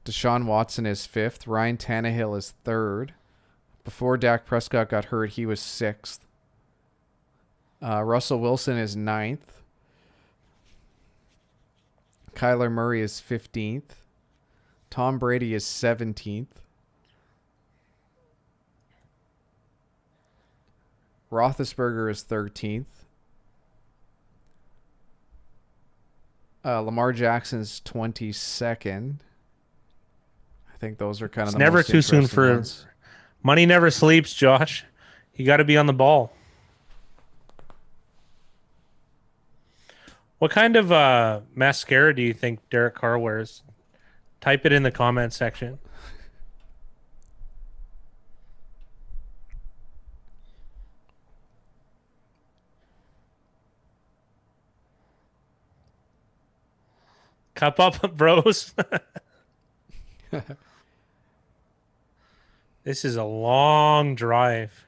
Deshaun Watson is 5th. Ryan Tannehill is 3rd. Before Dak Prescott got hurt, he was 6th. Russell Wilson is 9th. Kyler Murray is 15th. Tom Brady is 17th. Roethlisberger is 13th. Lamar Jackson's 22nd. I think those are kind of the never most too soon interesting for ones. Money never sleeps, Josh. You got to be on the ball. What kind of mascara do you think Derek Carr wears? Type it in the comment section. Cup up, bros. This is a long drive.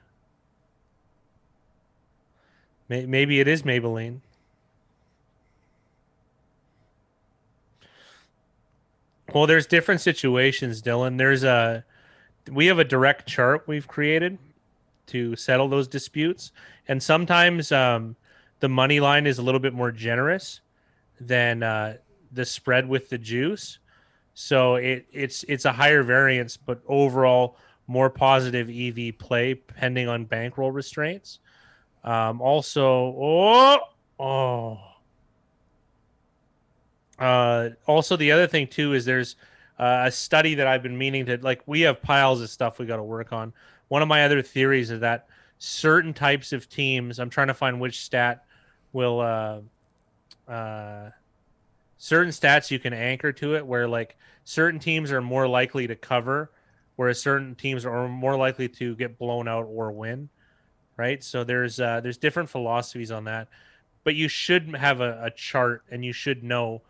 Maybe it is Maybelline. Well, there's different situations, Dylan. We have a direct chart we've created to settle those disputes, and sometimes the money line is a little bit more generous than the spread with the juice. So it's a higher variance, but overall more positive EV play, pending on bankroll restraints. Also the other thing too is there's a study that I've been meaning to, like, we have piles of stuff we got to work on. One of my other theories is that certain types of teams, I'm trying to find which stat will certain stats you can anchor to it, where like certain teams are more likely to cover, whereas certain teams are more likely to get blown out or win. Right. So there's different philosophies on that, but you should have a chart, and you should know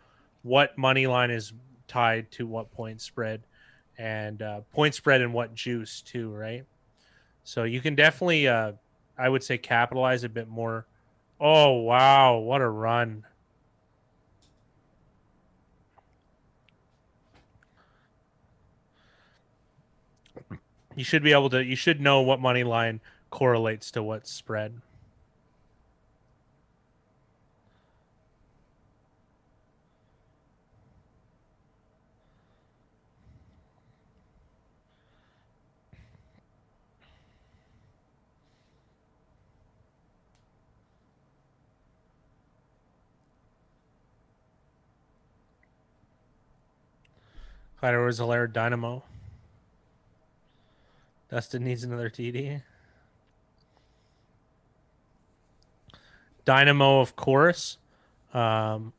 what money line is tied to what point spread, and point spread and what juice too. Right. So you can definitely, I would say, capitalize a bit more. Oh, wow. What a run. You should know what money line correlates to what spread. Clyde Edwards-Helaire, Dynamo. Dustin needs another TD. Dynamo, of course. One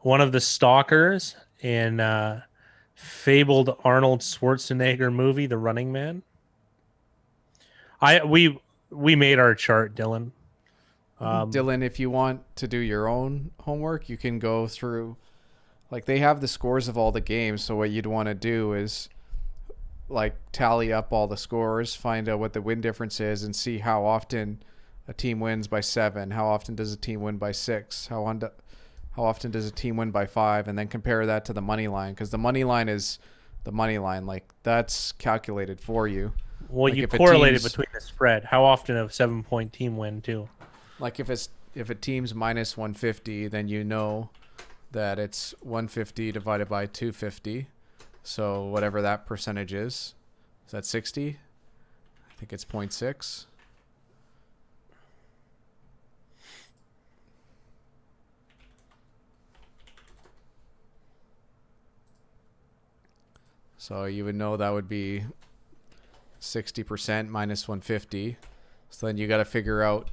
of the stalkers in fabled Arnold Schwarzenegger movie, The Running Man. We made our chart, Dylan. Dylan, if you want to do your own homework, you can go through, like, they have the scores of all the games. So what you'd want to do is, like, tally up all the scores, find out what the win difference is, and see how often a team wins by 7. How often does a team win by 6? How often does a team win by 5? And then compare that to the money line, because the money line is the money line. Like, that's calculated for you. Well, like, you correlate it between the spread. How often a 7-point team win too? Like, if a team's minus 150, then you know that it's 150 divided by 250. So whatever that percentage is that 60? I think it's 0.6. So you would know that would be 60% minus 150. So then you got to figure out,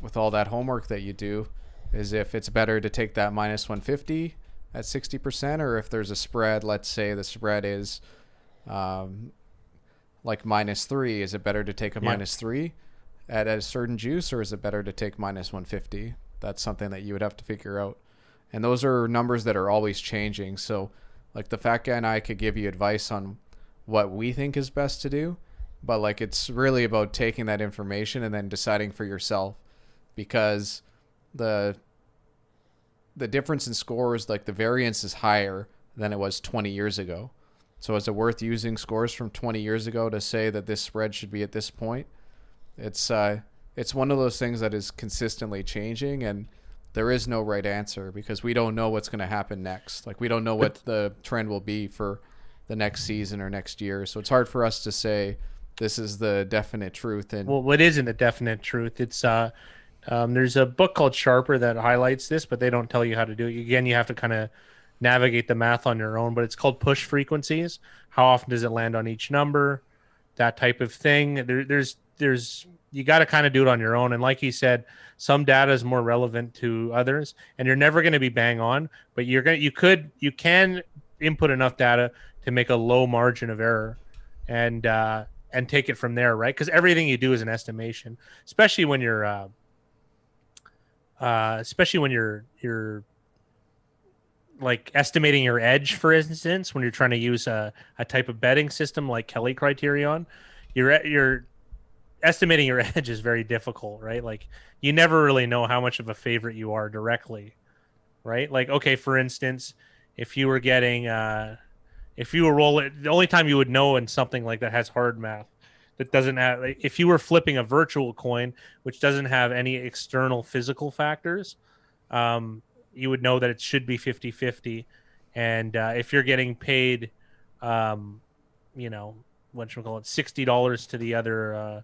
with all that homework that you do, is if it's better to take that minus 150 at 60%, or if there's a spread. Let's say the spread is like -3. Is it better to take a -3 at a certain juice, or is it better to take minus 150? That's something that you would have to figure out. And those are numbers that are always changing. So, like, the Fat Guy and I could give you advice on what we think is best to do, but, like, it's really about taking that information and then deciding for yourself, because the difference in scores, like, the variance is higher than it was 20 years ago. So is it worth using scores from 20 years ago to say that this spread should be at this point? It's one of those things that is consistently changing, and there is no right answer, because we don't know what's going to happen next. Like, we don't know what the trend will be for the next season or next year. So it's hard for us to say this is the definite truth. And well, it isn't a definite truth. It's there's a book called Sharper that highlights this, but they don't tell you how to do it. Again, you have to kind of navigate the math on your own, but it's called push frequencies. How often does it land on each number? that type of thing. There's you got to kind of do it on your own. And like he said, some data is more relevant to others, and you're never going to be bang on, but you can input enough data to make a low margin of error, and take it from there, right? Because everything you do is an estimation, especially when you're like estimating your edge, for instance, when you're trying to use a type of betting system like Kelly Criterion. You're estimating your edge is very difficult, right? Like you never really know how much of a favorite you are directly, right? Like, okay, for instance, if you were getting if you were rolling, the only time you would know in something like that has hard math that doesn't have, like, if you were flipping a virtual coin which doesn't have any external physical factors, you would know that it should be 50-50. And if you're getting paid you know, what should we call it, $60 to the other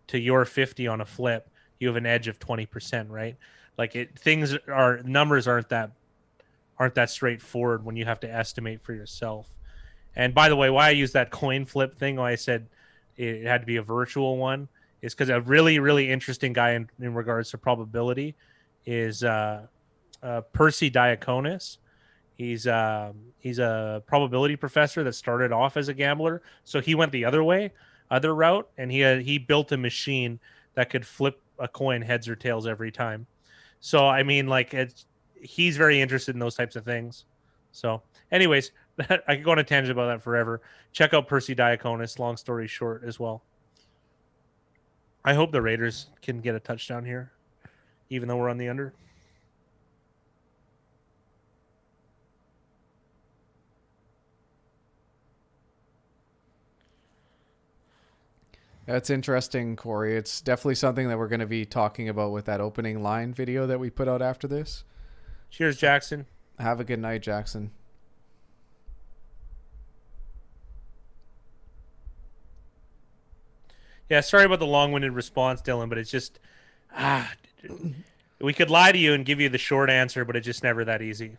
to your 50 on a flip, you have an edge of 20%, right? Like numbers aren't that straightforward when you have to estimate for yourself. And by the way, why I use that coin flip thing, why I said it had to be a virtual one, is because a really, really interesting guy in regards to probability is Percy Diaconis. He's a probability professor that started off as a gambler, so he went the other route, and he built a machine that could flip a coin heads or tails every time. So I mean, like, he's very interested in those types of things. So, anyways, I could go on a tangent about that forever. Check out Percy Diaconis. Long story short, as well. I hope the Raiders can get a touchdown here, even though we're on the under. That's interesting, Corey. It's definitely something that we're going to be talking about with that opening line video that we put out after this. Cheers, Jackson. Have a good night, Jackson. Yeah, sorry about the long-winded response, Dylan, but it's just we could lie to you and give you the short answer, but it's just never that easy.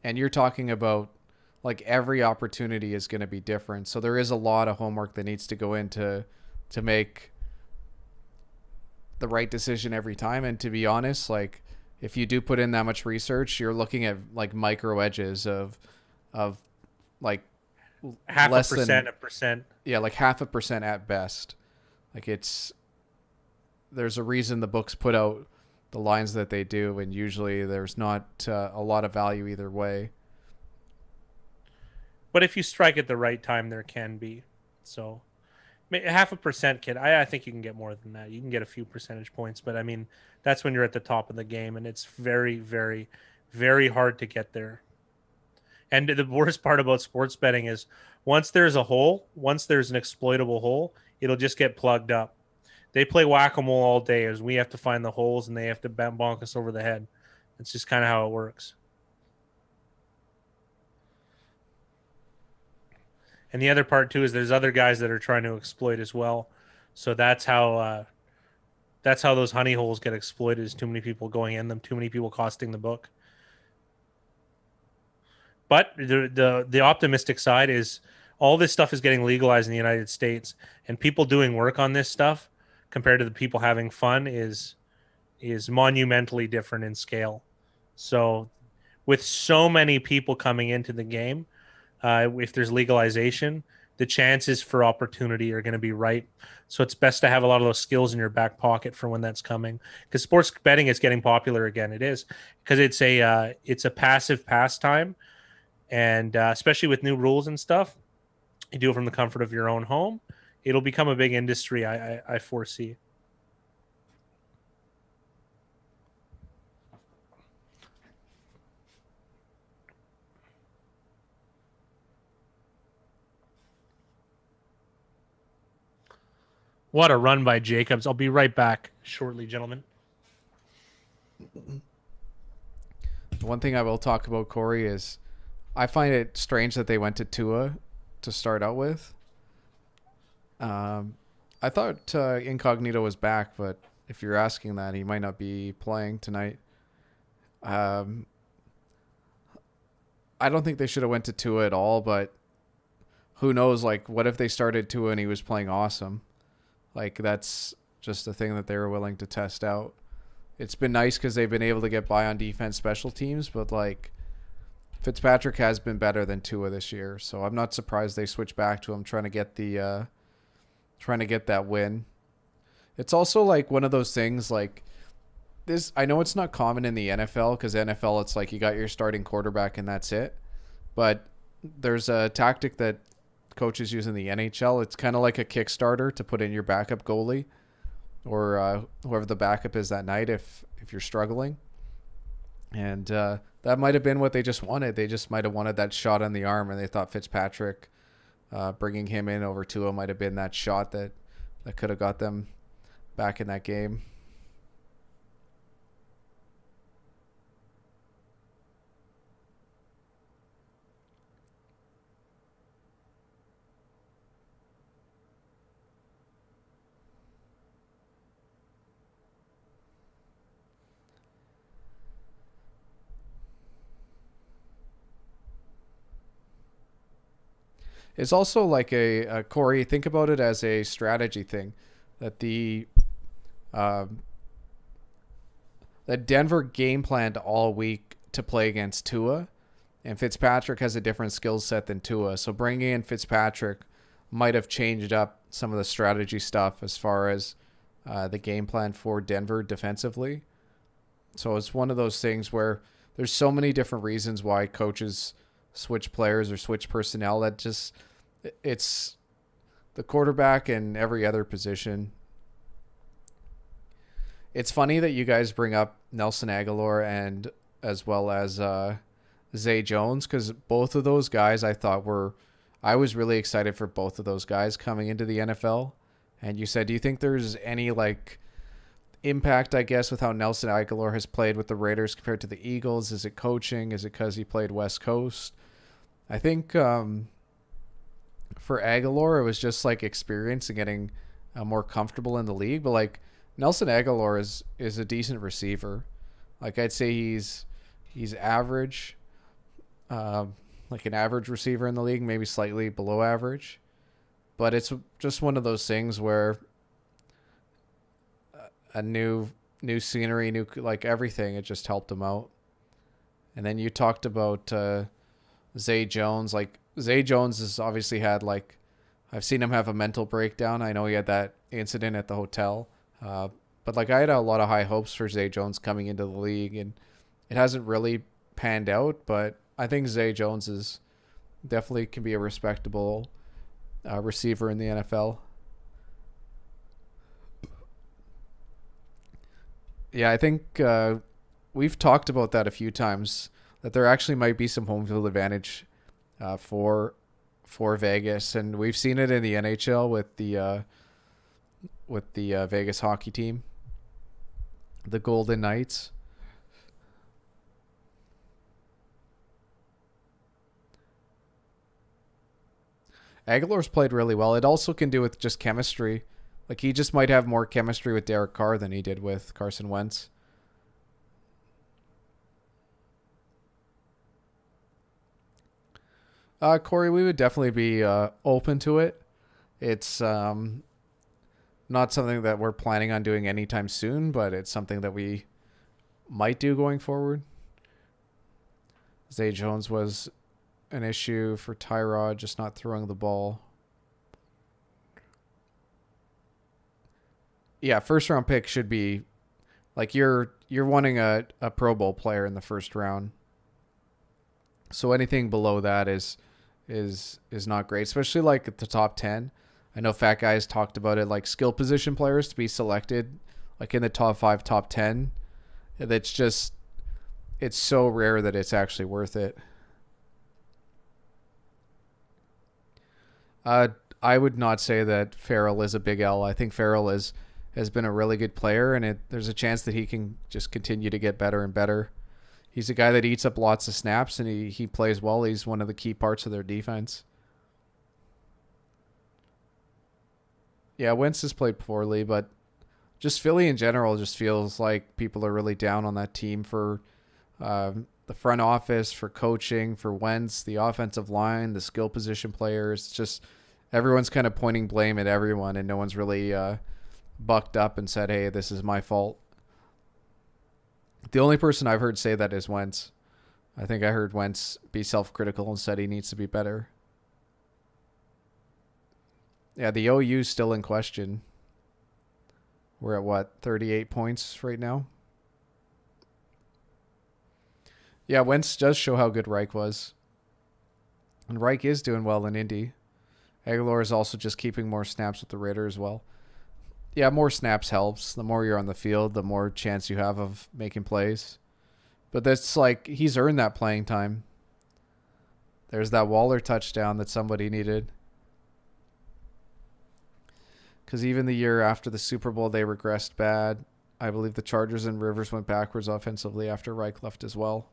And you're talking about, like, every opportunity is going to be different. So there is a lot of homework that needs to go into to make the right decision every time. And to be honest, like, if you do put in that much research, you're looking at like micro edges of like half less a percent, than, a percent. Yeah, like 0.5% at best. Like, there's a reason the books put out the lines that they do, and usually there's not a lot of value either way. But if you strike at the right time, there can be. So 0.5%, kid. I think you can get more than that. You can get a few percentage points, but I mean, that's when you're at the top of the game, and it's very, very, very hard to get there. And the worst part about sports betting is once there's an exploitable hole, it'll just get plugged up. They play whack-a-mole all day as we have to find the holes, and they have to bonk us over the head. It's just kind of how it works. And the other part too is there's other guys that are trying to exploit as well. So that's how those honey holes get exploited, is too many people going in them, too many people costing the book. But the optimistic side is all this stuff is getting legalized in the United States, and people doing work on this stuff compared to the people having fun is monumentally different in scale. So with so many people coming into the game, if there's legalization, the chances for opportunity are going to be ripe. So it's best to have a lot of those skills in your back pocket for when that's coming. Because sports betting is getting popular again. It is, because it's a passive pastime, and especially with new rules and stuff, you do it from the comfort of your own home. It'll become a big industry, I foresee. What a run by Jacobs. I'll be right back shortly, gentlemen. One thing I will talk about, Corey, is I find it strange that they went to Tua to start out with. I thought Incognito was back, but if you're asking that, he might not be playing tonight. I don't think they should have went to Tua at all, but who knows? Like, what if they started Tua and he was playing awesome? Like, that's just a thing that they were willing to test out. It's been nice because they've been able to get by on defense, special teams, but like Fitzpatrick has been better than Tua this year, so I'm not surprised they switched back to him, trying to get that win. It's also like one of those things like this. I know it's not common in the NFL because NFL it's like you got your starting quarterback and that's it, but there's a tactic that coaches use in the NHL. It's kind of like a Kickstarter to put in your backup goalie or whoever the backup is that night if you're struggling. And that might have been what they just wanted. They just might have wanted that shot on the arm, and they thought Fitzpatrick bringing him in over Tua might have been that shot that could have got them back in that game. It's also like a Corey. Think about it as a strategy thing, that um, that Denver game planned all week to play against Tua, and Fitzpatrick has a different skill set than Tua. So bringing in Fitzpatrick might have changed up some of the strategy stuff as far as the game plan for Denver defensively. So it's one of those things where there's so many different reasons why coaches switch players or switch personnel that just it's the quarterback and every other position. It's funny that you guys bring up Nelson Aguilar and as well as Zay Jones, because both of those guys I was really excited for both of those guys coming into the NFL. And you said, do you think there's any like impact, I guess, with how Nelson Aguilar has played with the Raiders compared to the Eagles? Is it coaching? Is it because he played West Coast? I think for Aguilar, it was just like experience and getting more comfortable in the league. But like Nelson Aguilar is a decent receiver. Like I'd say he's average, like an average receiver in the league, maybe slightly below average. But it's just one of those things where a new scenery, new like everything, it just helped him out. And then you talked about Zay Jones. Like Zay Jones has obviously had like I've seen him have a mental breakdown. I know he had that incident at the hotel. But like I had a lot of high hopes for Zay Jones coming into the league, and it hasn't really panned out. But I think Zay Jones is definitely can be a respectable receiver in the NFL. Yeah, I think we've talked about that a few times, that there actually might be some home field advantage for Vegas, and we've seen it in the NHL with the Vegas hockey team, the Golden Knights. Aguilar's played really well. It also can do with just chemistry. Like he just might have more chemistry with Derek Carr than he did with Carson Wentz. Corey, we would definitely be open to it. It's not something that we're planning on doing anytime soon, but it's something that we might do going forward. Zay Jones was an issue for Tyrod, just not throwing the ball. Yeah, first round pick should be like you're wanting a Pro Bowl player in the first round. So anything below that is not great, especially like at the top 10. I know Fat Guys talked about it, like skill position players to be selected like in the top 5, top 10. That's just, it's so rare that it's actually worth it. I would not say that Farrell is a big L. I think Farrell has been a really good player, and there's a chance that he can just continue to get better and better. He's a guy that eats up lots of snaps, and he plays well. He's one of the key parts of their defense. Yeah, Wentz has played poorly, but just Philly in general just feels like people are really down on that team for the the front office, for coaching, for Wentz, the offensive line, the skill position players. It's just everyone's kind of pointing blame at everyone, and no one's really bucked up and said, hey, this is my fault. The only person I've heard say that is Wentz. I think I heard Wentz be self-critical and said he needs to be better. Yeah, the OU's still in question. We're at what, 38 points right now? Yeah, Wentz does show how good Reich was. And Reich is doing well in Indy. Aguilar is also just keeping more snaps with the Raiders as well. Yeah, more snaps helps. The more you're on the field, the more chance you have of making plays. But that's like, he's earned that playing time. There's that Waller touchdown that somebody needed. Because even the year after the Super Bowl, they regressed bad. I believe the Chargers and Rivers went backwards offensively after Reich left as well.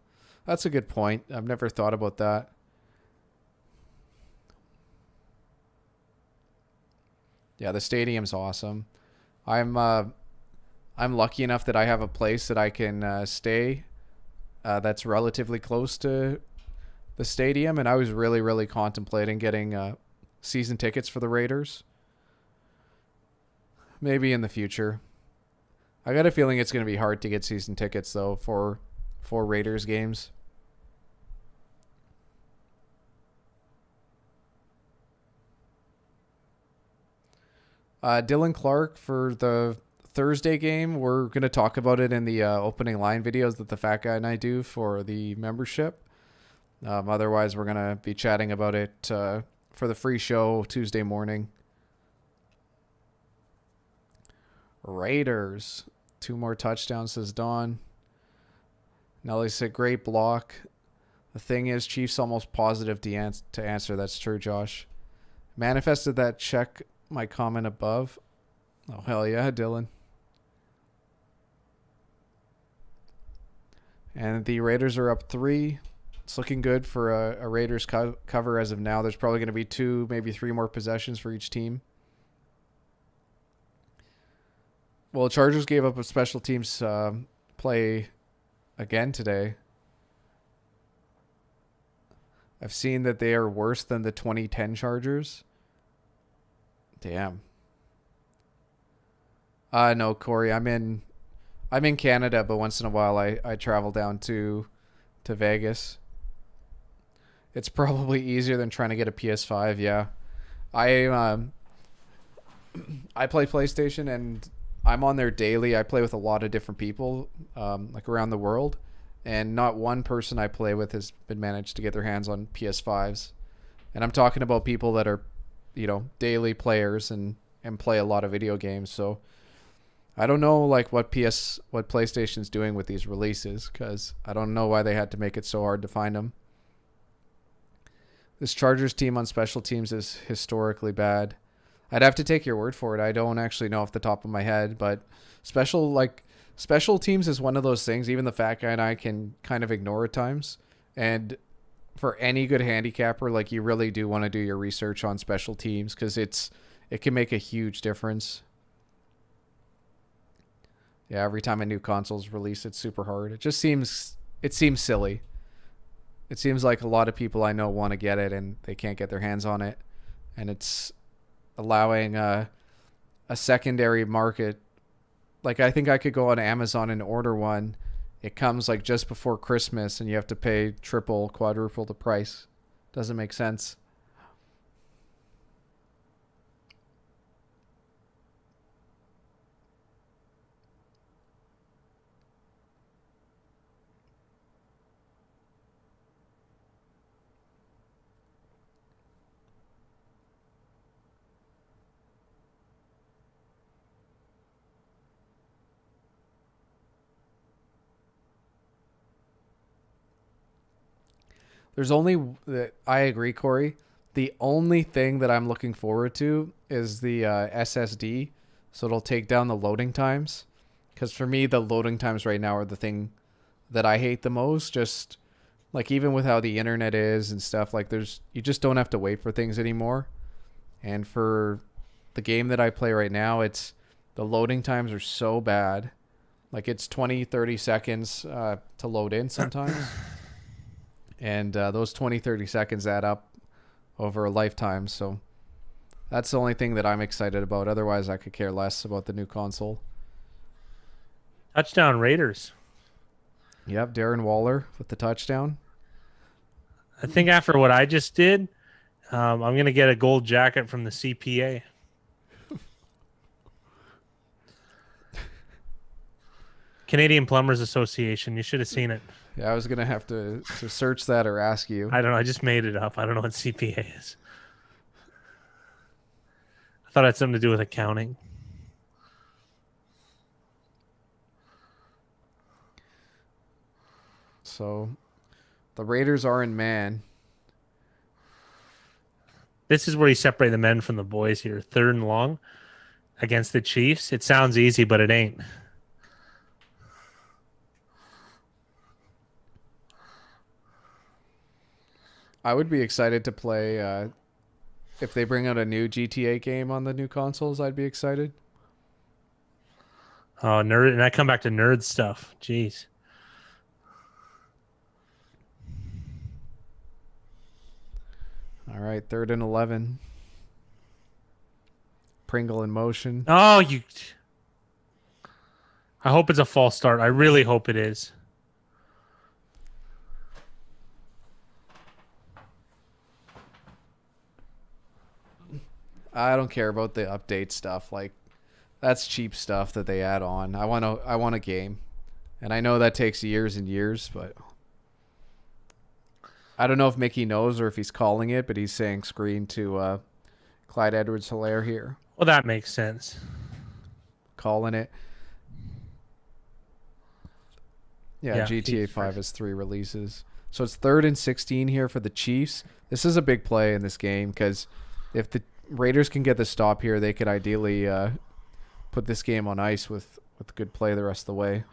That's a good point. I've never thought about that. Yeah, the stadium's awesome. I'm lucky enough that I have a place that I can stay that's relatively close to the stadium, and I was really, really contemplating getting season tickets for the Raiders. Maybe in the future. I got a feeling it's going to be hard to get season tickets, though, for Raiders games. Dylan Clark for the Thursday game. We're going to talk about it in the opening line videos that the Fat Guy and I do for the membership. Otherwise, we're going to be chatting about it for the free show Tuesday morning. Raiders. 2 more touchdowns, says Don. Nelly said, great block. The thing is, Chiefs almost positive to answer. That's true, Josh. Manifested that check my comment above. Oh, hell yeah, Dylan. And the Raiders are up 3. It's looking good for a Raiders cover as of now. There's probably going to be 2, maybe 3 more possessions for each team. Well, the Chargers gave up a special teams play again today. I've seen that they are worse than the 2010 Chargers. Damn. No, Corey, I'm in Canada, but once in a while I travel down to Vegas. It's probably easier than trying to get a PS5. Yeah, I play PlayStation and I'm on there daily. I play with a lot of different people, like around the world, and not one person I play with has been managed to get their hands on PS5s. And I'm talking about people that are, daily players and play a lot of video games. So I don't know like what PlayStation's doing with these releases, because I don't know why they had to make it so hard to find them. This Chargers team on special teams is historically bad. I'd have to take your word for it. I don't actually know off the top of my head, but special teams is one of those things even the Fat Guy and I can kind of ignore at times. And for any good handicapper, like, you really do want to do your research on special teams, because it can make a huge difference. Yeah, every time a new console's released, it's super hard. It seems silly. It seems like a lot of people I know want to get it and they can't get their hands on it, and it's allowing a secondary market. Like, I think I could go on Amazon and order one. It comes like just before Christmas and you have to pay triple, quadruple the price. Doesn't make sense. I agree, Corey. The only thing that I'm looking forward to is the SSD. So it'll take down the loading times. Because for me, the loading times right now are the thing that I hate the most. Just like, even with how the internet is and stuff, like, you just don't have to wait for things anymore. And for the game that I play right now, the loading times are so bad. Like, it's 20, 30 seconds to load in sometimes. And those 20, 30 seconds add up over a lifetime. So that's the only thing that I'm excited about. Otherwise, I could care less about the new console. Touchdown Raiders. Yep, Darren Waller with the touchdown. I think after what I just did, I'm going to get a gold jacket from the CPA. Canadian Plumbers Association. You should have seen it. Yeah, I was going to have to search that or ask you. I don't know. I just made it up. I don't know what CPA is. I thought it had something to do with accounting. So the Raiders are in man. This is where you separate the men from the boys here. 3rd and long against the Chiefs. It sounds easy, but it ain't. I would be excited to play if they bring out a new GTA game on the new consoles. I'd be excited. Oh, nerd. And I come back to nerd stuff. Jeez. All right, 3rd and 11. Pringle in motion. Oh, you. I hope it's a false start. I really hope it is. I don't care about the update stuff. Like, that's cheap stuff that they add on. I want a game, and I know that takes years and years, but I don't know if Mickey knows or if he's calling it, but he's saying screen to Clyde Edwards-Helaire here. Well, that makes sense. Calling it. Yeah, GTA Chiefs 5 first. has 3 releases. So it's 3rd and 16 here for the Chiefs. This is a big play in this game because if the Raiders can get the stop here, they could ideally put this game on ice with good play the rest of the way.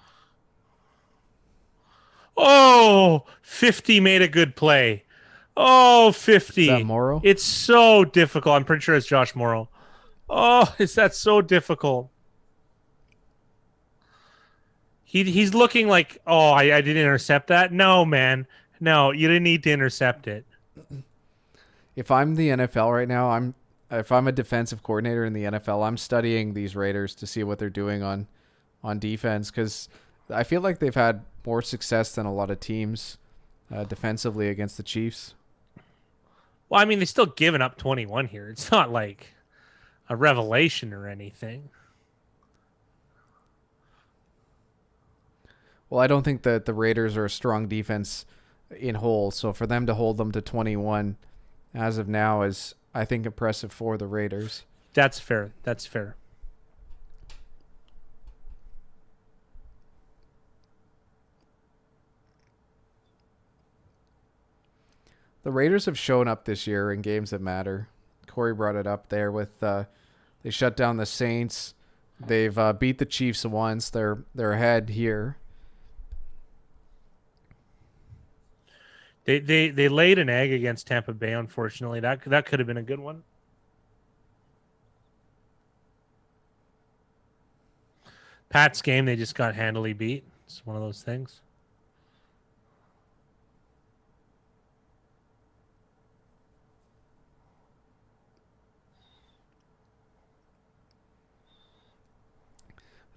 Oh, 50 made a good play. Oh, 50. Is that Morrow? It's so difficult. I'm pretty sure it's Josh Morrow. Oh, is that so difficult? He's looking like, oh, I didn't intercept that. No, man. No, you didn't need to intercept it. If I'm the NFL right now, if I'm a defensive coordinator in the NFL, I'm studying these Raiders to see what they're doing on defense because I feel like they've had more success than a lot of teams defensively against the Chiefs. Well, I mean, they're still giving up 21 here. It's not like a revelation or anything. Well, I don't think that the Raiders are a strong defense in whole, so for them to hold them to 21 as of now is, I think, impressive for the Raiders. That's fair. That's fair. The Raiders have shown up this year in games that matter. Corey brought it up there with they shut down the Saints. They've beat the Chiefs once. They're ahead here. They laid an egg against Tampa Bay, unfortunately. That could have been a good one. Pat's game, they just got handily beat. It's one of those things.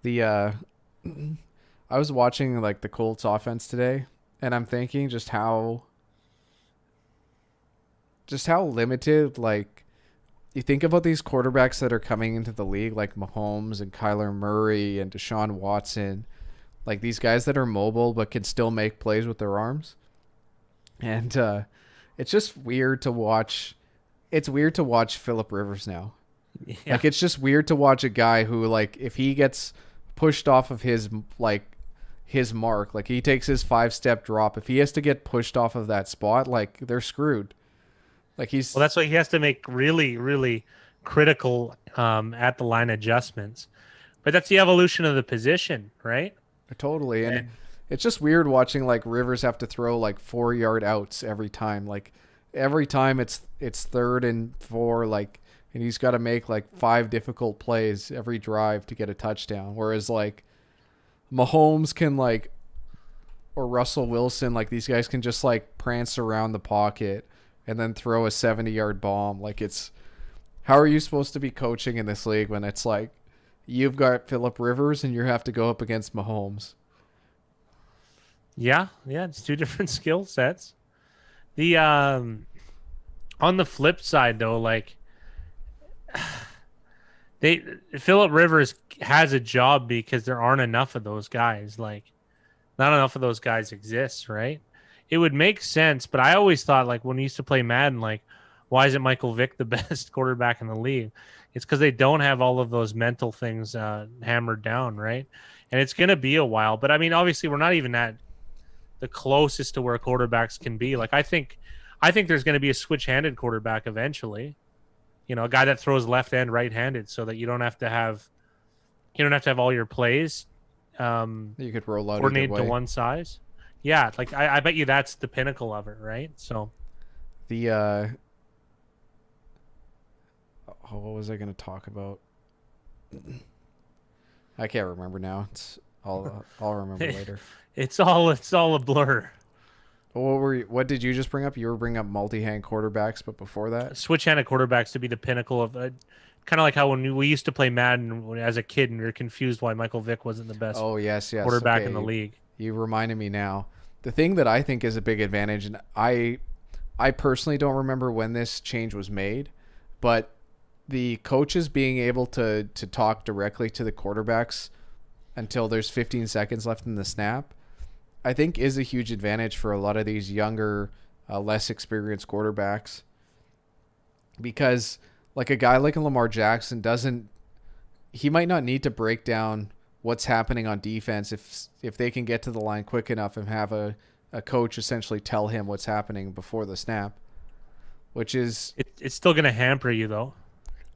The I was watching like the Colts offense today, and I'm thinking just how limited, like, you think about these quarterbacks that are coming into the league like Mahomes and Kyler Murray and Deshaun Watson, like these guys that are mobile but can still make plays with their arms. And it's just weird to watch. It's weird to watch Phillip Rivers now. Yeah. Like, it's just weird to watch a guy who, like, if he gets pushed off of his mark, like he takes his 5-step drop, if he has to get pushed off of that spot, like, they're screwed. Like, well, that's why he has to make really, really critical at the line adjustments. But that's the evolution of the position, right? Totally. And it's just weird watching, like, Rivers have to throw like 4-yard outs every time. Like, every time it's 3rd and 4, like, and he's got to make like 5 difficult plays every drive to get a touchdown. Whereas, like, Mahomes can, like, or Russell Wilson, like these guys can just like prance around the pocket and then throw a 70-yard bomb. Like it's how are you supposed to be coaching in this league when it's like you've got Phillip Rivers and you have to go up against Mahomes? Yeah, yeah, it's two different skill sets. The on the flip side though, like they Phillip Rivers has a job because there aren't enough of those guys. Like not enough of those guys exist, right? It would make sense, but I always thought like when we used to play Madden, like why isn't Michael Vick the best quarterback in the league? It's because they don't have all of those mental things hammered down, right? And it's going to be a while. But I mean, obviously, we're not even at the closest to where quarterbacks can be. Like I think there's going to be a switch-handed quarterback eventually. You know, a guy that throws left and right-handed, so that you don't have to have all your plays You could roll out either coordinated to way. one size. Yeah, like I bet you that's the pinnacle of it, right? So The what was I going to talk about? I can't remember now. I'll remember later. it's all a blur. What did you just bring up? You were bringing up multi-hand quarterbacks, but before that, Switch-handed quarterbacks to be the pinnacle of kind of like how when we used to play Madden as a kid and we were confused why Michael Vick wasn't the best oh yes, quarterback okay. in the league. You reminded me now. The thing that I think is a big advantage, and I personally don't remember when this change was made, but the coaches being able to talk directly to the quarterbacks until there's 15 seconds left in the snap, I think is a huge advantage for a lot of these younger, less experienced quarterbacks. Because like a guy like a Lamar Jackson he might not need to break down what's happening on defense if they can get to the line quick enough and have a coach essentially tell him what's happening before the snap, which is It's still going to hamper you though.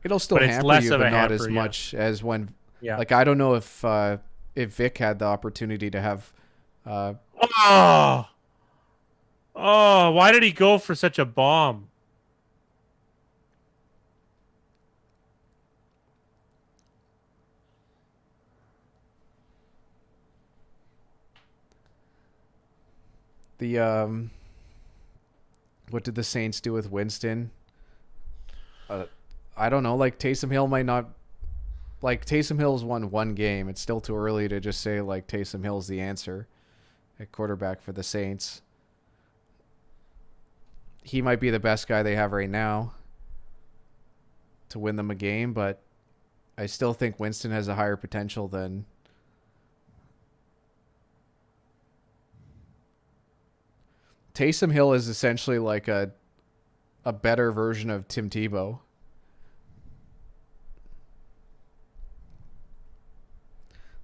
it'll still But it's hamper less you, of but a not as hamper, yeah. much as when Yeah. like I don't know if Vic had the opportunity to have Oh, why did he go for such a bomb? the what did the Saints do with Winston? I don't know. Like Taysom Hill might not. Like Taysom Hill's won one game. It's still too early to just say like Taysom Hill's the answer at quarterback for the Saints. He might be the best guy they have right now to win them a game, but I still think Winston has a higher potential than. Taysom Hill is essentially like a better version of Tim Tebow.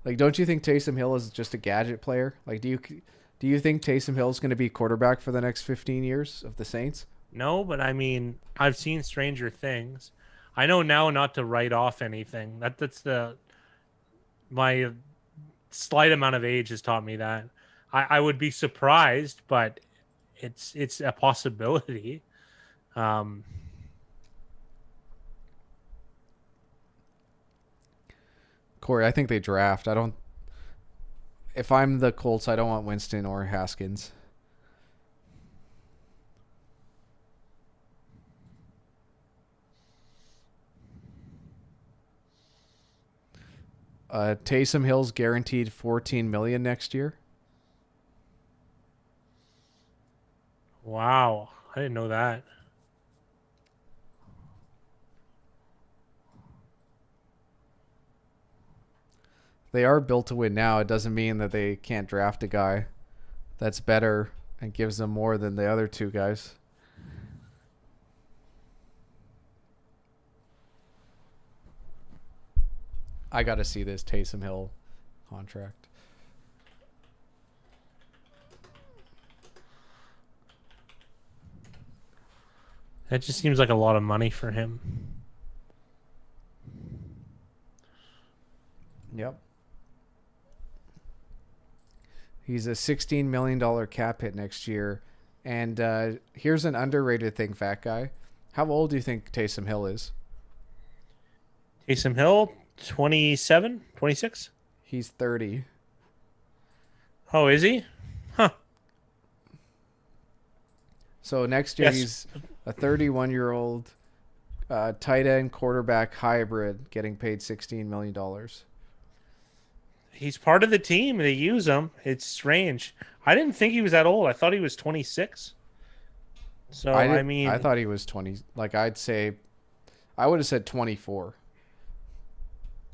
Like, don't you think Taysom Hill is just a gadget player? Like, do you think Taysom Hill is going to be quarterback for the next 15 years of the Saints? No, but I mean, I've seen Stranger Things. I know now not to write off anything. That's my slight amount of age has taught me that. I would be surprised, but it's a possibility. Corey, I think they draft. I don't. If I'm the Colts, I don't want Winston or Haskins. Taysom Hill's guaranteed $14 million next year. Wow, I didn't know that. They are built to win now. It doesn't mean that they can't draft a guy that's better and gives them more than the other two guys. I got to see this Taysom Hill contract. That just seems like a lot of money for him. Yep. He's a $16 million cap hit next year. And here's an underrated thing, fat guy. How old do you think Taysom Hill is? Taysom Hill, 27, 26? He's 30. Oh, is he? Huh. So next year Yes, he's a 31-year-old tight end quarterback hybrid getting paid $16 million. he's part of the team. They use him. It's strange. I didn't think he was that old. I thought he was 26. So I I did. I mean, thought he was 20. Like I'd say, I would have said 24.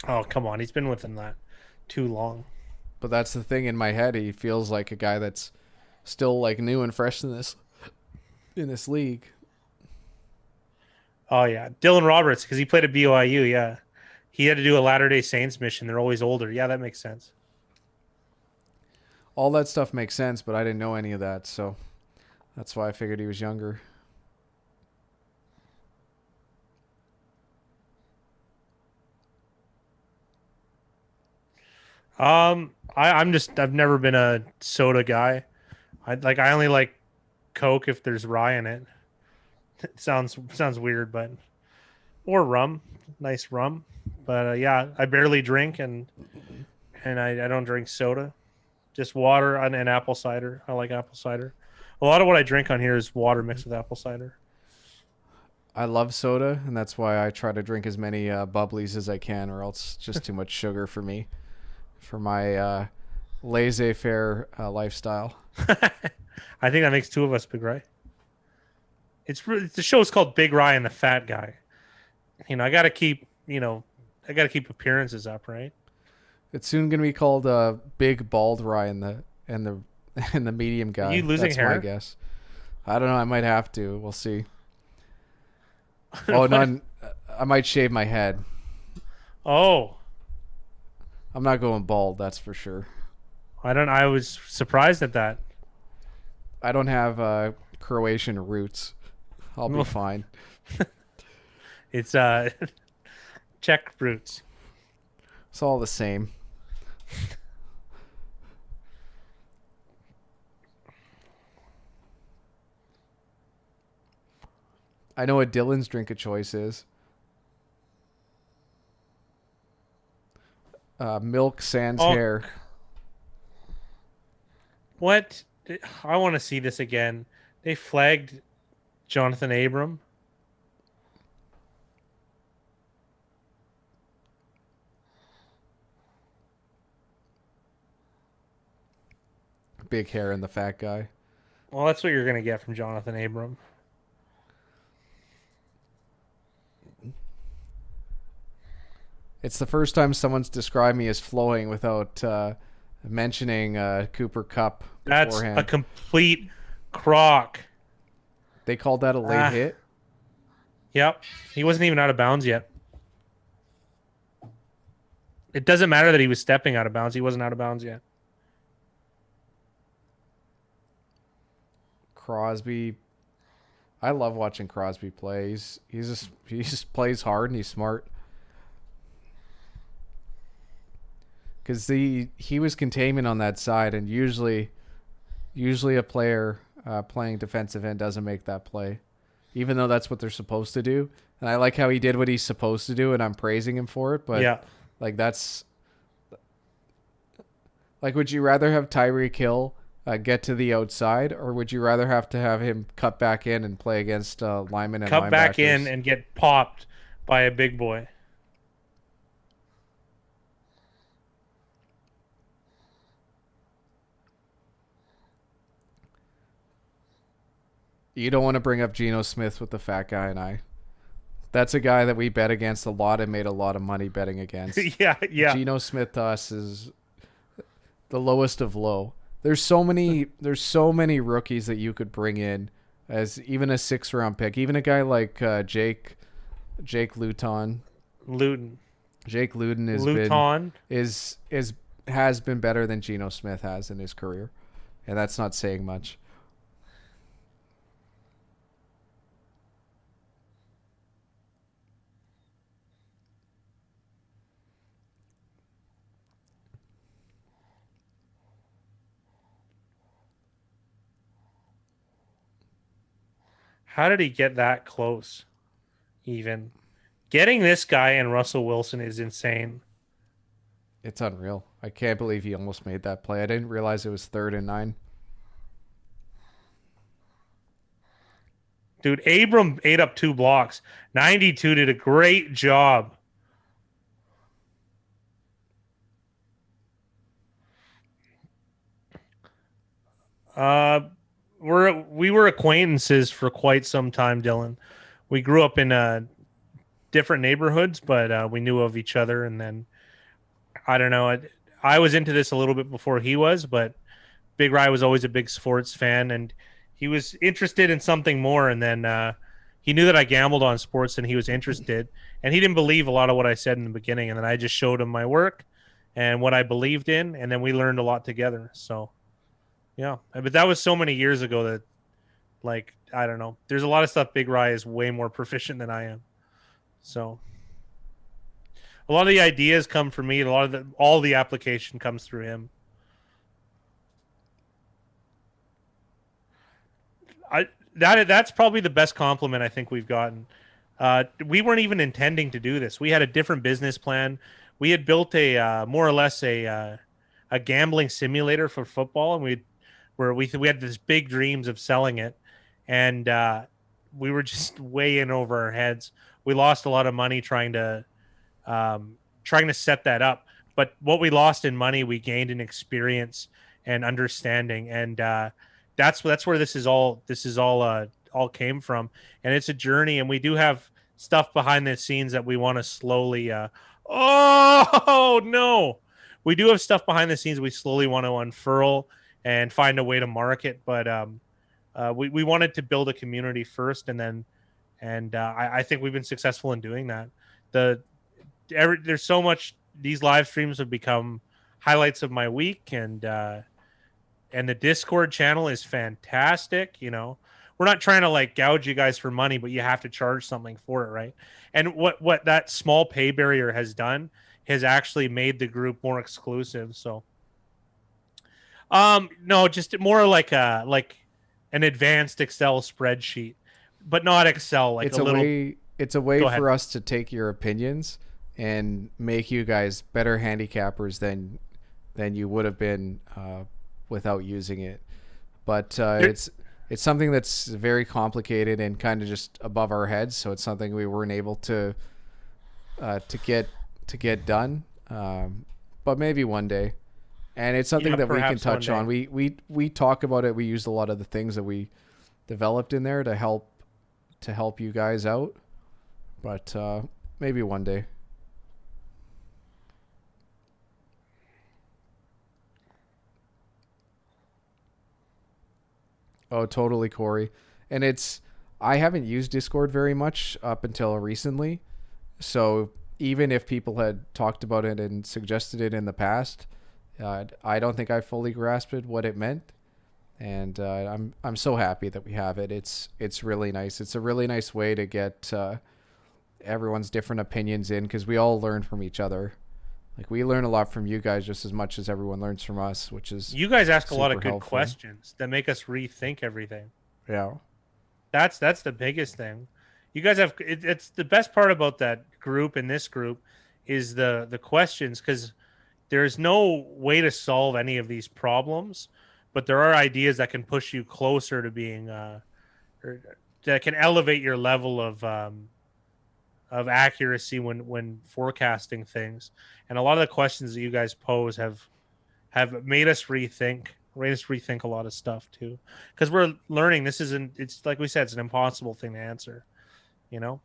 oh come on, he's been with them that too long. But that's the thing in my head. He feels like a guy that's still like new and fresh in this league. Oh yeah, Dylan Roberts because he played at BYU. Yeah, he had to do a Latter Day Saints mission. They're always older. Yeah, that makes sense. All that stuff makes sense, but I didn't know any of that, so that's why I figured he was younger. I've never been a soda guy. I only like Coke if there's rye in it. It sounds weird, but or rum, nice rum. But yeah, I barely drink and I don't drink soda. Just water and apple cider. I like apple cider. A lot of what I drink on here is water mixed with apple cider. I love soda, and that's why I try to drink as many bubblies as I can, or else it's just too much sugar for me, for my laissez-faire lifestyle. I think that makes two of us, Big Rye. The show's called Big Rye and the Fat Guy. I got to keep appearances up, right? It's soon gonna be called Big Bald Rye and the and the medium guy. Are you losing That's hair? my guess. I don't know. I might have to. We'll see. Oh no, I might shave my head. Oh, I'm not going bald. That's for sure. I was surprised at that. I don't have Croatian roots. I'll be fine. It's Czech roots. It's all the same. I know what Dylan's drink of choice is. Milk sans Oh. hair. What? I want to see this again. They flagged Jonathan Abram. Big hair and the fat guy. Well, that's what you're going to get from Jonathan Abram. It's the first time someone's described me as flowing without mentioning Cooper Cup That's beforehand. a complete crock. They called that a late hit. Yep. He wasn't even out of bounds yet. It doesn't matter that he was stepping out of bounds. He wasn't out of bounds yet. Crosby. I love watching Crosby play. He just plays hard and he's smart. Because he was containment on that side, and usually a player playing defensive end doesn't make that play, even though that's what they're supposed to do. And I like how he did what he's supposed to do, and I'm praising him for it. But Yeah. like that's like, would you rather have Tyreek Hill get to the outside, or would you rather have to have him cut back in and play against linemen and Cut back in linebackers? and get popped by a big boy. You don't want to bring up Geno Smith with the fat guy and I. That's a guy that we bet against a lot and made a lot of money betting against. Yeah. Geno Smith to us is the lowest of low. There's so many rookies that you could bring in as even a 6th-round pick. Even a guy like Jake Luton. Jake Luton has been better than Geno Smith has in his career. And that's not saying much. How did he get that close? Even getting this guy and Russell Wilson is insane. It's unreal. I can't believe he almost made that play. I didn't realize it was 3rd and 9. Dude, Abram ate up 2 blocks. 92 did a great job. Uh, we were acquaintances for quite some time, Dylan. We grew up in different neighborhoods, but we knew of each other. And then I don't know. I was into this a little bit before he was, but Big Rye was always a big sports fan, and he was interested in something more. And then he knew that I gambled on sports, and he was interested. And he didn't believe a lot of what I said in the beginning. And then I just showed him my work and what I believed in, and then we learned a lot together. So yeah, but that was so many years ago that, like, I don't know. There's a lot of stuff Big Rye is way more proficient than I am. So a lot of the ideas come from me. All the application comes through him. That's probably the best compliment I think we've gotten. We weren't even intending to do this. We had a different business plan. We had built a more or less a gambling simulator for football, and we had this big dreams of selling it, and we were just way in over our heads. We lost a lot of money trying to set that up. But what we lost in money, we gained in experience and understanding, and that's where this is all came from. And it's a journey, and we do have stuff behind the scenes that we want to slowly. Oh no, we do have stuff behind the scenes we slowly want to unfurl and find a way to market, but we wanted to build a community first, and then I think we've been successful in doing that. There's so much. These live streams have become highlights of my week, and the Discord channel is fantastic. You know, we're not trying to like gouge you guys for money, but you have to charge something for it, right? And what that small pay barrier has done has actually made the group more exclusive. So, no, just more like an advanced Excel spreadsheet, but not Excel. Like it's a way for us to take your opinions and make you guys better handicappers than you would have been without using it. But it's something that's very complicated and kind of just above our heads. So it's something we weren't able to get done. But maybe one day. And it's something that we can touch on. We talk about it. We used a lot of the things that we developed in there to help you guys out. But maybe one day. Oh, totally, Corey. And I haven't used Discord very much up until recently. So even if people had talked about it and suggested it in the past, I don't think I fully grasped what it meant. And I'm so happy that we have it. It's really nice. It's a really nice way to get everyone's different opinions in, because we all learn from each other. Like, we learn a lot from you guys just as much as everyone learns from us, which is you guys ask a lot of good helpful questions that make us rethink everything. Yeah, that's the biggest thing. You guys have it's the best part about that group and this group is the questions, because there's no way to solve any of these problems, but there are ideas that can push you closer to being or that can elevate your level of accuracy when forecasting things. And a lot of the questions that you guys pose have made us rethink a lot of stuff too, because we're learning. It's like we said, it's an impossible thing to answer. You know,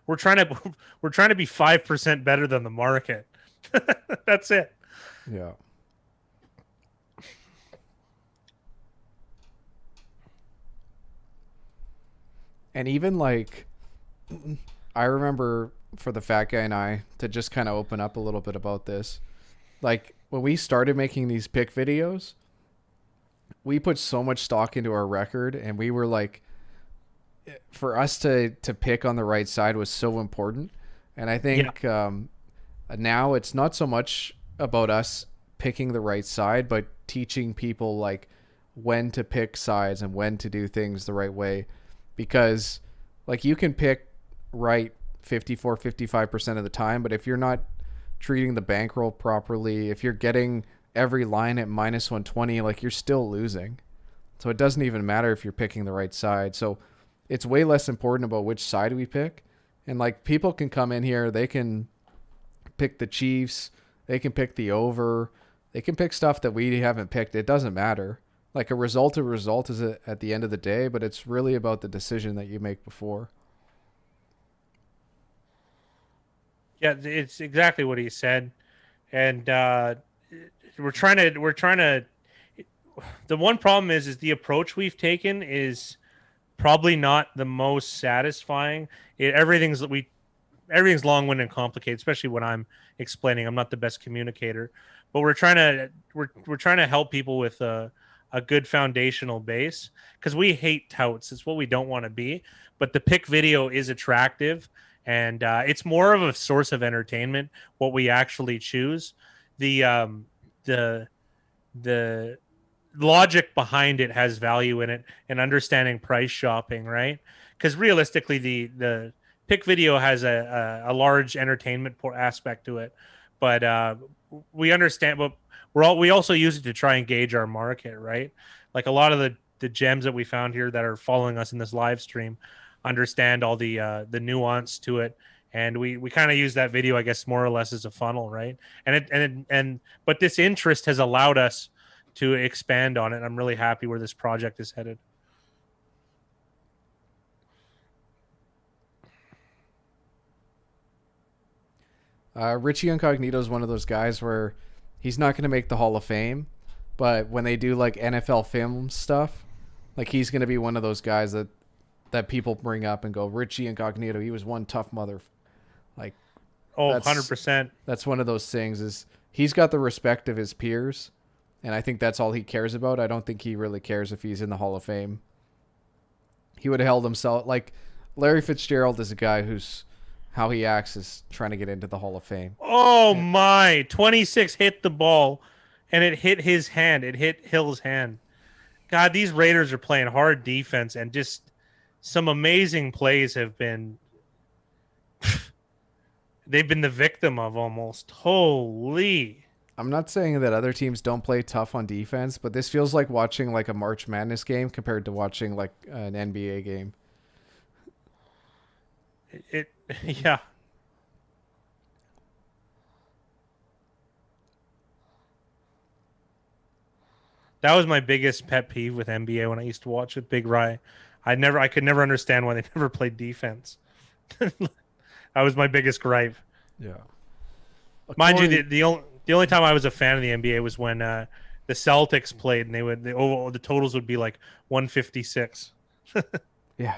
we're trying to be 5% better than the market. That's it. Yeah. And even like, I remember for the Fat Guy and I, to just kind of open up a little bit about this, like when we started making these pick videos, we put so much stock into our record, and we were like, for us to pick on the right side was so important. And I think now it's not so much about us picking the right side, but teaching people like when to pick sides and when to do things the right way. Because like you can pick right 55% of the time, but if you're not treating the bankroll properly, if you're getting every line at minus 120, like you're still losing. So it doesn't even matter if you're picking the right side. So it's way less important about which side we pick. And like people can come in here, they can pick the Chiefs, they can pick the over, they can pick stuff that we haven't picked. It doesn't matter. Like a result is at the end of the day, but it's really about the decision that you make before. Yeah, it's exactly what he said, and we're trying to. The one problem is the approach we've taken is probably not the most satisfying. Everything's long-winded and complicated, especially when I'm explaining. I'm not the best communicator, but we're trying to help people with a good foundational base, because we hate touts. It's what we don't want to be. But the pick video is attractive, and it's more of a source of entertainment. What we actually choose, the the logic behind it has value in it, and understanding price shopping, right? Because realistically, the pick video has a large entertainment aspect to it, but we understand. But we also use it to try and gauge our market, right? Like a lot of the gems that we found here that are following us in this live stream understand all the nuance to it, and we kind of use that video, I guess, more or less as a funnel, right? But this interest has allowed us to expand on it. I'm really happy where this project is headed. Richie Incognito is one of those guys where he's not going to make the Hall of Fame, but when they do like NFL film stuff, like he's going to be one of those guys that people bring up and go, Richie Incognito, he was one tough mother. Like, oh, 100%. That's one of those things is he's got the respect of his peers, and I think that's all he cares about. I don't think he really cares if he's in the Hall of Fame. He would have held himself like Larry Fitzgerald is a guy who's how he acts is trying to get into the Hall of Fame. Oh my, 26 hit the ball and it hit his hand. It hit Hill's hand. God, these Raiders are playing hard defense, and just some amazing plays have been they've been the victim of almost. Holy. I'm not saying that other teams don't play tough on defense, but this feels like watching like a March Madness game compared to watching like an NBA game. Yeah. That was my biggest pet peeve with NBA when I used to watch with Big Rye. I could never understand why they never played defense. That was my biggest gripe. Yeah. Mind you, the only time I was a fan of the NBA was when the Celtics played, and the totals would be like 156. Yeah.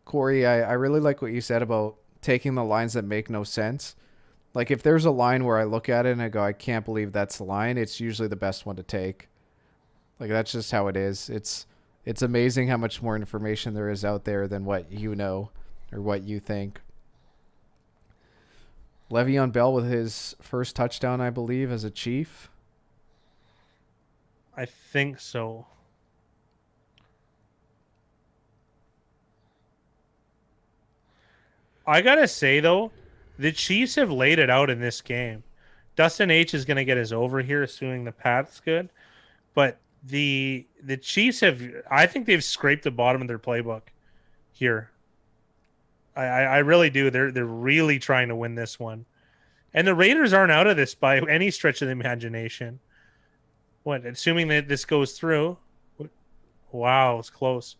Corey, I really like what you said about taking the lines that make no sense. Like if there's a line where I look at it and I go, I can't believe that's the line, it's usually the best one to take. Like that's just how it is. It's amazing how much more information there is out there than what you know or what you think. Le'Veon Bell with his first touchdown, I believe, as a Chief. I think so. I gotta say though, the Chiefs have laid it out in this game. Dustin H is gonna get his over here, assuming the path's good. But the Chiefs I think they've scraped the bottom of their playbook here. I really do. They're really trying to win this one. And the Raiders aren't out of this by any stretch of the imagination. What, assuming that this goes through? Wow, it's close.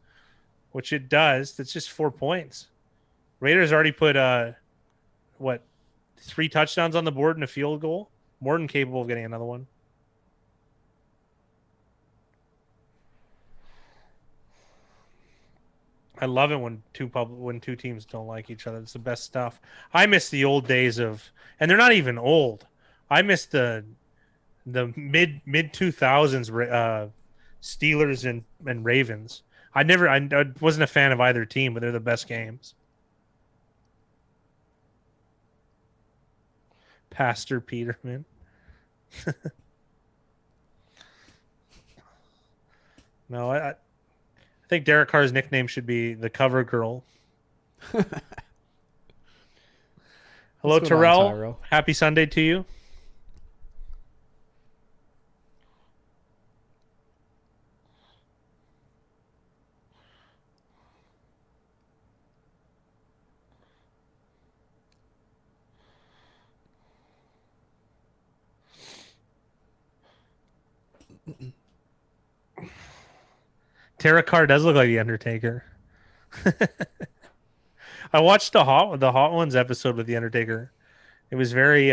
Which it does. That's just 4 points. Raiders already put 3 touchdowns on the board and a field goal. More than capable of getting another one. I love it when two teams don't like each other. It's the best stuff. I miss the old days and they're not even old. I miss the mid 2000s Steelers and Ravens. I wasn't a fan of either team, but they're the best games. Pastor Peterman. No, I think Derek Carr's nickname should be the Cover Girl. Hello, Terrell. Happy Sunday to you. Derek Carr does look like the Undertaker. I watched the Hot Ones episode with the Undertaker. It was very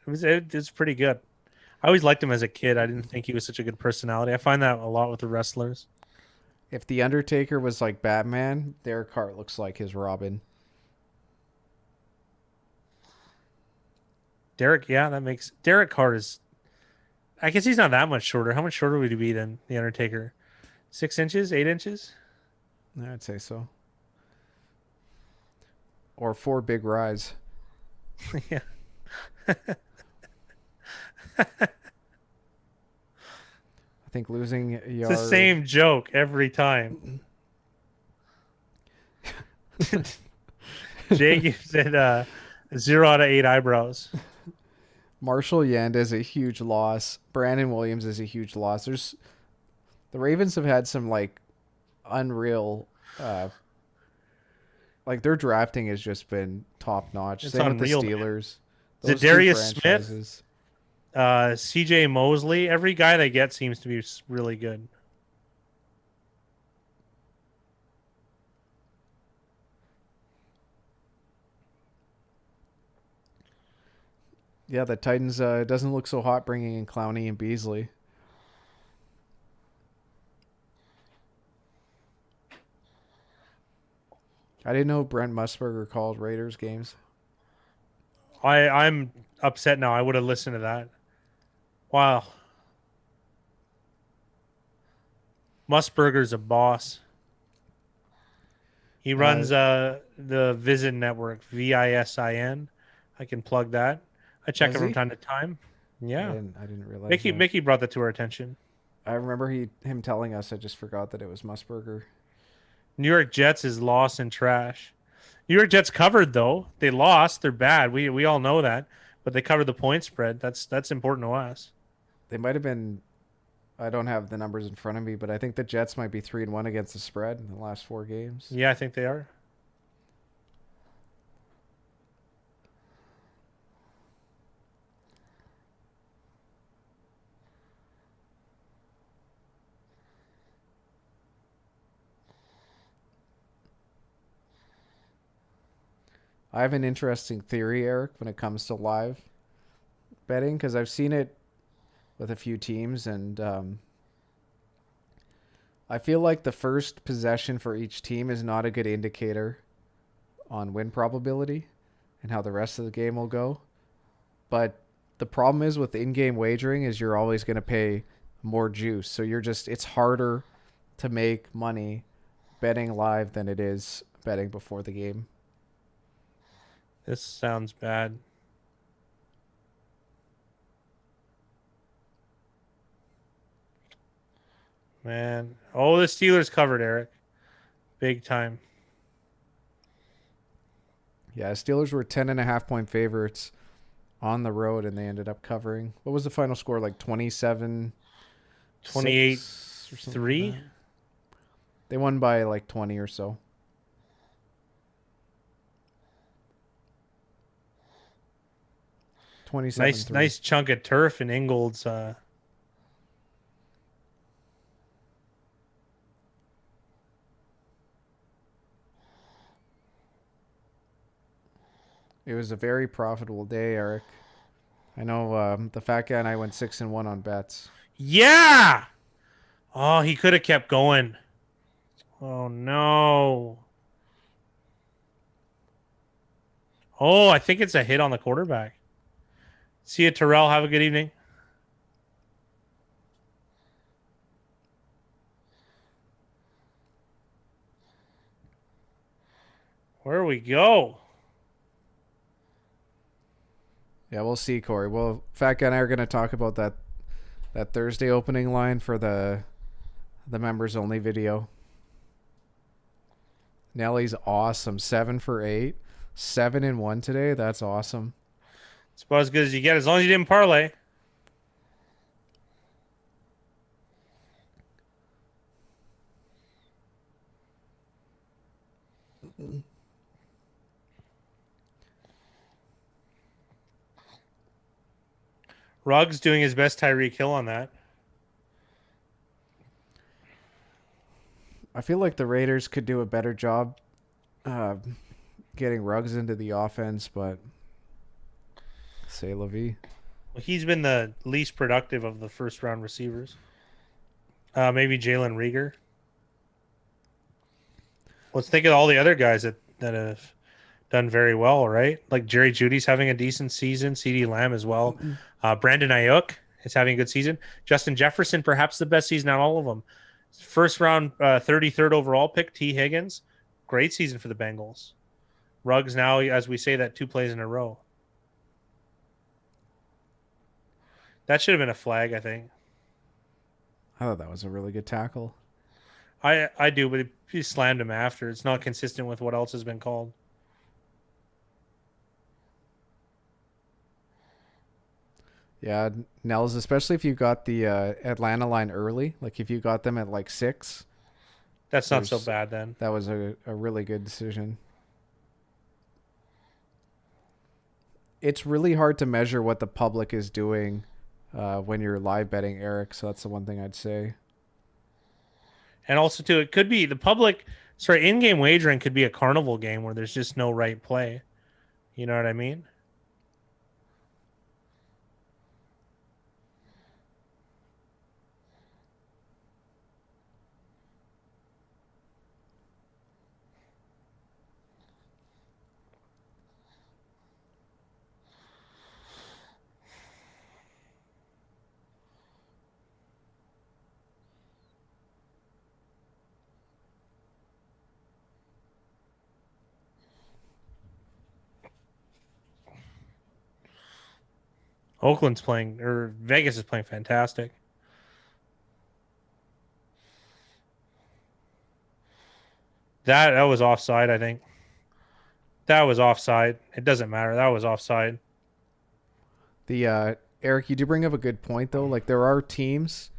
it's pretty good. I always liked him as a kid. I didn't think he was such a good personality. I find that a lot with the wrestlers. If the Undertaker was like Batman, Derek Hart looks like his Robin. Derek Carr is. I guess he's not that much shorter. How much shorter would he be than the Undertaker? 6 inches, 8 inches? I'd say so. Or 4 big rise. Yeah. I think losing a It's yard. the same joke every time. Jay gives it 0 out of 8 eyebrows. Marshall Yanda is a huge loss. Brandon Williams is a huge loss. The Ravens have had some like unreal, like their drafting has just been top notch. It's Same unreal, with the man. Steelers. Those two Zadarius Smith, franchises. CJ Mosley, every guy they get seems to be really good. Yeah, the Titans doesn't look so hot bringing in Clowney and Beasley. I didn't know Brent Musburger called Raiders games. I'm upset now. I would have listened to that. Wow. Musburger's a boss. He runs the Visin network, VISIN. I can plug that. I check it Does from he? time to time. Yeah. I didn't realize. Mickey brought that to our attention. I remember him telling us. I just forgot that it was Musburger. New York Jets is lost and trash. New York Jets covered though. They lost. They're bad. We all know that. But they covered the point spread. That's important to us. They might have been. I don't have the numbers in front of me, but I think the Jets might be 3-1 against the spread in the last 4 games. Yeah, I think they are. I have an interesting theory, Eric, when it comes to live betting because I've seen it with a few teams, and I feel like the first possession for each team is not a good indicator on win probability and how the rest of the game will go. But the problem is with in-game wagering is you're always going to pay more juice. So it's harder to make money betting live than it is betting before the game. This sounds bad. Man. Oh, the Steelers covered, Eric. Big time. Yeah, Steelers were 10.5-point favorites on the road, and they ended up covering. What was the final score? Like 27, 28 6 or something 3? like that? They won by like 20 or so. Nice chunk of turf in Ingold's. It was a very profitable day, Eric. I know the fat guy and I went 6-1 on bets. Yeah. Oh, he could have kept going. Oh no. Oh, I think it's a hit on the quarterback. See you, Terrell. Have a good evening. Where we go? Yeah, we'll see, Corey. Well, fat guy and I are going to talk about that Thursday opening line for the members only video. Nelly's awesome. 7 for 8. 7-1 today. That's awesome. It's about as good as you get, as long as you didn't parlay. Ruggs doing his best Tyreek Hill on that. I feel like the Raiders could do a better job uh, getting Ruggs into the offense, but c'est la vie. Well, he's been the least productive of the first round receivers. Maybe Jalen Rieger. Let's think of all the other guys that have done very well, right? Like Jerry Judy's having a decent season. CeeDee Lamb as well. Brandon Ayuk is having a good season. Justin Jefferson, perhaps the best season out of all of them. First round, 33rd overall pick, T. Higgins. Great season for the Bengals. Ruggs now, as we say, that 2 plays in a row. That should have been a flag, I think. I thought that was a really good tackle. I do, but he slammed him after. It's not consistent with what else has been called. Yeah, Nels, especially if you got the Atlanta line early, like if you got them at like 6, That's not so bad then. that was a really good decision. It's really hard to measure what the public is doing when you're live betting, Eric. So that's the one thing I'd say. And also, too, it could be the public. Sorry, in-game wagering could be a carnival game where there's just no right play. You know what I mean? Oakland's playing, or Vegas is playing fantastic. That was offside, I think. That was offside. It doesn't matter. That was offside. The Eric, you do bring up a good point though. Like there are teams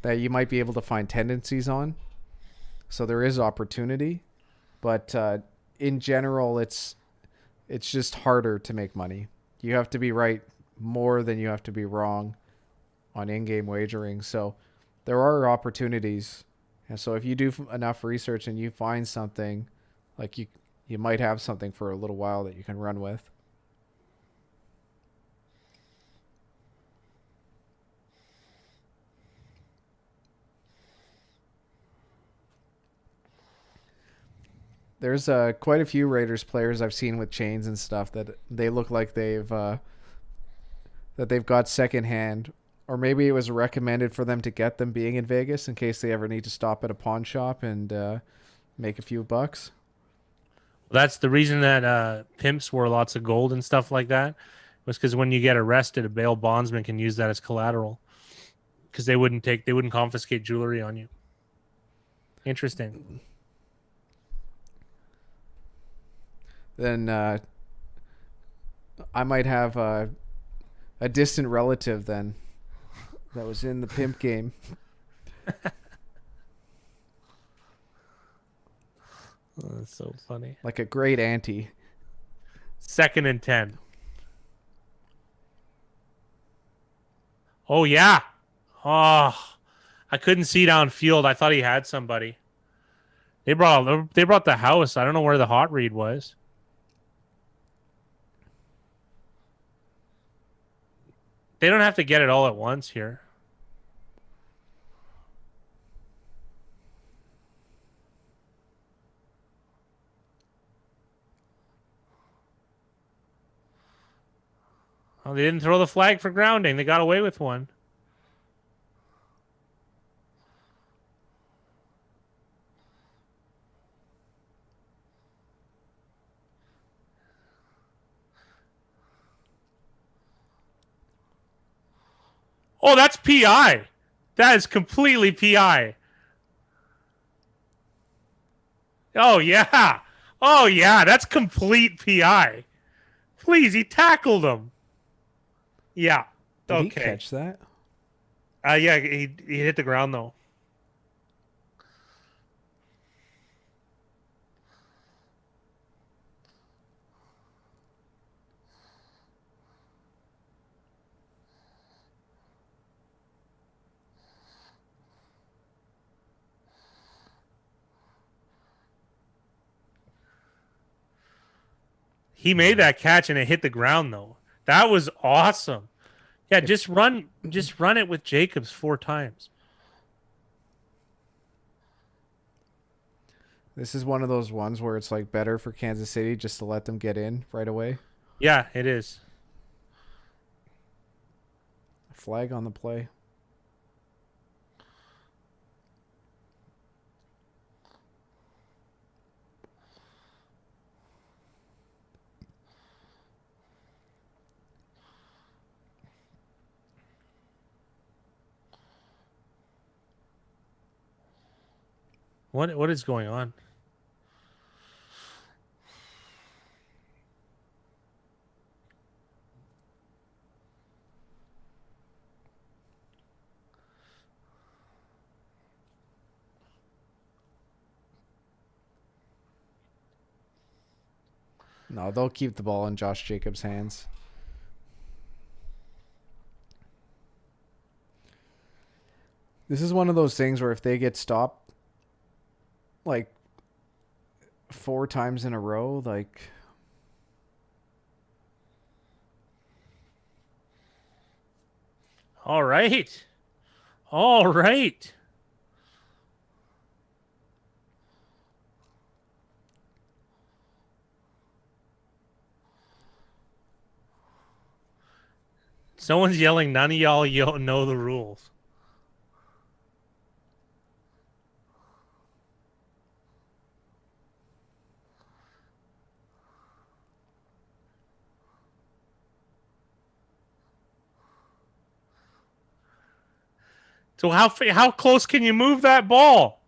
that you might be able to find tendencies on, so there is opportunity, but in general, it's just harder to make money. You have to be right more than you have to be wrong on in-game wagering. So there are opportunities, and so if you do enough research and you find something, like you might have something for a little while that you can run with. There's quite a few Raiders players I've seen with chains and stuff that they look like that they've got secondhand, or maybe it was recommended for them to get them being in Vegas in case they ever need to stop at a pawn shop and make a few bucks. That's the reason that pimps wore lots of gold and stuff like that, was because when you get arrested, a bail bondsman can use that as collateral, because they wouldn't confiscate jewelry on you. Interesting. Then I might have a distant relative then that was in the pimp game. Oh, that's so funny. Like a great auntie. 2nd and 10. Oh, yeah. Oh, I couldn't see downfield. I thought he had somebody. They brought the house. I don't know where the hot read was. They don't have to get it all at once here. Oh, they didn't throw the flag for grounding. They got away with one. Oh, that's PI. That is completely PI. Oh, yeah. Oh, yeah. That's complete PI. Please, he tackled him. Yeah. Did he Okay. catch that? Yeah, he hit the ground, though. He made that catch and it hit the ground though. That was awesome. Yeah, just run it with Jacobs 4 times. This is one of those ones where it's like better for Kansas City just to let them get in right away. Yeah, it is. Flag on the play. What is going on? No, they'll keep the ball in Josh Jacobs' hands. This is one of those things where if they get stopped like 4 times in a row, like All right. All right. Someone's yelling, none of y'all know the rules. So how close can you move that ball?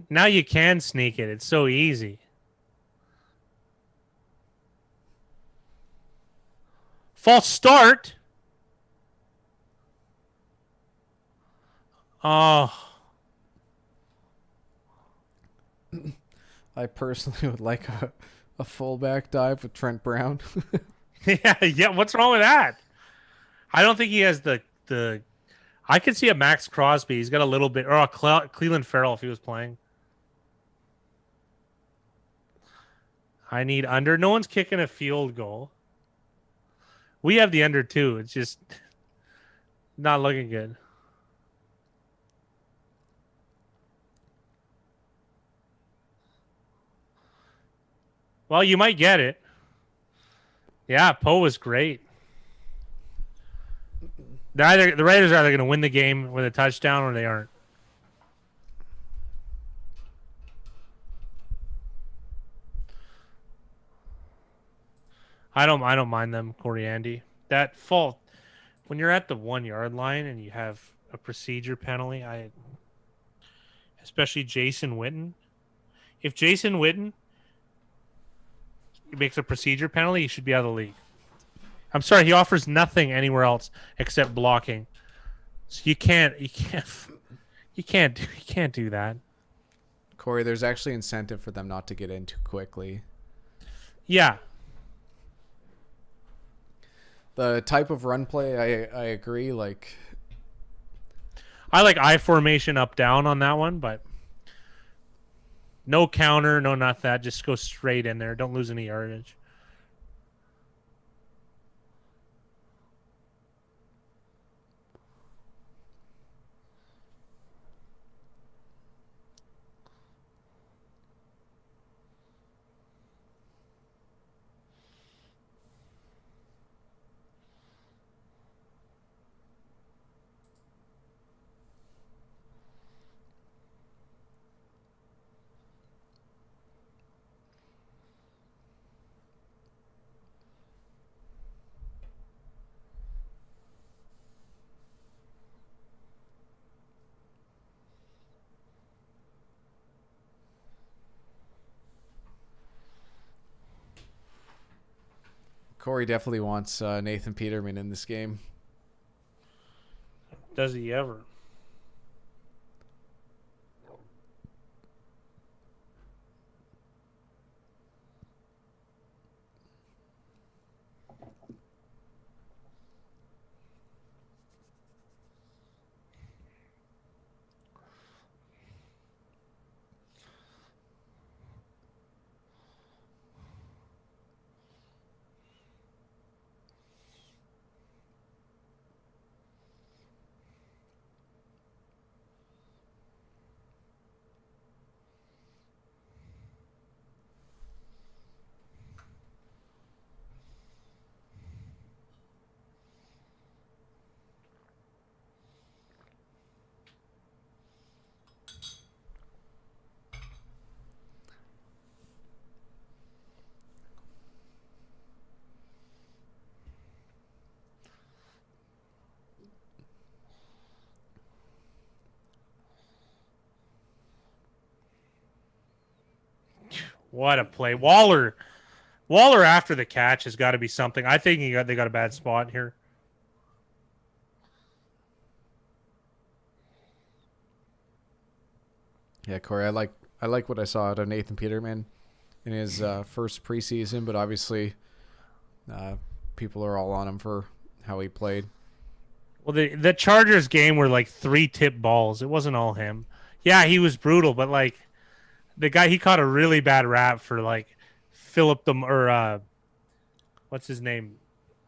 Now you can sneak it. It's so easy. False start. Oh. I personally would like a fullback dive with Trent Brown. Yeah. What's wrong with that? I don't think he has the. I could see a Max Crosby. He's got a little bit, or a Cleveland Farrell if he was playing. I need under. No one's kicking a field goal. We have the under too. It's just not looking good. Well, you might get it. Yeah, Poe was great. The Raiders are either going to win the game with a touchdown or they aren't. I don't mind them, Corey Andy. That fault when you're at the 1 yard line and you have a procedure penalty, especially Jason Witten. If Jason Witten makes a procedure penalty, he should be out of the league. I'm sorry, he offers nothing anywhere else except blocking. So you can't do that. Corey, there's actually incentive for them not to get in too quickly. Yeah. The type of run play, I agree. Like, I like I formation up down on that one, but no counter, no not that. Just go straight in there. Don't lose any yardage. Corey definitely wants Nathan Peterman in this game. Does he ever? What a play. Waller after the catch has got to be something. I think they got a bad spot here. Yeah, Corey, I like what I saw out of Nathan Peterman in his first preseason, but obviously people are all on him for how he played. Well, the Chargers game were like 3 tip balls. It wasn't all him. Yeah, he was brutal, but like the guy, he caught a really bad rap for like Philip what's his name?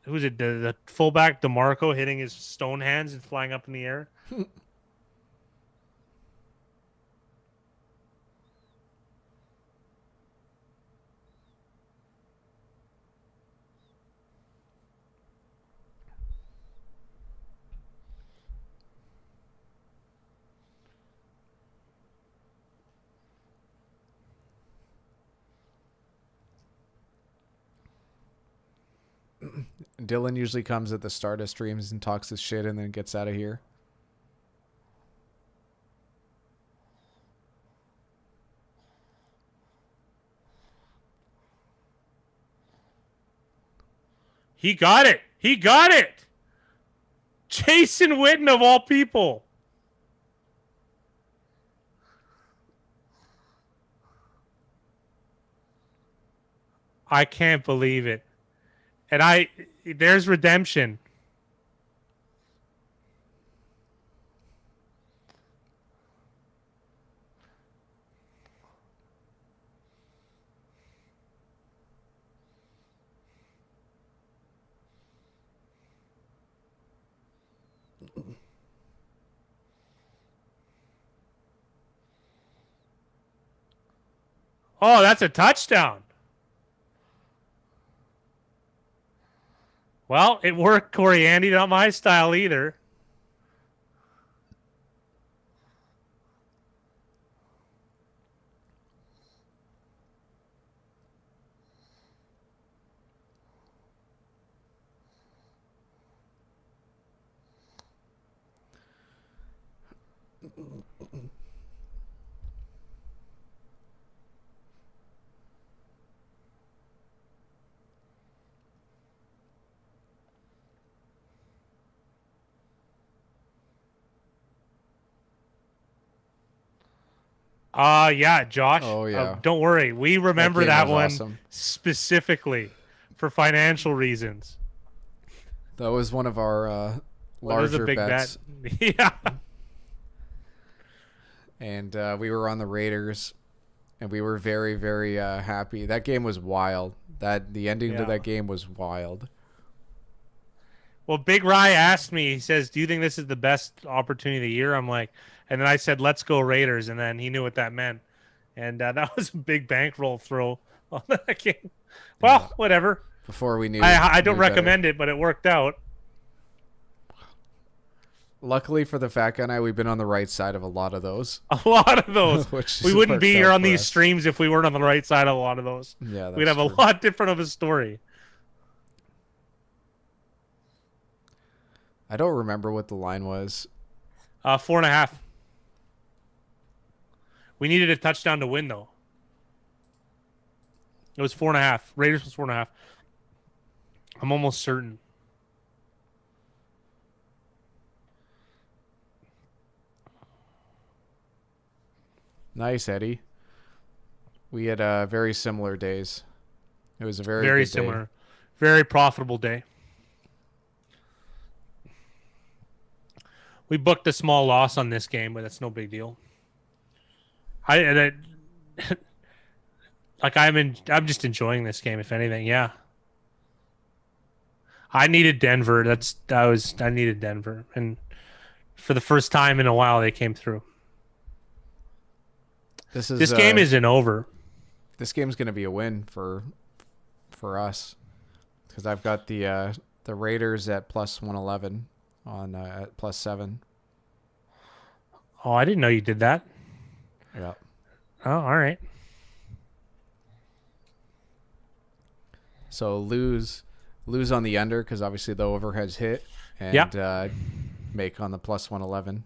Who's it? The fullback DeMarco hitting his stone hands and flying up in the air. Dylan usually comes at the start of streams and talks his shit and then gets out of here. He got it. He got it. Jason Witten of all people. I can't believe it. And there's redemption. Oh, that's a touchdown. Well, it worked, Corey Andy. Not my style either. Yeah, Josh. Oh, yeah. Don't worry. We remember game that was one awesome. specifically for financial reasons. That was one of our Well, it was a larger big bets. bet. Yeah. And we were on the Raiders, and we were very, very happy. That game was wild. The ending to Yeah. that game was wild. Well, Big Rye asked me, he says, do you think this is the best opportunity of the year? I'm like, and then I said, let's go Raiders. And then he knew what that meant. And that was a big bankroll throw on that game. Well, Yeah. whatever. Before we knew, I don't knew better. recommend it, but it worked out. Luckily for the Fat Guy and I, we've been on the right side of a lot of those. A lot of those. Which We has wouldn't worked be out here on for these us. streams if we weren't on the right side of a lot of those. Yeah, We'd have true. a lot different of a story. I don't remember what the line was. 4.5. We needed a touchdown to win, though. It was 4.5. Raiders was 4.5. I'm almost certain. Nice, Eddie. We had very similar days. It was a very Very good day. similar. Very profitable day. We booked a small loss on this game, but that's no big deal. I'm just enjoying this game, if anything. Yeah. I needed Denver. I needed Denver, and for the first time in a while, they came through. This game isn't over. This game's going to be a win for us, because I've got the Raiders at plus 111 on at plus 7. Oh, I didn't know you did that. Yeah. Oh, all right. So lose on the under because obviously the overhead's hit, Yep. and make on the plus 111.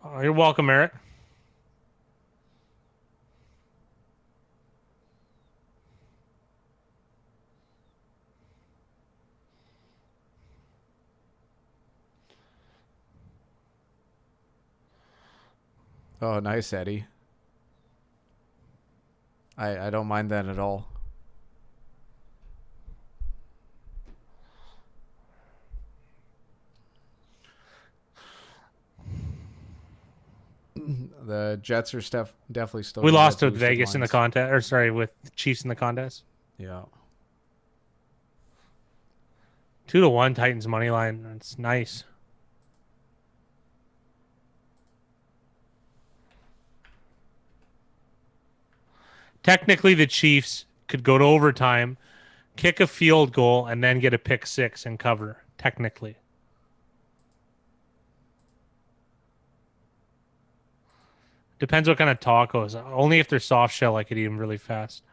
Oh, you're welcome, Eric. Oh, nice, Eddie. I don't mind that at all. The Jets are definitely still We going to lost get to boosted Vegas in the lines. contest, or sorry, with Chiefs in the contest. Yeah. 2-1 Titans money line. That's nice. Technically, the Chiefs could go to overtime, kick a field goal, and then get a pick six and cover. Technically. Depends what kind of tacos. Only if they're soft shell, I could eat them really fast.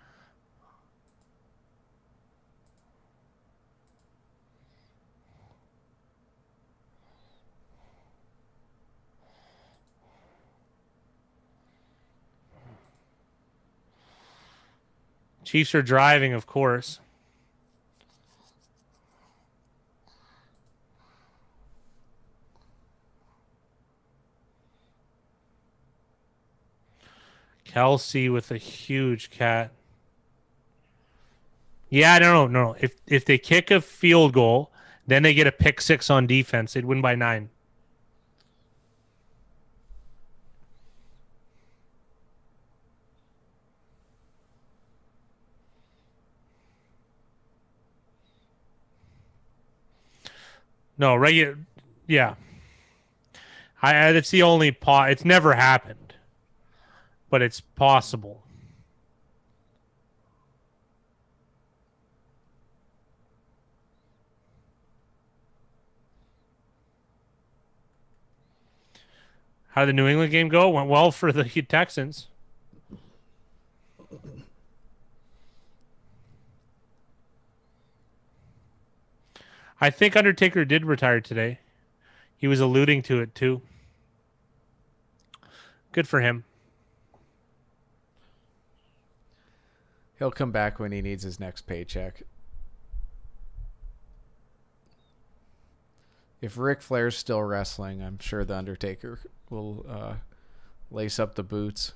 Chiefs are driving, of course. Kelsey with a huge cat. Yeah, no. If they kick a field goal, then they get a pick six on defense. They'd win by 9. No, regular. Yeah, it's the only It's never happened, but it's possible. How did the New England game go? Went well for the Texans. I think Undertaker did retire today. He was alluding to it too. Good for him. He'll come back when he needs his next paycheck. If Ric Flair's still wrestling, I'm sure the Undertaker will lace up the boots.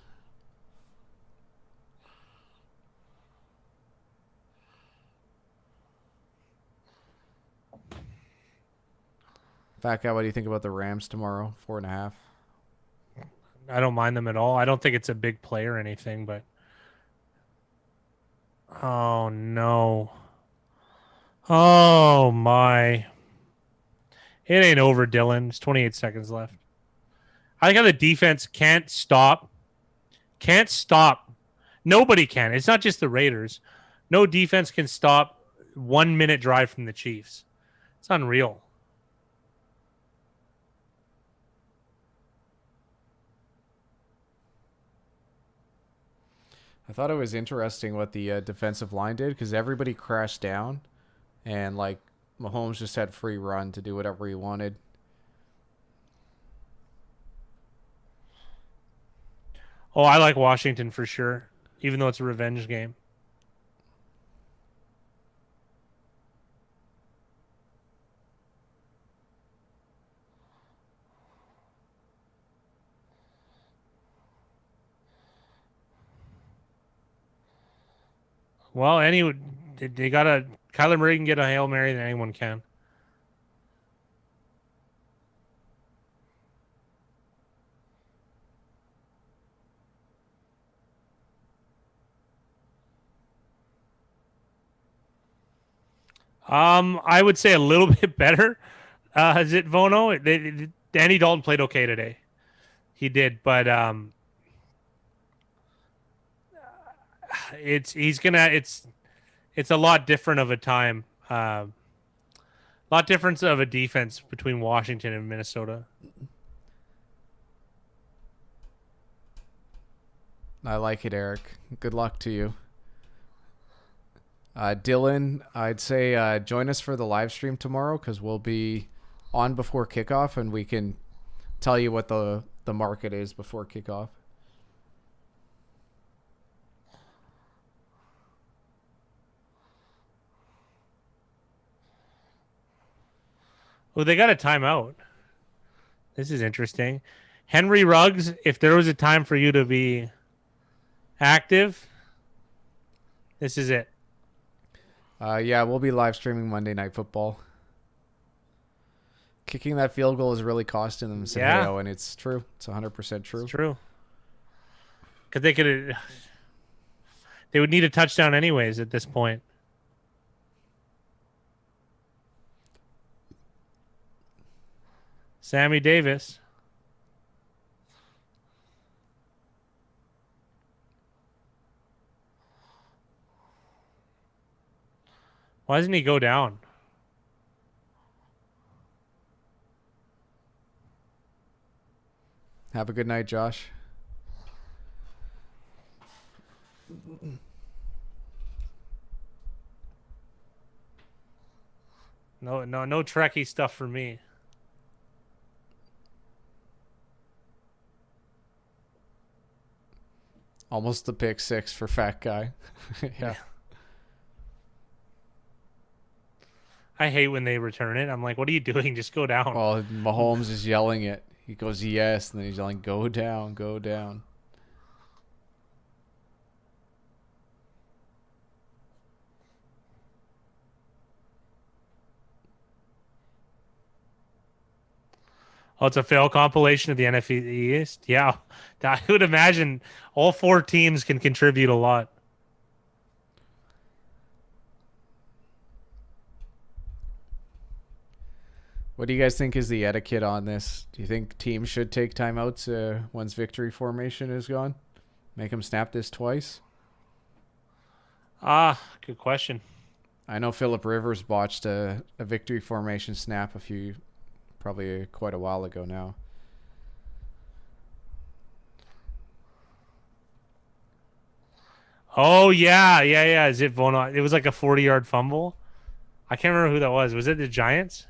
Fat guy, what do you think about the Rams tomorrow? 4.5. I don't mind them at all. I don't think it's a big play or anything, but oh no. Oh my. It ain't over, Dylan. There's 28 seconds left. I like how the defense can't stop. Can't stop. Nobody can. It's not just the Raiders. No defense can stop 1 minute drive from the Chiefs. It's unreal. I thought it was interesting what the defensive line did because everybody crashed down, and like Mahomes just had free run to do whatever he wanted. Oh, I like Washington for sure, even though it's a revenge game. Well, they got a Kyler Murray can get a Hail Mary than anyone can. I would say a little bit better. Is it Vono? Danny Dalton played okay today. He did, but it's it's a lot different of a time. Lot difference of a defense between Washington and Minnesota. I like it, Eric. Good luck to you. Dylan, I'd say join us for the live stream tomorrow because we'll be on before kickoff and we can tell you what the market is before kickoff. Oh, they got a timeout. This is interesting. Henry Ruggs, if there was a time for you to be active, this is it. Yeah, we'll be live streaming Monday Night Football. Kicking that field goal is really costing them Saneo, and it's true. It's 100% true. It's true. Because they would need a touchdown anyways at this point. Sammy Davis. Why doesn't he go down? Have a good night, Josh. No Trekkie stuff for me. Almost the pick six for Fat Guy. Yeah. I hate when they return it. I'm like, what are you doing? Just go down. Well, Mahomes is yelling it. He goes, yes, and then he's yelling, go down, go down. Oh, it's a fail compilation of the NFC East? Yeah. I would imagine all four teams can contribute a lot. What do you guys think is the etiquette on this? Do you think teams should take timeouts once victory formation is gone? Make them snap this twice? Good question. I know Phillip Rivers botched a victory formation snap probably quite a while ago now. Oh, yeah. Is it Von? It was like a 40-yard fumble. I can't remember who that was. Was it the Giants?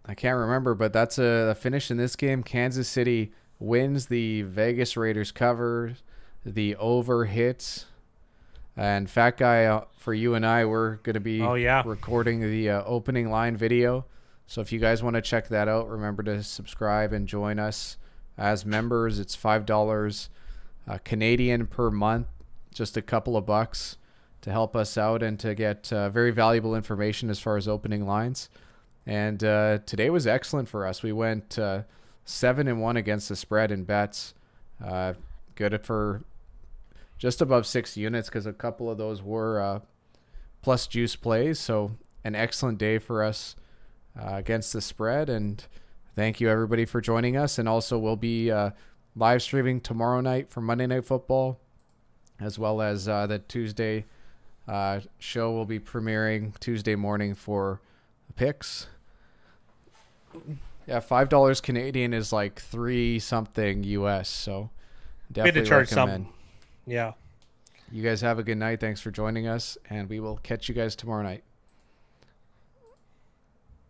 I can't remember, but that's a finish in this game. Kansas City wins. The Vegas Raiders cover. The over hits. And Fat Guy, for you and I, we're going to be recording the opening line video. So if you guys want to check that out, remember to subscribe and join us as members. It's $5 Canadian per month, just a couple of bucks to help us out and to get very valuable information as far as opening lines. And today was excellent for us. We went 7-1 against the spread in bets. Good for just above 6 units because a couple of those were plus juice plays. So an excellent day for us against the spread. And thank you everybody for joining us. And also we'll be live streaming tomorrow night for Monday Night Football, as well as the Tuesday show will be premiering Tuesday morning for picks. Yeah, $5 Canadian is like 3 something US. So definitely recommend. Something. Yeah. You guys have a good night. Thanks for joining us, and we will catch you guys tomorrow night.